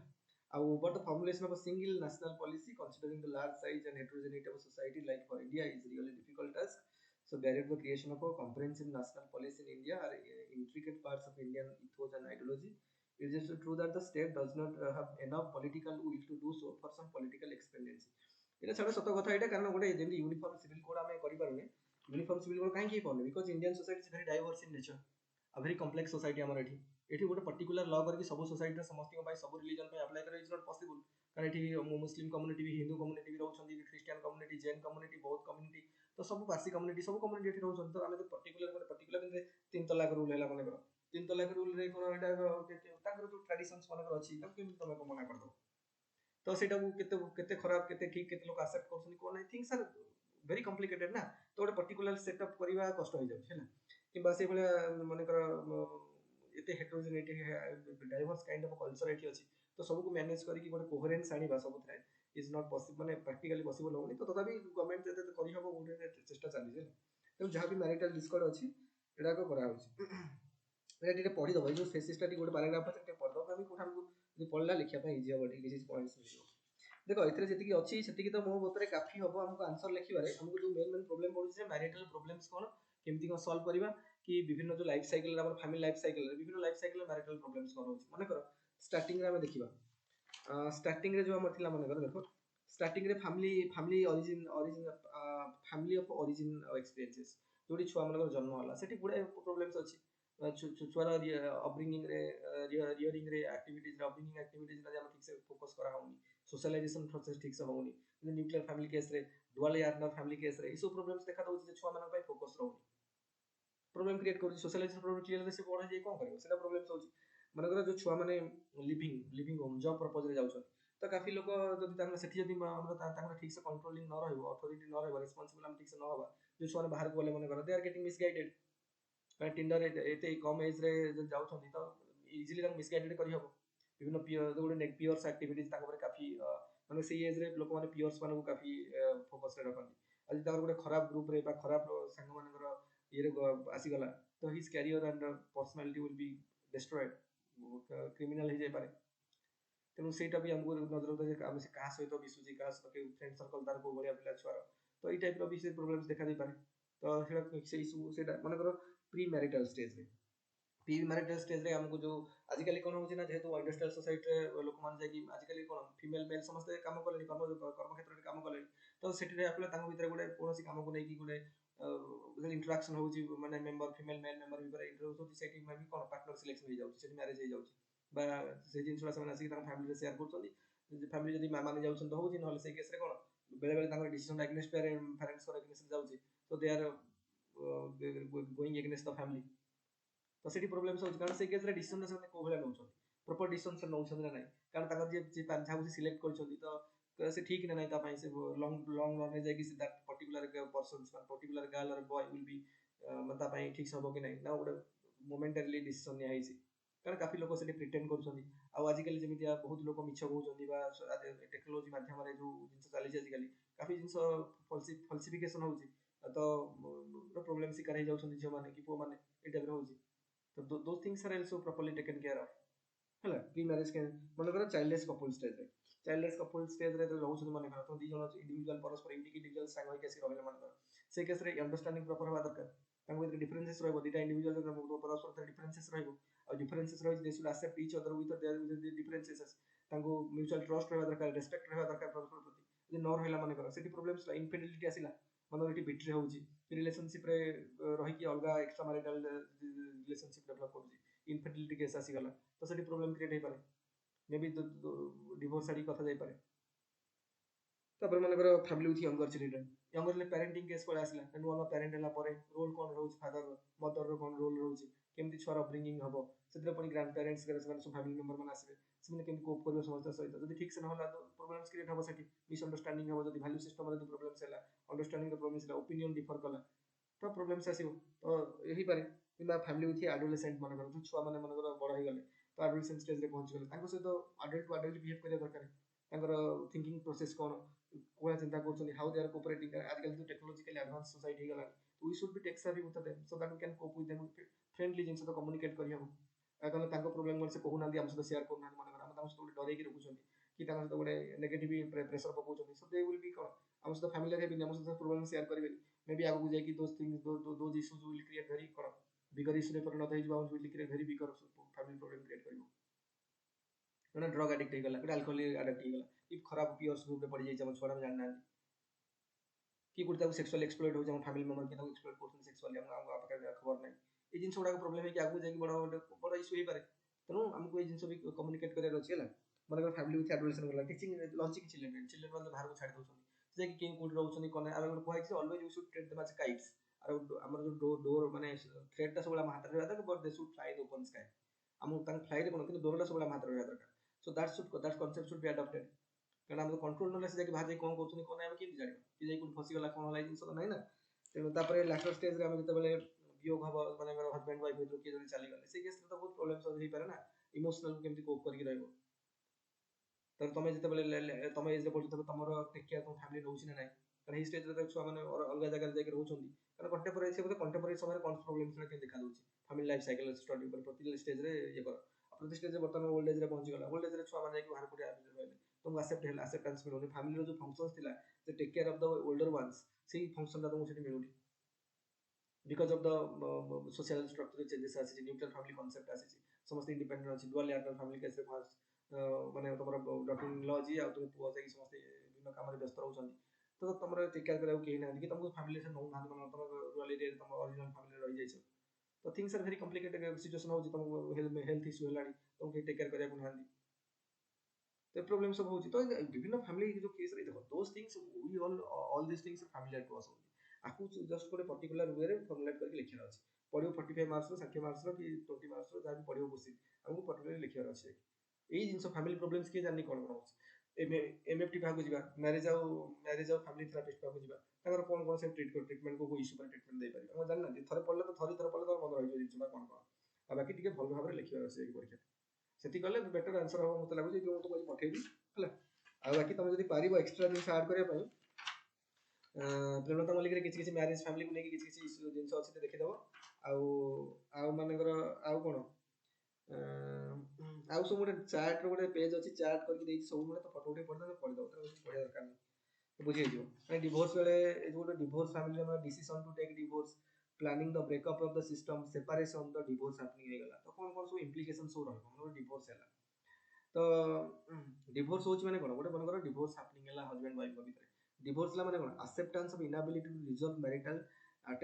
but the formulation of a single national policy considering the large size and heterogeneity of a society like for India is really difficult task. So barrier the creation of a comprehensive national policy in India are intricate parts of Indian ethos and ideology. It is just true that the state does not have enough political will to do so for some political expediency. এটা ছাড়া সত্য কথা এটা কারণ গোটে যেমনি यूनिफॉर्म सिविल कोड आमे करि पारुने यूनिफॉर्म सिविल कोड काहे कि पारुने because Indian society is very diverse in nature a very complex society amar एठी गोटे पर्टिकुलर लॉ करके सब सोसाइटी रे समस्त को सब रिलीजन पे अप्लाई करे इज नॉट पॉसिबल कारण एठी मुस्लिम कम्युनिटी भी हिंदू कम्युनिटी भी रहउछंती क्रिश्चियन कम्युनिटी जैन कम्युनिटी बौद्ध कम्युनिटी तो सब पारसी कम्युनिटी एठी रहउछन तो आमे तो पर्टिकुलर गोटे पर्टिकुलर रे तीन तलाक रूल हैला माने करो तीन तलाक रूल रे कोन एटा ताकर जो ट्रेडिशंस माने अछि त केम तमे को मना कर दो तो सेटा को केते केते खराब केते ठीक केते लोग एक्सेप्ट करछन कोन I thinks are very complicated ना तो गोटे पर्टिकुलर सेटअप करबा कष्ट हो जाय हैला किबा से भले माने करो एते हेटेरोजेनिटी डाइवर्स काइंड ऑफ कल्चर एठी अछि तो सब को मैनेज करी कि गोटे कोहेरेंस आनीबा सब थरे इज नॉट पॉसिबल माने प्रैक्टिकली पॉसिबल होनी तो तथापि गवर्नमेंट जते करि हबो गोटे चेष्टा चाली जे तो जहां भी मैरिटल डिस्कॉर्ड अछि एडा को करा होछि एटा टिके पढी दबो जो फेसिस्टा टी गोटे पैराग्राफ अछि टिके पढ दबो हम कोठा को जे पढला लिखिया पई इजी हबो टिके किछि पॉइंट्स मिलियो देखो एथरे जति की अछि सेति की तो मो बतरे काफी हबो हमको आंसर लिखिबारे हमको जो मेन मेन प्रॉब्लम पडुछि जे मैरिटल प्रॉब्लम्स कोन केमति को सॉल्व करबा कि विभिन्न जो लाइफ साइकिल हमर फैमिली लाइफ साइकिल विभिन्न लाइफ साइकिल मैरिटल प्रॉब्लम्स कोन होछि माने करो स्टार्टिंग रे हम देखिबा स्टार्टिंग रे जो हमर थिला माने करो देखो स्टार्टिंग रे family origin family of origin experiences जोडी छुआ मानकर जन्म होला सेठी गुडे प्रॉब्लम्स अछि छुआर अपब्रिंगिंग रे रियरिंग रे एक्टिविटीज अपब्रिंगिंग एक्टिविटीज रे हम ठीक से फोकस करा होनी सोशलाइजेशन प्रोसेस ठीक से होनी न्यूक्लियर फैमिली केस रे डुअल यार्नर फैमिली केस रे इसो प्रॉब्लम्स देखा दउछि जे छुआ मानक पय फोकस रहउनी प्रॉब्लम क्रिएट करूछि सोशलाइजेशन प्रॉब्लम क्लियर से पढा जे कोन करबो सेटा प्रॉब्लम्स होछि मानकर जो छुआ माने लिविंग होम जॉब पर्पस रे जाउछन तो काफी लोग जदि तांग सेठी जदि हमरा तांग ठीक से कंट्रोलिंग न रहइबो अथॉरिटी न रहइबो रिस्पांसिबल हम ठीक से न होबा जो छुआ बाहर को बोले माने कर दे आर गेटिंग मिसगाइडेड माने टिंडर एते कम एज रे जाउछन तो इजीली तांग मिसगाइडेड करि हबो विभिन्न पियर गोटे पियर्स एक्टिविटीज तांग पर काफी माने से एज रे लोक माने पियर्स माने को काफी फोकस रे रखन आज तांग गोटे खराब ग्रुप रे बा खराब संग मानकर ये रे आसी गला तो his career and personality will be destroyed, criminal हो जाए पारे। तेणु ସେଇଟା ବି ଆମକୁ ନଜର ରଖିବା ଯେ ଆମେ ସେ କାହା ସହିତ ମିଶୁଛି, କାହା ସହିତ କେଉଁ ଫ୍ରେଣ୍ଡ ସର୍କଲ ତାର କୋଉ ଭଳିଆ ପିଲା ଛୁଆର, ତ ଏଇ ଟାଇପ୍ର ବି ସେ ପ୍ରୋବ୍ଲେମ୍ସ ଦେଖା ଦେଇପାରେ। ତ ସେଇଟା ସେଇ ସବୁ ସେଇଟା ମନେକର ପ୍ରି ମ୍ୟାରିଟାଲ ଷ୍ଟେଜ୍ରେ, ପ୍ରି ମ୍ୟାରିଟାଲ ଷ୍ଟେଜ୍ରେ ଆମକୁ ଯେଉଁ ଆଜିକାଲି କ'ଣ ହେଉଛି ନା, ଯେହେତୁ ଇଣ୍ଡଷ୍ଟ୍ରିଆଲ ସୋସାଇଟିରେ ଲୋକମାନେ ଯାଇକି ଆଜିକାଲି କ'ଣ ଫିମେଲ ମେଲ୍ ସମସ୍ତେ କାମ କଲେଣି, କର୍ମକ୍ଷେତ୍ରରେ କାମ କଲେଣି, ତ ସେଠି ରହିବା ତାଙ୍କ ଭିତରେ ଗୋଟେ କୌଣସି କାମକୁ ନେଇକି ଗୋଟେ ଇଣ୍ଟରାକ୍ସନ ହେଉଛି, ମାନେ ମେମ୍ବର ଫିମେଲ ମେଲ୍ ମେମ୍ବର ଭିତରେ ଇଣ୍ଟରାକ୍ସନ ହେଉଛି, ସେଠି ବି କ'ଣ ପାର୍ଟନର ସିଲେକ୍ସନ ହେଇଯାଉଛି, ସେଠି ମ୍ୟାରେଜ ହେଇଯାଉଛି, বা ସେ ଜିନିଷଟା ସେମାନେ ଆସିକି ତାଙ୍କ ଫ୍ୟାମିଲିରେ ସେୟାର କରୁଛନ୍ତି। ଫ୍ୟାମିଲି ଯଦି ମାନି ଯାଉଛନ୍ତି ତ ହେଉଛି, ନହେଲେ ସେଇ କେସ୍ରେ କ'ଣ ବେଳେବେଳେ ତାଙ୍କର ଡିସିସନ୍ ଏଗନେଷ୍ଟ ପ୍ୟାରେଣ୍ଟସ୍ଙ୍କର ଏଗନେଷ୍ଟ ଯାଉଛି, ତ they are going against the family. ତ ସେଠି ପ୍ରୋବ୍ଲେମ୍ସ ହେଉଛି, କାରଣ ସେଇ କେସ୍ରେ ଡିସିସନ୍ ସେମାନେ କୋଉ ଭଳିଆ ନେଉଛନ୍ତି, ପ୍ରପର ଡିସିସନ୍ ସେ ନେଉଛନ୍ତି ନା ନାହିଁ, କାରଣ ତାଙ୍କର ଯିଏ ଯାହାକୁ ସିଲେକ୍ଟ କରିଛନ୍ତି ତ ସେ ଠିକ୍ ନା ନାହିଁ ତା ପାଇଁ, ସେ ଲଙ୍ଗ ରନ୍ରେ ଯାଇକି ସେ that particular persons particular girl or boy will be ତା ପାଇଁ ଠିକ୍ ସେ ହେବ କି ନାହିଁ, ନା ଗୋଟେ ମୋମେଣ୍ଟାରିଲି ଡିସିସନ୍ ନିଆହେଇଛି। କାରଣ କାଫି ଲୋକ ସେଠି ପ୍ରିଟେଣ୍ଡ କରୁଛନ୍ତି, ଆଉ ଆଜିକାଲି ଯେମିତି ବହୁତ ଲୋକ ମିଛ କହୁଛନ୍ତି, ବା ଟେକ୍ନୋଲୋଜି ମାଧ୍ୟମରେ ଯେଉଁ ଜିନିଷ ଚାଲିଛି ଆଜିକାଲି କାଫି ଜିନିଷ ଫଲସିଫିକେସନ ହେଉଛି, ତ ପ୍ରୋବ୍ଲେମ ଶିକାର ହେଇଯାଉଛନ୍ତି ଝିଅମାନେ କି ପୁଅମାନେ, ଏଇ ଟାଇପ୍ର ହେଉଛି। ତ those things R also properly taken care of ହେଲା। ପ୍ରି ମ୍ୟାରେଜ ମନେକର ଚାଇଲ୍ଡଲେସ୍ କପୁଲ ଷ୍ଟେଜ୍ରେ, ଚାଇଲ୍ଡଲେସ୍ କପୁଲ ଷ୍ଟେଜ୍ରେ ରହୁଛନ୍ତି, ମନେକର ତ ଦୁଇ ଜଣ ଇଣ୍ଡିଭିଜୁଆଲ ପରସ୍ପର ଇଣ୍ଡିଭିଜୁଆଲ ସାଙ୍ଗ ହେଇକି ଆସିକି ରହିଲେ, ମନେକର ସେଇ କେସ୍ରେ ଅଣ୍ଡରଷ୍ଟାଣ୍ଡିଂ ପ୍ରପର ହେବା ଦରକାର। ତାଙ୍କ ଭିତରେ ଡିଫରେନ୍ସେସ୍ ରହିବ, ଦୁଇଟା ଇଣ୍ଡିଭିଜୁଆଲ ପରସ୍ପର ଭିତରେ ଡିଫରେନ୍ସେସ୍ ରହିବ, ଆଉ ଡିଫରେନ୍ସେସ୍ ରହିଛି they should accept each other with their differences. ତାଙ୍କୁ ମ୍ୟୁଚୁଆଲ ଟ୍ରଷ୍ଟ ରହିବା ଦରକାର, ରେସ୍ପେକ୍ଟ ରହିବା ଦରକାର ପରସ୍ପର ପ୍ରତି। ଯଦି ନ ରହିଲା ମନେକର ସେଠି ପ୍ରୋବ୍ଲେମ୍ସ, ଇନଫିଡେଲିଟି ଆସିଲା, ମନେକର ଏଠି ବିଟ୍ରି ହେଉଛି, ରିଲେସନସିପ୍ରେ ରହିକି ଅଲଗା ଏକ୍ସଟ୍ରା ମ୍ୟାରିଟାଲ ରିଲେସନସିପ୍ ଡେଭଲପ୍ କରୁଛି, ଇନଫିଡେଲିଟି କେସ୍ ଆସିଗଲା, ତ ସେଠି ପ୍ରୋବ୍ଲେମ୍ କ୍ରିଏଟ୍ ହେଇପାରେ, ମେ ବି ଡିଭୋର୍ସ ଆଡ଼ିକି କଥା ଯାଇପାରେ। ତାପରେ ମନେକର family with younger parenting case ପଳେଇ ଆସିଲା, ନୂଆ ନୂଆ ପ୍ୟାରେଣ୍ଟ ହେଲା ପରେ ରୋଲ୍ କ'ଣ ରହୁଛି, ଫାଦର ମଦରର କ'ଣ ରୋଲ୍ ରହୁଛି, କେମିତି ଛୁଆର ଅପବ୍ରିଙ୍ଗିଂ ହେବ, ସେଥିରେ ପୁଣି ଗ୍ରାଣ୍ଡ ପ୍ୟାରେଣ୍ଟସ୍ ସେମାନେ ସବୁ ଫ୍ୟାମିଲି ମେମ୍ବର ମାନେ ଆସିବେ, ସେମାନେ କେମିତି କୋପ୍ କରିବେ ସମସ୍ତଙ୍କ ସହିତ, ଯଦି ଠିକ୍ ସେ ନହେଲା ତ ପ୍ରୋବ୍ଲେମ୍ସ କ୍ରିଏଟ୍ ହେବ, ସେଠି ମିସ୍ଅଣ୍ଡରଷ୍ଟାଣ୍ଡିଂ ହେବ, ଯଦି ଭ୍ୟାଲ୍ୟୁ ସିଷ୍ଟମରେ ଯଦି ପ୍ରୋବ୍ଲେମ୍ସ ହେଲା, ଅଣ୍ଡରଷ୍ଟାଣ୍ଡିଂର ପ୍ରୋବ୍ଲେମ୍ସ ହେଲା, ଓପିନିଅନ୍ ଡିଫର କଲା, ତ ପ୍ରୋବ୍ଲେମ୍ସ ଆସିବ। ତ ହେଇପାରେ। କିମ୍ବା ଫ୍ୟାମିଲି ୱିଥ୍ ଆଡୋଲେସେଣ୍ଟ, ମନେକର ଯେଉଁ ଛୁଆମାନେ ମନେକର ବଡ଼ ହେଇଗଲେ, ତ ଆଡୋଲେସେଣ୍ଟ ଷ୍ଟେଜ୍ରେ ପହଞ୍ଚିଗଲେ, ତାଙ୍କ ସହିତ ଆଡଲ୍ଟ ଟୁ ଆଡଲ୍ଟ ବିହେଭ୍ କରିବା ଦରକାର। ତାଙ୍କର ଥିଙ୍କିଂ ପ୍ରୋସେସ୍ କ'ଣ, କୋଉ ଚିନ୍ତା କରୁଛନ୍ତି, ହାଉ ଦେ ଆର୍ କୋପରେଟିଂ। ଆଜିକାଲି ତ ଟେକ୍ନୋଲୋଜିକାଲି ଆଡଭାନ୍ସ ସୋସାଇଟି ହେଇଗଲାଣି, we should be tech savvy with them so that we can cope with them friendly ଜିନିଷ ତ କମ୍ୟୁନିକେଟ୍ କରିହେବ। କାରଣ ତାଙ୍କ ପ୍ରୋବ୍ଲେମ୍ କ'ଣ ସେ କହୁନାହାନ୍ତି, ଆମ ସହିତ ସେୟାର କରୁନାହାନ୍ତି, ମନେକର ଆମେ ତାଙ୍କ ସହିତ ଗୋଟେ ଡରେଇକି ରଖୁଛନ୍ତି, କି ତାଙ୍କ ସହିତ ଗୋଟେ ନେଗେଟିଭ୍ ପ୍ରେସର ପକାଉଛନ୍ତି, ସୋ ଦେ ୱିଲ୍ ବି କ'ଣ ଆମ ସହିତ ଫ୍ୟାମିଲିଆର ହେବେନି, ଆମ ସହିତ ପ୍ରୋବ୍ଲେମ୍ ସେୟାର କରିବେନି, ମେ ବି ଆଗକୁ ଯାଇକି those issues will create very କ'ଣ ବିଗର ଇସ୍ୟୁରେ ପରିଣତ ହେଇଯିବ, ଆଉ will create very ବିଗର family problem create କରିବ। ଜଣେ ଡ୍ରଗ୍ ଆଡିକ୍ଟ ହେଇଗଲା, ଗୋଟେ ଆଲକୋହଲ ଆଡିକ୍ଟ ହେଇଗଲା, କି ଖରାପ ପିୟର୍ସ ଗ୍ରୁପ୍ରେ ପଡ଼ିଯାଇଛି, ଆମ ଛୁଆଟା ଆମେ ଜାଣିନାହାନ୍ତି, କି କୋଉଠି ତାକୁ ସେକ୍ସୁଆଲି ଏକ୍ସପ୍ଲଏଟ୍ ହେଉଛି, ଆମ ଫ୍ୟାମିଲି ମେମ୍ବର କି ତାକୁ ଏକ୍ସପ୍ଲଏଟ୍ କରୁଛନ୍ତି ସେକ୍ସୁଆଲି, ଆମ ପାଖରେ ଖବର ନାହିଁ। ଏଇ ଜିନିଷ ଗୁଡ଼ାକ ପ୍ରୋବ୍ଲେମ୍ ହେଇକି ଆଗକୁ ଯାଇକି ବଡ଼ ଇସ୍ୟୁ ହେଇପାରେ। ତେଣୁ ଆମକୁ ଏଇ ଜିନିଷ ବି କମ୍ୟୁନିକେଟ୍ କରିବାର ଅଛି ହେଲା। ମନେକର ଫ୍ୟାମିଲି ୱିଥ୍ ଆଡୋଲେସେଣ୍ଟ ଗଲା, ଟିଚିଂ ଲଞ୍ଚିଂ ଚିଲ୍ଡ୍ରେନ୍ ମାନେ ବାହାରକୁ ଛାଡ଼ି ଦେଉଛନ୍ତି, ସେ ଯାଇକି କେଉଁ କୋଉଠି ରହୁଛନ୍ତି କ'ଣ ନାହିଁ, ଆମେ ଗୋଟେ କୁହାଯାଇଛି always you should treat them as kites. ଆଉ ଆମର ଯେଉଁ ଡୋର୍ ମାନେ ଥ୍ରେଡ୍ଟା ସବୁବେଳେ ଆମ ହାତରେ ରହିବା ଦରକାର, but De should fly in open sky. ଆମକୁ ତାଙ୍କ ଫ୍ଲାଇରେ କ'ଣ, କିନ୍ତୁ ଡୋରଟା ସବୁବେଳେ ଆମ ହାତରେ ରହିବା ଦରକାର। So that concept should be adopted. କାରଣ ଆମକୁ କଣ୍ଟ୍ରୋଲ ନହେଲେ ସେ ଯାଇକି ବାହାରେ ଯାଇକି କ'ଣ କରୁଛନ୍ତି କ'ଣ ନାହିଁ ଆମେ କେମିତି ଜାଣିବା, କି ଯାଇକି କୋଉଠି ଫସିଗଲା କ'ଣ ହେଲା, ଏଇ ଜିନିଷ ତ ନାହିଁ ନା। ତେଣୁ ତାପରେ ଲାଷ୍ଟର ଷ୍ଟେଜ୍ରେ ଆମେ ଯେତେବେଳେ ବିୟୋଗ ହେବ, ମାନେ ହଜବେଣ୍ଡ ୱାଇଫ୍ ଭିତରୁ କିଏ ଯଦି ଚାଲିଗଲେ, ସେଇ କେସ୍ରେ ତ ବହୁତ ପ୍ରୋବ୍ଲେମ୍ସ ହେଇପାରେ ନା, ଇମୋସନାଲ କେମିତି କୋପ୍ କରିକି ରହିବ। ତ ତମେ ଯେତେବେଳେ ତମ ଏଜ୍ରେ ପଢୁଥିବ, ତମର ଟେକ୍ କେୟାର ତମ ଫ୍ୟାମିଲି ନେଉଛି ନା ନାହିଁ, କାରଣ ଏଇ ଷ୍ଟେଜ୍ରେ ତ ଛୁଆମାନେ ଅଲଗା ଜାଗାରେ ଯାଇକି ରହୁଛନ୍ତି, କାରଣ କଣ୍ଟେମ୍ପୋରାରୀ ସମୟରେ କ'ଣ ପ୍ରୋବ୍ଲେମ୍ସ କେମିତି ଦେଖାଦେଉଛି, ଫ୍ୟାମିଲି ଲାଇଫ୍ ସାଇକେଲ ଷ୍ଟଡି ଉପରେ ପ୍ରତି ଷ୍ଟେଜ୍ରେ ଇଏ କର। ଆଉ ପ୍ରତି ଷ୍ଟେଜ୍ରେ ବର୍ତ୍ତମାନ ଓଲ୍ଡ ଏଜ୍ରେ ପହଞ୍ଚିଗଲା, ଓଲ୍ଡ ଏଜ୍ରେ ଛୁଆମାନେ ଯାଇକି ବାହାର କୋଉଠି ରହିଲେ, ତମକୁ ଆକ୍ସେପ୍ଟାନ୍ସ ମିଳୁନି, ଫ୍ୟାମିଲିର ଯେଉଁ ଫଙ୍କସନ୍ସ ଥିଲା ଯେ take care of the older ones, ସେଇ ଫଙ୍କସନଟା ତମକୁ ସେଠି ମିଳୁନି, because of the social structure changes आसी, न्यूक्लियर फैमिली कॉन्सेप्ट आसी, समस्त इंडिपेंडेंट अच्छी डुअल यार्डर फैमिली केस रे फास्ट माने तुम डॉक्टर इन लॉ जी आ तुम पुआ जाई समस्त विभिन्न काम रे व्यस्त रहउछन, तो तुम टेक केयर करा केही ना कि तुमको फैमिली से नौ ना तुम रूरल एरिया तुम ओरिजिनल फैमिली रही जाइछ, तो things are very complicated situation हो तुम हेल्थ इश्यू हेलानी, तुमको टेक केयर करिया को नांदी, तो प्रॉब्लम सब होची। तो विभिन्न फैमिली जो केस रे देखो those things we all this things familiar to us only, आपको जस्ट गोटे पर्टिकुलर वे रे फॉर्मुलेट करके लिखियार अछि, पढियो 45 मार्क्स रो 60 मार्क्स रो कि 20 मार्क्स रो जहाँ भी पढियो क्वेश्चन हमको पर्टिकुलर लिखियार अछि। एई जिंस फैमिली प्रॉब्लम्स के जानि कोन कोन होछि, एमएफटी भागु जिबा मैरिज आ फैमिली थेरापिस्ट भागु जिबा, ताकर कोन कोन से ट्रीटमेंट को इश्यू पर ट्रीटमेंट दे पारि हम जानना, थरे पढले तो थरे पढले तो मन रहि जो जिंस कोन कोन, आ बाकी टिके भल भाबरे लिखियार अछि परीक्षा सेति कले बेटर आंसर हो मते लागु जे जो तो पठेबी हला। आ बाकी तुम जदि पारिबो एक्स्ट्रा जिंस ऐड करिया पई ପ୍ରେମଲତା ମଲ୍ଲିକରେ କିଛି କିଛି ମ୍ୟାରେଜ ଫ୍ୟାମିଲିକୁ ନେଇକି କିଛି କିଛି ଜିନିଷ ଅଛି ଦେଖିଦେବ। ଆଉ ମାନଙ୍କର ଆଉ କ'ଣ ଆଉ ସବୁ ଗୋଟେ ଚାର୍ଟର ଗୋଟେ ପେଜ୍ ଅଛି, ଚାର୍ଟ କରିକି ଦେଇଛି ସବୁ ଗୋଟେ, ତ ଫଟୋ ଉଠେଇ ପଢ଼ିଦେବ, ପଢ଼ିଦେବ, ତାର କିଛି ପଢ଼ିବା ଦରକାର ନାହିଁ, ବୁଝି ହେଇଯିବ। ମାନେ ଡିଭୋର୍ସ ବେଳେ ଏ ଯେଉଁ ଗୋଟେ ଡିଭୋର୍ସ ଫ୍ୟାମିଲିରେ ମାନେ decision to take divorce, planning the breakup of the system, separation the divorce happening ହେଇଗଲା, ତ କ'ଣ କ'ଣ ସବୁ ଇମ୍ପ୍ଲିକେସନ୍ ସବୁ ରହିବ ମାନେ ଡିଭୋର୍ସ ହେଲା। ତ ଡିଭୋର୍ସ ହେଉଛି ମାନେ କ'ଣ, ଗୋଟେ ମନେକର ଡିଭୋର୍ସ ହାପନିଂ ହେଲା ହଜବେଣ୍ଡ ୱାଇଫଙ୍କ ଭିତରେ। ଡିଭୋର୍ସ ହେଲା ମାନେ କ'ଣ, acceptance of inability to resolve marital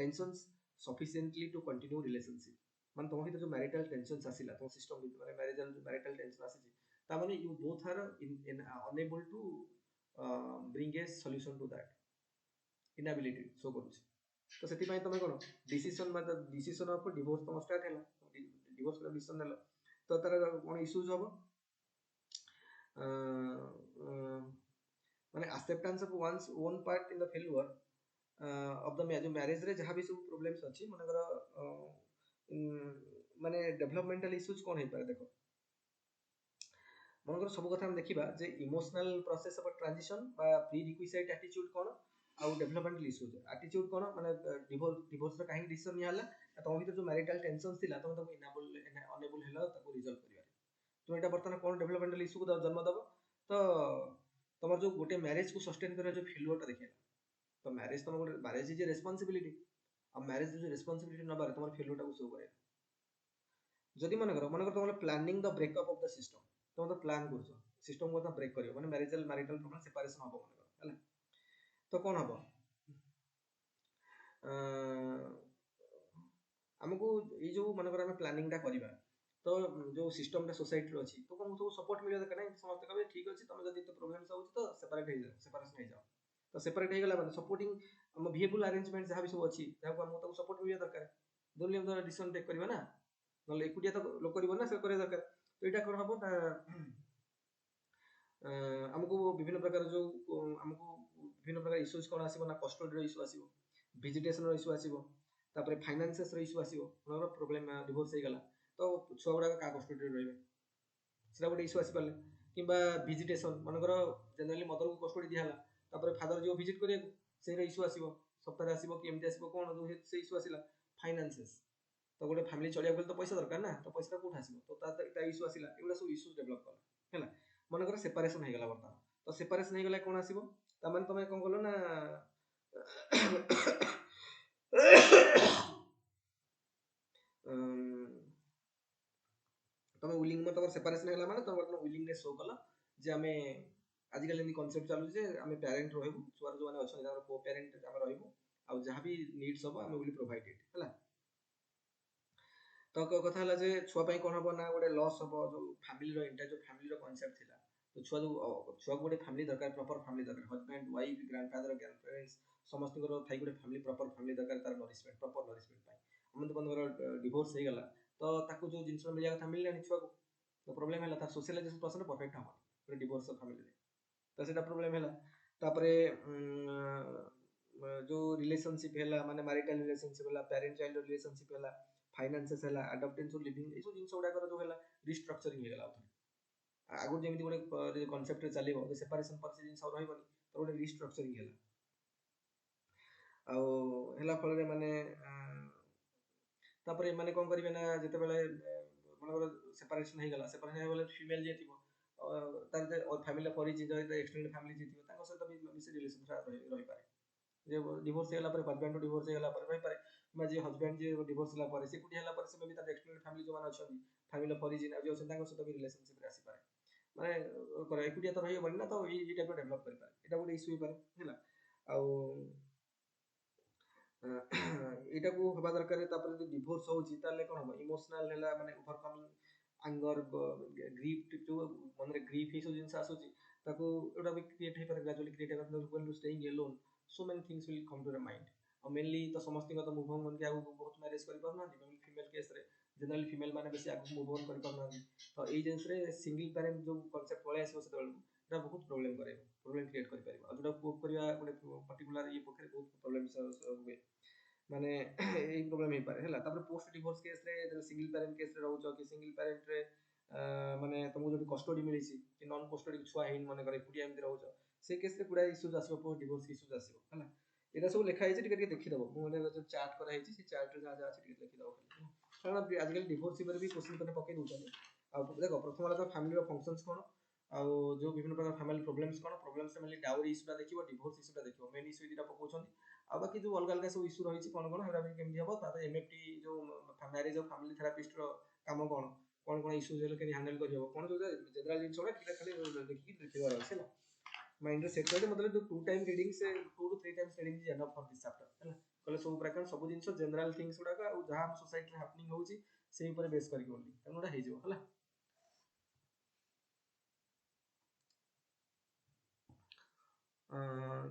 tensions sufficiently to continue relationship. ମାନେ ତମ ଭିତରେ ଯେଉଁ ମ୍ୟାରିଟାଲ ଟେନ୍ସନ୍ସ ଆସିଲା ତମ ସିଷ୍ଟମ ଭିତରେ, ମାନେ ମ୍ୟାରିଟାଲ ଟେନ୍ସନ୍ ଆସିଛି, ତାମାନେ you both are unable to bring a solution to that inability show କରୁଛି। ତ ସେଥିପାଇଁ ତମେ କ'ଣ ଡିସିସନ୍ ଅଫ୍ ଡିଭୋର୍ସ ତମ ଷ୍ଟାର୍ଟ ହେଲା, ଡିଭୋର୍ସ ଡିସିସନ୍ ନେଲ, ତ ତାର କ'ଣ ଇସ୍ୟୁଜ୍ ହବ, ମାନେ acceptance of one's own part in the failure of the ଯେଉଁ ମ୍ୟାରେଜରେ ଯାହା ବି ସବୁ ପ୍ରୋବ୍ଲେମ୍ସ ଅଛି, ମନେକର ମାନେ ଡେଭଲପମେଣ୍ଟାଲ ଇସ୍ୟୁଜ୍ କ'ଣ ହେଇପାରେ ଦେଖ। ମନେକର ସବୁ କଥା ଆମେ ଦେଖିବା ଯେ ଇମୋସନାଲ ପ୍ରୋସେସ୍ ଅଫ୍ ଟ୍ରାଞ୍ଜିସନ୍ ବା ପ୍ରି ରିକ୍ୱିସାଇଟ୍ ଆଟିଚ୍ୟୁଡ୍ କ'ଣ, ଆଉ ଡେଭଲପମେଣ୍ଟାଲ ଇସ୍ୟୁଜ୍। ଆଟିଚ୍ୟୁଡ୍ କ'ଣ, ମାନେ ଡିଭୋର୍ସର କାହିଁକି ଡିସିସନ୍ ନିଆହେଲା, ତମ ଭିତରେ ଯେଉଁ ମ୍ୟାରିଟାଲ ଟେନ୍ସନ୍ ଥିଲା ତମେ ତାକୁ ଅନଏବଲ୍ ହେଲ ତାକୁ ରିଜଲ୍ଭ କରିବାରେ। ତ ଏଇଟା ବର୍ତ୍ତମାନ କ'ଣ ଡେଭଲପମେଣ୍ଟାଲ ଇସ୍ୟୁକୁ ଜନ୍ମ ଦେବ। ତ ତମର ଯେଉଁ ଗୋଟେ ମ୍ୟାରେଜକୁ ସଷ୍ଟେନ୍ କରିବା ଯେଉଁ ଫେଲୁଅରଟା ଦେଖେଇଲା, ତ ମ୍ୟାରେଜ ତମ ଗୋଟେ ମ୍ୟାରେଜ ଇଜ ରେସ୍ପନ୍ସିବିଲିଟି, ଆଉ ମ୍ୟାରେଜ ଯେଉଁ ରେସ୍ପନ୍ସିବିଲିଟି ନେବାରେ ତମର ଫେଲୁଅରଟାକୁ ଶୋ କରେ। ଯଦି ମନେକର ତମର planning the breakup of the system, ତମେ ତ ପ୍ଲାନ୍ କରୁଛ ସିଷ୍ଟମକୁ କଥା ବ୍ରେକ୍ କରିବ, ମାନେ ମ୍ୟାରିଟାଲ ପ୍ରୋବ୍ଲେମ୍ ସେପାରେସନ୍ ହବ ମନେକର ହେଲା, ତ କ'ଣ ହବ, ଆମକୁ ଏଇ ଯେଉଁ ମନେକର ଆମେ ପ୍ଲାନିଂଟା କରିବା, ତ ଯେଉଁ ସିଷ୍ଟମଟା ସୋସାଇଟିର ଅଛି ତ ତମକୁ ସବୁ ସପୋର୍ଟ ମିଳିବା ଦରକାର ନାହିଁ। ସମସ୍ତେ କହିବେ ଠିକ୍ ଅଛି, ତମେ ଯଦି ଏତେ ପ୍ରୋବ୍ଲେମ୍ସ ହେଉଛି ତ ସେପାରେସନ୍ ହେଇଯାଅ। ତ ସେପାରେଟ୍ ହେଇଗଲା ମାନେ ସପୋର୍ଟିଂ ଆମ ଭିଏବୁଲ୍ ଆରେଞ୍ଜମେଣ୍ଟ ଯାହା ବି ସବୁ ଅଛି, ଯାହାକୁ ଆମକୁ ତାକୁ ସପୋର୍ଟ ମିଳିବା ଦରକାର, ଧରି ଆମେ ଡିସିସନ୍ ଟେକ୍ କରିବା ନା, ନହେଲେ ଏକୁଟିଆ ତ ଲୋକ କରିବ ନା, ସେ କରିବା ଦରକାର। ତ ଏଇଟା କ'ଣ ହବ ନା, ଆମକୁ ବିଭିନ୍ନ ପ୍ରକାର ଇସ୍ୟୁଜ୍ କ'ଣ ଆସିବ ନା, କଷ୍ଟୋଡିର ଇସ୍ୟୁ ଆସିବ, ଭିଜିଟେସନର ଇସ୍ୟୁ ଆସିବ, ତାପରେ ଫାଇନାନ୍ସେସର ଇସ୍ୟୁ ଆସିବ। ମନେକର ପ୍ରୋବ୍ଲେମ୍ ଡିଭୋର୍ସ ହେଇଗଲା ତ ଛୁଆ ଗୁଡ଼ାକ କାହା କଷ୍ଟୋଡିରେ ରହିବେ, ସେଟା ଗୋଟେ ଇସ୍ୟୁ ଆସିପାରିଲେ। କିମ୍ବା ଭିଜିଟେସନ୍, ମନେକର ଜେନେରାଲି ମଦରକୁ କଷ୍ଟୋଡି ଦିଆହେଲା, ତାପରେ ଫାଦର ଯିବ ଭିଜିଟ୍ କରିବାକୁ, ସେଇଟା ଇସ୍ୟୁ ଆସିବ, ସପ୍ତାହରେ ଆସିବ କି ଏମିତି ଆସିବ, କ'ଣ ସେ ଇସ୍ୟୁ ଆସିଲା। ଫାଇନାନ୍ସେସ୍, ତ ଗୋଟେ ଫ୍ୟାମିଲି ଚଳିବାକୁ ଗଲେ ତ ପଇସା ଦରକାର ନା, ତ ପଇସାଟା କୋଉଠୁ ଆସିବ, ତ ତା ଇସ୍ୟୁ ଆସିଲା। ଏଗୁଡ଼ା ସବୁ ଇସ୍ୟୁ ଡେଭଲପ୍ କଲା ହେଲା। ମନେକର ସେପାରେସନ୍ ହେଇଗଲା ବର୍ତ୍ତମାନ, ତ ସେପାରେସନ୍ ହେଇଗଲା କ'ଣ ଆସିବ, ତାମାନେ ତମେ କ'ଣ କଲ ନା ତମେ ତମର ସେପାରେସନ୍ ହେଇଗଲା ମାନେ ତମେ ବର୍ତ୍ତମାନ ୱିଲିଂନେସ୍ ଶୋ କଲ ଯେ ଆମେ ଆଜିକାଲି ଏମିତି କନସେପ୍ଟ ଚାଲୁଛି ଯେ ଆମେ ପ୍ୟାରେଣ୍ଟ ରହିବୁ, ଛୁଆର ଯେଉଁମାନେ ଅଛନ୍ତି ତାଙ୍କର କୋ ପ୍ୟାରେଣ୍ଟ ଆମେ ରହିବୁ, ଆଉ ଯାହା ବି ନିଡ୍ସ ହବ ଆମେ ୱିଲ୍ ପ୍ରୋଭାଇଡ୍ ଇଟ୍ ହେଲା। ତ କଥା ହେଲା ଯେ ଛୁଆ ପାଇଁ କ'ଣ ହବ ନା, ଗୋଟେ ଲସ୍ ହବ ଯେଉଁ ଫ୍ୟାମିଲିର ଫ୍ୟାମିଲିର କନସେପ୍ଟ ଥିଲା। ତ ଛୁଆକୁ ଗୋଟେ ଫ୍ୟାମିଲି ଦରକାର, ପ୍ରପର ଫ୍ୟାମିଲି ଦରକାର, ହଜବେଣ୍ଡ ୱାଇଫ୍ ଗ୍ରାଣ୍ଡଫାଦର ଗ୍ରାଣ୍ଡପ୍ୟାରେଣ୍ଟସ୍ ସମସ୍ତଙ୍କର ଥାଇ ଗୋଟେ ଫ୍ୟାମିଲି, ପ୍ରପର ଫ୍ୟାମିଲି ଦରକାର ତାର ନରିଶମେଣ୍ଟ, ପ୍ରପର ନରିଶମେଣ୍ଟ ପାଇଁ। ଆମେ ତ ମନେକର ଡିଭୋର୍ସ ହେଇଗଲା ତ ତାକୁ ଯେଉଁ ଜିନିଷ ମିଳିବା କଥା ମିଳିଲାନି ଛୁଆକୁ, ତ ପ୍ରୋବ୍ଲେମ୍ ହେଲା, ତାର ସୋସିଆଲାଇଜେସନ୍ ପରସେଣ୍ଟ ପରଫେକ୍ଟ ହବନି ଗୋଟେ ଡିଭୋର୍ସ ଫ୍ୟାମିଲିରେ, ତ ସେଇଟା ପ୍ରୋବ୍ଲେମ୍ ହେଲା। ତାପରେ ଯେଉଁ ରିଲେସନସିପ୍ ହେଲା, ମାନେ ମ୍ୟାରିଟାଲ ରିଲେସନସିପ୍ ହେଲା, ପ୍ୟାରେଣ୍ଟ ଚାଇଲ୍ଡ ରିଲେସନସିପ୍ ହେଲା, ଫାଇନାନ୍ସେସ୍ ହେଲା, ଆଡପ୍ଟେନ୍ସ ଲିଭିଂ, ଏସବୁ ଜିନିଷ ଗୁଡ଼ାକର ଯେଉଁ ହେଲା ରିଷ୍ଟ୍ରକ୍ଚରିଂ ହେଇଗଲା। ଆଗରୁ ଯେମିତି ଗୋଟେ କନସେପ୍ଟରେ ଚାଲିବ ଯେ ସେପାରେସନ୍ ପରେ ସେ ଜିନିଷ ରହିବନି, ତ ଗୋଟେ ରିଷ୍ଟ୍ରକ୍ଚରିଂ ହେଲା। ଆଉ ହେଲା ଫଳରେ ମାନେ ତାପରେ ମାନେ କ'ଣ କରିବେ ନା, ଯେତେବେଳେ ମନେକର ସେପାରେସନ୍ ହେଇଗଲା, ସେପାରେସନ୍ ହେଇଗଲେ ଫିମେଲ୍ ଯିଏ ଥିବ ତାର ଫ୍ୟାମିଲି ପରିଚିତ ଏକ୍ସଟେଣ୍ଡେଡ୍ ଫ୍ୟାମିଲି ଯିଏ ଥିବ ତାଙ୍କ ସହିତ ବି ସେ ରିଲେସନ୍ଟା ରହିପାରେ। ଯେ ଡିଭୋର୍ସ ହେଇଗଲା ପରେ, ହଜବେଣ୍ଡ ଡିଭୋର୍ସ ହେଇଗଲା ପରେ ରହିପାରେ, କିମ୍ବା ଯିଏ ହଜବେଣ୍ଡ ଯିଏ ଡିଭୋର୍ସ ହେଲା ପରେ, ସେ ଏକୁଟିଆ ହେଲା ପରେ, ସେ ବି ତାର ଏକ୍ସଟେଣ୍ଡେଡ୍ ଫ୍ୟାମିଲି ଯେଉଁମାନେ ଅଛନ୍ତି, ଫ୍ୟାମିଲି ପରିଚିତ ଯିଏ ଅଛନ୍ତି ତାଙ୍କ ସହିତ ବି ରିଲେସନସିପ୍ରେ ଆସିପାରେ। ମାନେ ଏକୁଟିଆ ତ ରହିବନି ନା, ତ ଏଇ ଟାଇପ୍ର ଡେଭଲପ୍ କରିପାରେ, ଏଇଟା ଗୋଟେ ଇସ୍ୟୁ ହେଇପାରେ ହେଲା। ଆଉ ଏଇଟାକୁ ହେବା ଦରକାର। ତାପରେ ଯଦି ଡିଭୋର୍ସ ହେଉଛି ତାହେଲେ କ'ଣ ହେବ, ଇମୋସନାଲ ହେଲା, ମାନେ ଓଭରକମିଂ ଆଙ୍ଗର, ଗ୍ରିଫ୍, ଯେଉଁ ମନରେ ଗ୍ରିଫ୍ ଏସବୁ ଜିନିଷ ଆସୁଛି, ତାକୁ ଏଗୁଡ଼ା ବି କ୍ରିଏଟ୍ ହେଇପାରେ, ଗ୍ରାଜୁଆଲି କ୍ରିଏଟ୍ ହେଇପାରେ। Staying alone, so many things will come to your mind. ଆଉ ମେନଲି ତ ସମସ୍ତଙ୍କ ତ ମୁଭ୍ ଅନ୍ କରିକି ଆଗକୁ ବହୁତ ମ୍ୟାରେଜ୍ କରିପାରୁନାହାନ୍ତି, ଫିମେଲ୍ କେସ୍ରେ ଜେନେରାଲି ଫିମେଲ୍ ମାନେ ବେଶୀ ଆଗକୁ ମୁଭ୍ ଅନ୍ କରିପାରୁନାହାନ୍ତି। ତ ଏଇ ଜିନିଷରେ ସିଙ୍ଗଲ ପ୍ୟାରେଣ୍ଟ ଯେଉଁ କନସେପ୍ଟ ପଳେଇ ଆସିବ ସେତେବେଳକୁ, ଏଇଟା ବହୁତ ପ୍ରୋବ୍ଲେମ୍ କରେଇବ, ପ୍ରୋବ୍ଲେମ୍ କ୍ରିଏଟ୍ କରିପାରିବ। ଆଉ ଯେଉଁଟା କୋପ୍ କରିବା ଗୋଟେ ପର୍ଟିକୁଲାର ଇଏ ପକ୍ଷରେ ବହୁତ ପ୍ରୋବ୍ଲେମ୍ ହୁଏ, ମାନେ ଏଇ ପ୍ରୋବ୍ଲେମ୍ ହେଇପାରେ ହେଲା। ତାପରେ ପୋଷ୍ଟ ଡିଭୋର୍ସ କେସ୍ରେ ସିଙ୍ଗଲ ପ୍ୟାରେଣ୍ଟ କେସ୍ରେ ରହୁଛ, କି ସିଙ୍ଗଲ ପ୍ୟାରେଣ୍ଟରେ ମାନେ ତମକୁ ଯଦି କଷ୍ଟୋଡି ମିଳିଛି କି ନନ୍ କଷ୍ଟୋଡି ଛୁଆ ହେଇନି, ମନେକର ଏକୁଟିଆ ଏମିତି ରହୁଛ, ସେ କେସ୍ରେ ଗୁଡ଼ାଏ ଇସ୍ୟୁଜ୍ ଆସିବ, ପୋଷ୍ଟ ଡିଭୋର୍ସ ଇସ୍ୟୁଜ୍ ଆସିବ ହେଲା। ଏଇଟା ସବୁ ଲେଖା ହେଇଛି, ଟିକେ ଟିକେ ଦେଖିଦବ। ମୁଁ ଗୋଟେ ଚାର୍ଟ କରାହେଇଛି, ସେ ଚାର୍ଟରେ ଯାହା ଯାହା ଅଛି ଟିକେ ଦେଖିଦବ ଖାଲି, କାରଣ ଆଜିକାଲି ଡିଭୋର୍ସ ଉପରେ ବି କ୍ୱେଶ୍ଚିନ୍ ମାନେ ପକେଇ ଦଉଛନ୍ତି। ଆଉ ଦେଖ ପ୍ରଥମ ହେଲା ତ ଫ୍ୟାମିଲିର ଫଙ୍କସନ୍ସ କ'ଣ, ଆଉ ଯୋଉ ବିଭିନ୍ନ ପ୍ରକାର ଫ୍ୟାମିଲି ପ୍ରୋବ୍ଲେମ୍ସ କ'ଣ, ପ୍ରୋବ୍ଲେମ୍ସ ଫ୍ୟାମିଲି ଡାଉରି ଇସ୍ୟୁଟା ଦେଖିବ, ଡିଭୋର୍ସ ଇସ୍ୟୁଟା ଦେଖିବ, ମେନ୍ ଇସ୍ୟୁ ଦୁଇଟା ପକଉଛନ୍ତି। ଆଉ ବାକି ଯୋଉ ଅଲଗା ଅଲଗା ସବୁ ଇସ୍ୟୁ ରହିଛି କ'ଣ କ'ଣ ସେଟା କେମିତି ହବ, ତାପରେ ଏମ୍ଏଫ୍ଟି ଯୋଉ ମ୍ୟାରେଜ ଆଉ ଫ୍ୟାମିଲି ଥେରାପିଷ୍ଟର କାମ କ'ଣ, କ'ଣ କ'ଣ ଇସ୍ୟୁଜ ହେଲେ କେମିତି ହ୍ୟାଣ୍ଡେଲ କରିହବ, କ'ଣ ଯୋଉଟା ଜେନେରାଲ ଜିନିଷ ଗୁଡ଼ା ଟିକେ ଖାଲି ଦେଖିକି ଲେଖିବାର ଅଛି ହେଲା। माइंड रे सेट कर दे, मतलब जो 2 टाइम रीडिंग से 2 to 3 times reading is enough for this chapter हैला। कहले सब प्रकार सब जिंस जनरल थिंग्स गुडा का और जहां हम सोसाइटी रे हैपनिंग होची सेही ऊपर बेस करके ओनली तनोडा हे जो हैला।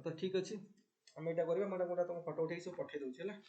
तो ठीक अछि, हम एटा करबा, माडा कोडा तुम फोटो उठेई सब पठे दउछि हैला।